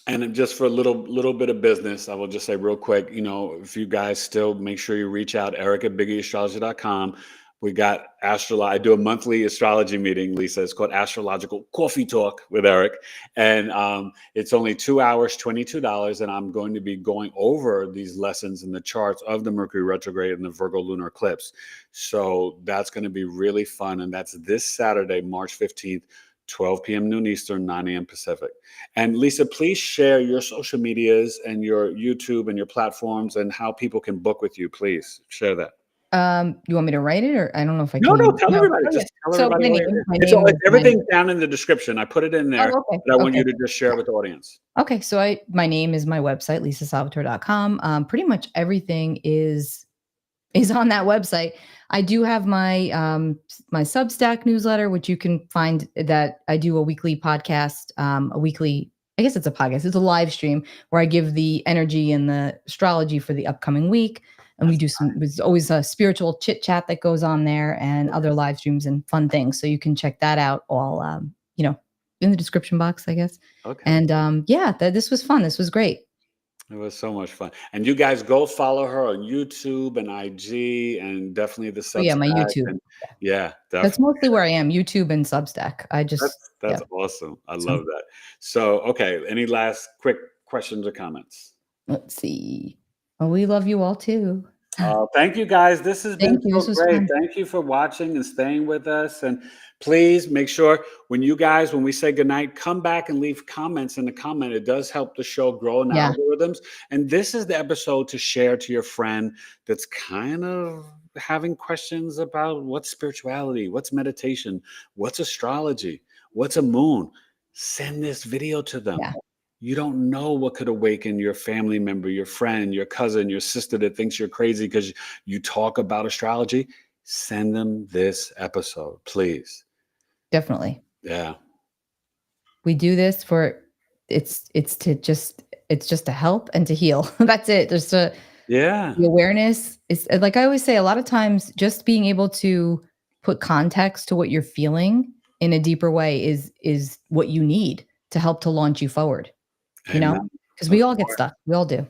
And then just for a little bit of business, I will just say real quick, if you guys still make sure you reach out, Eric at BigEAstro.com. We got I do a monthly astrology meeting, Lisa. It's called Astrological Coffee Talk with Eric. And it's only 2 hours, $22. And I'm going to be going over these lessons in the charts of the Mercury Retrograde and the Virgo Lunar Eclipse. So that's going to be really fun. And that's this Saturday, March 15th, 12 p.m. noon Eastern, 9 a.m. Pacific. And Lisa, please share your social medias and your YouTube and your platforms and how people can book with you. Please share that. You want me to write it, or I don't know if I No, no, can. tell No. everybody. Okay. Just tell So everybody what it is. my It's name all is my everything down in the description. I put it in there, Oh, okay. but I want Okay. you to just share with the audience. Okay. So my name is my website, lisasalvatore.com. Pretty much everything is on that website. I do have my Substack newsletter, which you can find that I do a weekly podcast, I guess it's a podcast. It's a live stream where I give the energy and the astrology for the upcoming week. And we That's do there's always a spiritual chit chat that goes on there and other live streams and fun things. So you can check that out all, in the description box, I guess. okay. And yeah, this was fun. This was great. It was so much fun. And you guys go follow her on YouTube and IG and definitely the Oh yeah, my Substack. YouTube. And yeah, That's definitely. mostly where I am, YouTube and Substack. Yeah. That's awesome. I So love that. So, okay, any last quick questions or comments? let's see. Oh, we love you all too. Thank you guys. This has been Thank you. so This was great. fun. Thank you for watching and staying with us. And please make sure when we say goodnight, come back and leave comments in the comment. It does help the show grow in the Yeah, algorithms. And this is the episode to share to your friend that's kind of having questions about what's spirituality, what's meditation, what's astrology, what's a moon. Send this video to them. yeah, You don't know what could awaken your family member, your friend, your cousin, your sister that thinks you're crazy because you talk about astrology. Send them this episode, please. definitely. Yeah. We do this for it's just to help and to heal. That's it. Yeah. The awareness is like I always say, a lot of times just being able to put context to what you're feeling in a deeper way is what you need to help to launch you forward, Amen. because Of we all get course. stuck. We all do.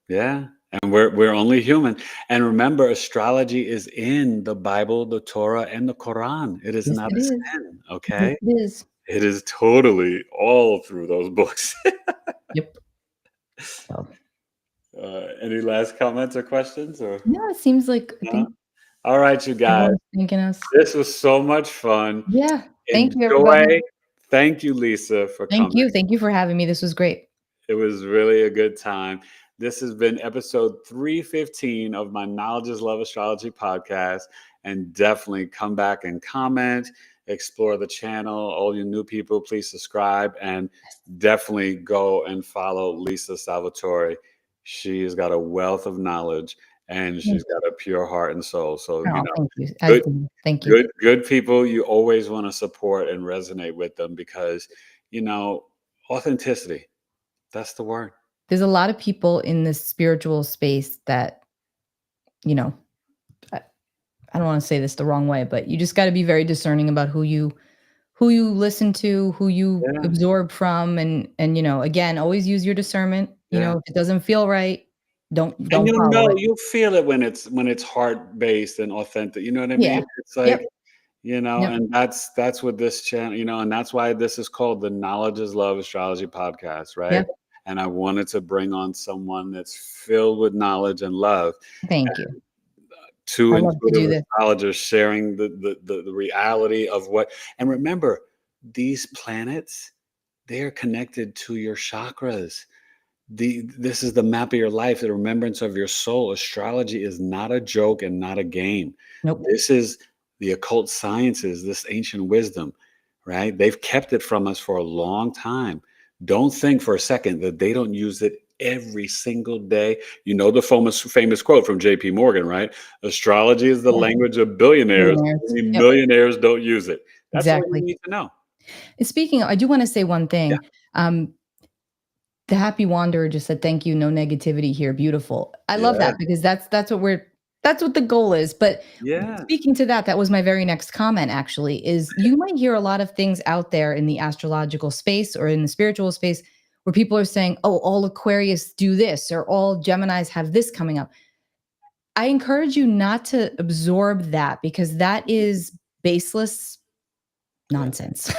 Yeah. And we're only human. And remember, astrology is in the Bible, the Torah, and the Quran. It is Yes, not it a is. sin. Yes, Okay. it is. It is totally all through those books. Yep. So, Any last comments or questions or yeah, it seems like I no? think All right, you guys. everyone's thanking us. This was so much fun. Yeah. Thank you, everybody. Enjoy. Thank you, Lisa, for Thank coming. you. Thank you for having me. This was great. It was really a good time. This has been episode 315 of my Knowledge is Love Astrology podcast. And definitely come back and comment explore the channel. All you new people, please subscribe and definitely go and follow Lisa Salvatore. She's got a wealth of knowledge and she's got a pure heart and soul. So, Oh, thank you. good, Thank you. good people, you always want to support and resonate with them because, authenticity, that's the word. There's a lot of people in this spiritual space that, I don't want to say this the wrong way, but you just got to be very discerning about who you listen to, who you Yeah. absorb from, and again, always use your discernment. Yeah. If it doesn't feel right, don't And follow it. you'll feel it when it's heart-based and authentic, you know what I Yeah. mean? It's like, Yep. Yep. and that's what this channel, and that's why this is called the Knowledge is Love Astrology Podcast, right? Yep. And I wanted to bring on someone that's filled with knowledge and love. Thank you. Two I love to do intuitive this. astrologers sharing the reality of what, and remember, these planets, they are connected to your chakras. This is the map of your life, the remembrance of your soul. Astrology is not a joke and not a game. Nope. This is the occult sciences, this ancient wisdom, right? They've kept it from us for a long time. Don't think for a second that they don't use it every single day. The famous quote from JP Morgan, right? Astrology is the Yeah. language of billionaires. Only Yep. millionaires don't use it. That's all Exactly. you need to know. Speaking of, I do want to say one thing. The Happy Wanderer just said, "Thank you, no negativity here. Beautiful." I love Yeah. that because that's what the goal is. But Yeah. speaking to that was my very next comment actually, is you might hear a lot of things out there in the astrological space or in the spiritual space where people are saying, "Oh, all Aquarius do this," or "All Geminis have this coming up." I encourage you not to absorb that because that is baseless nonsense.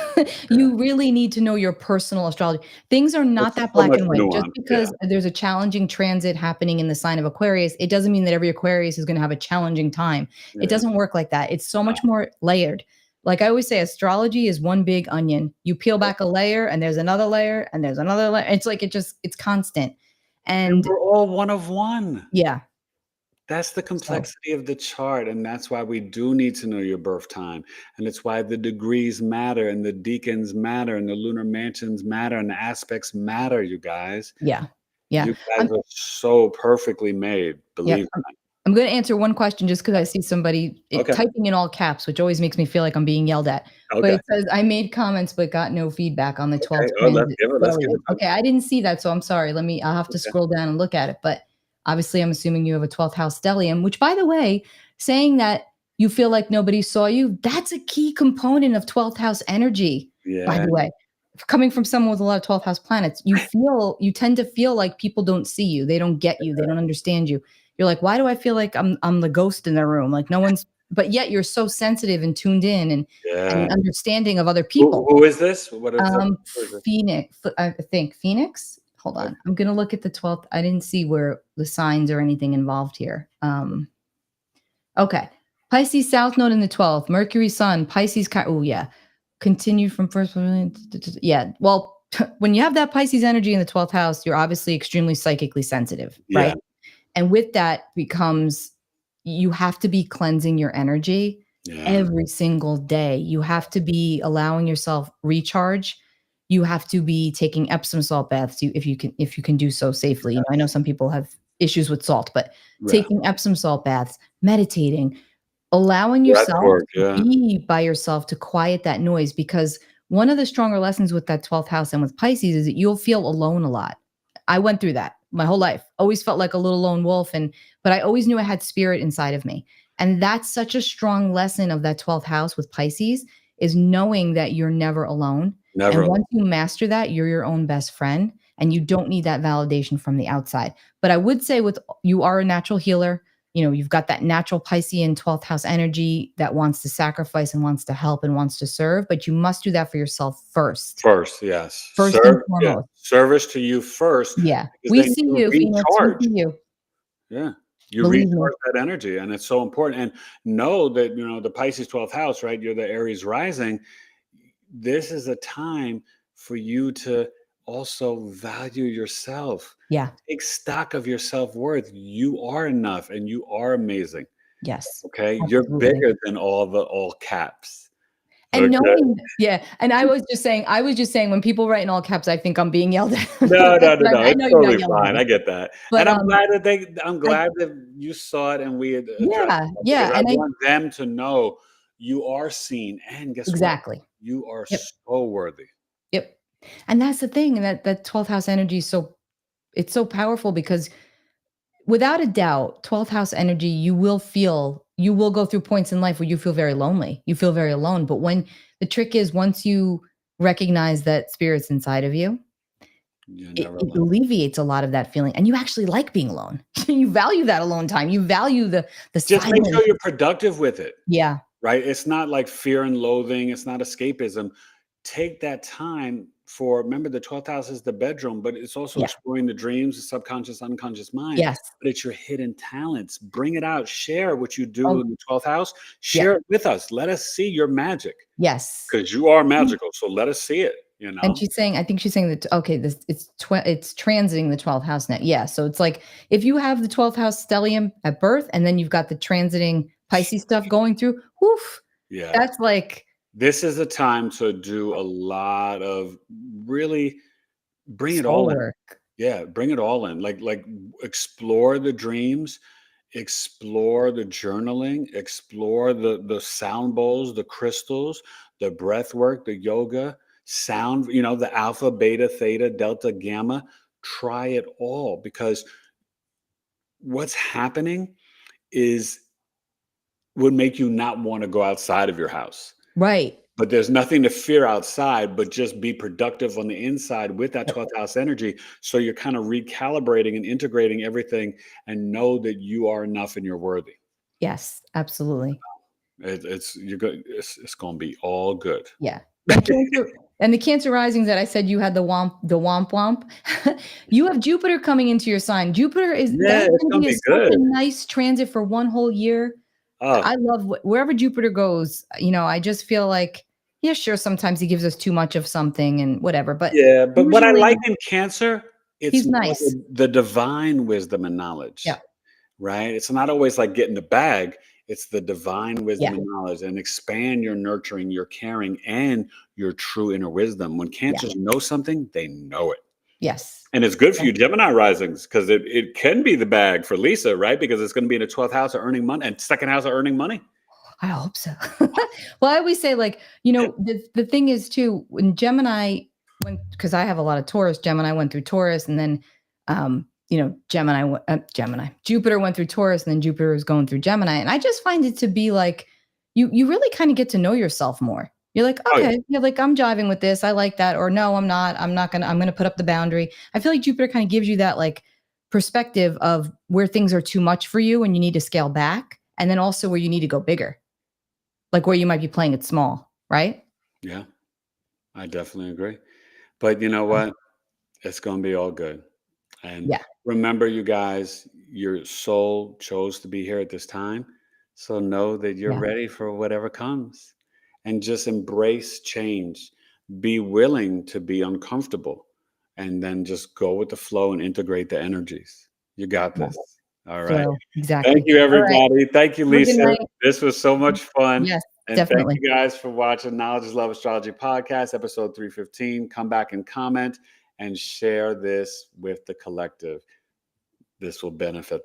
You really need to know your personal astrology. Things are not There's that so black much and white. Just nuance. because there's a challenging transit happening in the sign of Aquarius, it doesn't mean that every Aquarius is going to have a challenging time. It doesn't work like that. It's so much more layered. Like I always say, astrology is one big onion. You peel back a layer and there's another layer and there's another layer. It's like it's constant. And And we're all one of one. yeah. That's the complexity of the chart, and that's why we do need to know your birth time, and it's why the degrees matter, and the decans matter, and the lunar mansions matter, and the aspects matter, you guys. Yeah. Yeah. You guys are so perfectly made, Yep. believe me. I'm going to answer one question just because I see somebody Okay. typing in all caps, which always makes me feel like I'm being yelled at. But Okay. it says, "I made comments but got no feedback on the 12th Oh, let's transit." give it time. Okay, I didn't see that, so I'm sorry. I'll have to scroll down and look at it. But obviously, I'm assuming you have a 12th house stellium, which, by the way, saying that you feel like nobody saw you, that's a key component of 12th house energy, by the way. Coming from someone with a lot of 12th house planets, you tend to feel like people don't see you. They don't get you. They don't understand you. You're like, why do I feel like I'm the ghost in the room? Like no one's, but yet you're so sensitive and tuned in and understanding of other people. Who is this? What is it? Phoenix, I think Phoenix. Hold on. I'm going to look at the 12th. I didn't see where the signs or anything involved here. Okay. Pisces South Node in the 12th, Mercury Sun, Pisces. Oh yeah. Continued from first. Yeah. Well, when you have that Pisces energy in the 12th house, you're obviously extremely psychically sensitive, right? And with that becomes, you have to be cleansing your energy every single day. You have to be allowing yourself recharge. You have to be taking Epsom salt baths if you can do so safely. I know some people have issues with salt, but taking Epsom salt baths, meditating, allowing yourself to be by yourself to quiet that noise, because one of the stronger lessons with that 12th house and with Pisces is that you'll feel alone a lot. I went through that my whole life. Always felt like a little lone wolf, but I always knew I had spirit inside of me. And that's such a strong lesson of that 12th house with Pisces, is knowing that you're never alone. And once you master that, you're your own best friend and you don't need that validation from the outside. But I would say you are a natural healer. You've got that natural Piscean 12th house energy that wants to sacrifice and wants to help and wants to serve, but you must do that for yourself first. First, yes. First and foremost. Service to you first. Yeah. We see you, Phoenix. We see you. Yeah. You recharge that energy, and it's so important. And know that, the Pisces 12th house, right? You're the Aries rising. This is a time for you to also value yourself. Yeah. Take stock of your self-worth. You are enough and you are amazing. Yes. Okay. Absolutely. You're bigger than all caps. And Okay. knowing, yeah. And I was just saying, when people write in all caps, I think I'm being yelled at. No, no, That's no, what no. I It's know you're not totally yelling at fine. me. I get that. But And I'm I, glad that you saw it and we had addressed yeah, it because yeah. I And I, want them to know you are seen. And guess what? exactly. You are Yep. so worthy. Yep. And that's the thing. And that 12th house energy is it's so powerful because without a doubt, 12th house energy, you will go through points in life where you feel very lonely. You feel very alone. But the trick is, once you recognize that spirit's inside of you, You're it never alone. alleviates a lot of that feeling. And you actually like being alone. You value that alone time. You value the Just make silence. sure you're productive with it. Yeah. Right? It's not like fear and loathing. It's not escapism. Take that time remember, the 12th house is the bedroom, but it's also Yeah. exploring the dreams, the subconscious, unconscious mind. Yes. But it's your hidden talents. Bring it out. Share what you do Oh, in the 12th house. yeah. Share it with us. Let us see your magic Yes. because you are magical. So let us see it, And I think she's saying that, okay, it's transiting the 12th house now. Yeah. So it's like, if you have the 12th house stellium at birth, and then you've got the transiting Pisces stuff going through, woof, Yeah. that's like, This is a time to do a lot of really bring it soul all in. work. Yeah, bring it all in. Like explore the dreams, explore the journaling, explore the sound bowls, the crystals, the breath work, the yoga, sound, the alpha, beta, theta, delta, gamma. Try it all because what's happening would make you not want to go outside of your house. Right. But there's nothing to fear outside, but just be productive on the inside with that 12th house energy. So you're kind of recalibrating and integrating everything and know that you are enough and you're worthy. Yes, absolutely. It's going to be all good. Yeah. And the Cancer risings that I said you had the womp womp. You have Jupiter coming into your sign. Jupiter Yeah, that's it's going to going to be be such a good. nice transit for one whole year. Oh, I love wherever Jupiter goes. I just feel like, yeah, sure, sometimes he gives us too much of something and whatever, but yeah. But what I usually like in Cancer, it's he's more nice. the divine wisdom and knowledge. Yeah. Right? It's not always like getting the bag. It's the divine wisdom Yeah. and knowledge, and expand your nurturing, your caring, and your true inner wisdom. When Yeah. Cancers know something, they know it. Yes. And it's good for you Gemini risings because it can be the bag for Lisa, right? Because it's going to be in the 12th house of earning money and second house of earning money. I hope so. Well, I always say, like, the thing is too, when Gemini because I have a lot of Taurus, Gemini went through Taurus, and then Jupiter went through Taurus, and then Jupiter was going through Gemini. And I just find it to be like, you really kind of get to know yourself more. You're like, Oh, yeah. okay, yeah, like I'm jiving with this. I like that. Or no, I'm not. I'm going to put up the boundary. I feel like Jupiter kind of gives you that like perspective of where things are too much for you and you need to scale back. And then also where you need to go bigger, like where you might be playing it small, right? Yeah, I definitely agree. But you know what? It's going to be all good. And Yeah. remember, you guys, your soul chose to be here at this time. So know that you're Yeah. ready for whatever comes and just embrace change. Be willing to be uncomfortable and then just go with the flow and integrate the energies. You got Yeah. this. All right. Flow. Thank Exactly. you, All right. everybody. Thank you, Have a good Lisa. night. This was so much fun. Yes, And thank definitely. you guys for watching Knowledge is Love Astrology Podcast, episode 315. Come back and comment and share this with the collective. This will benefit them.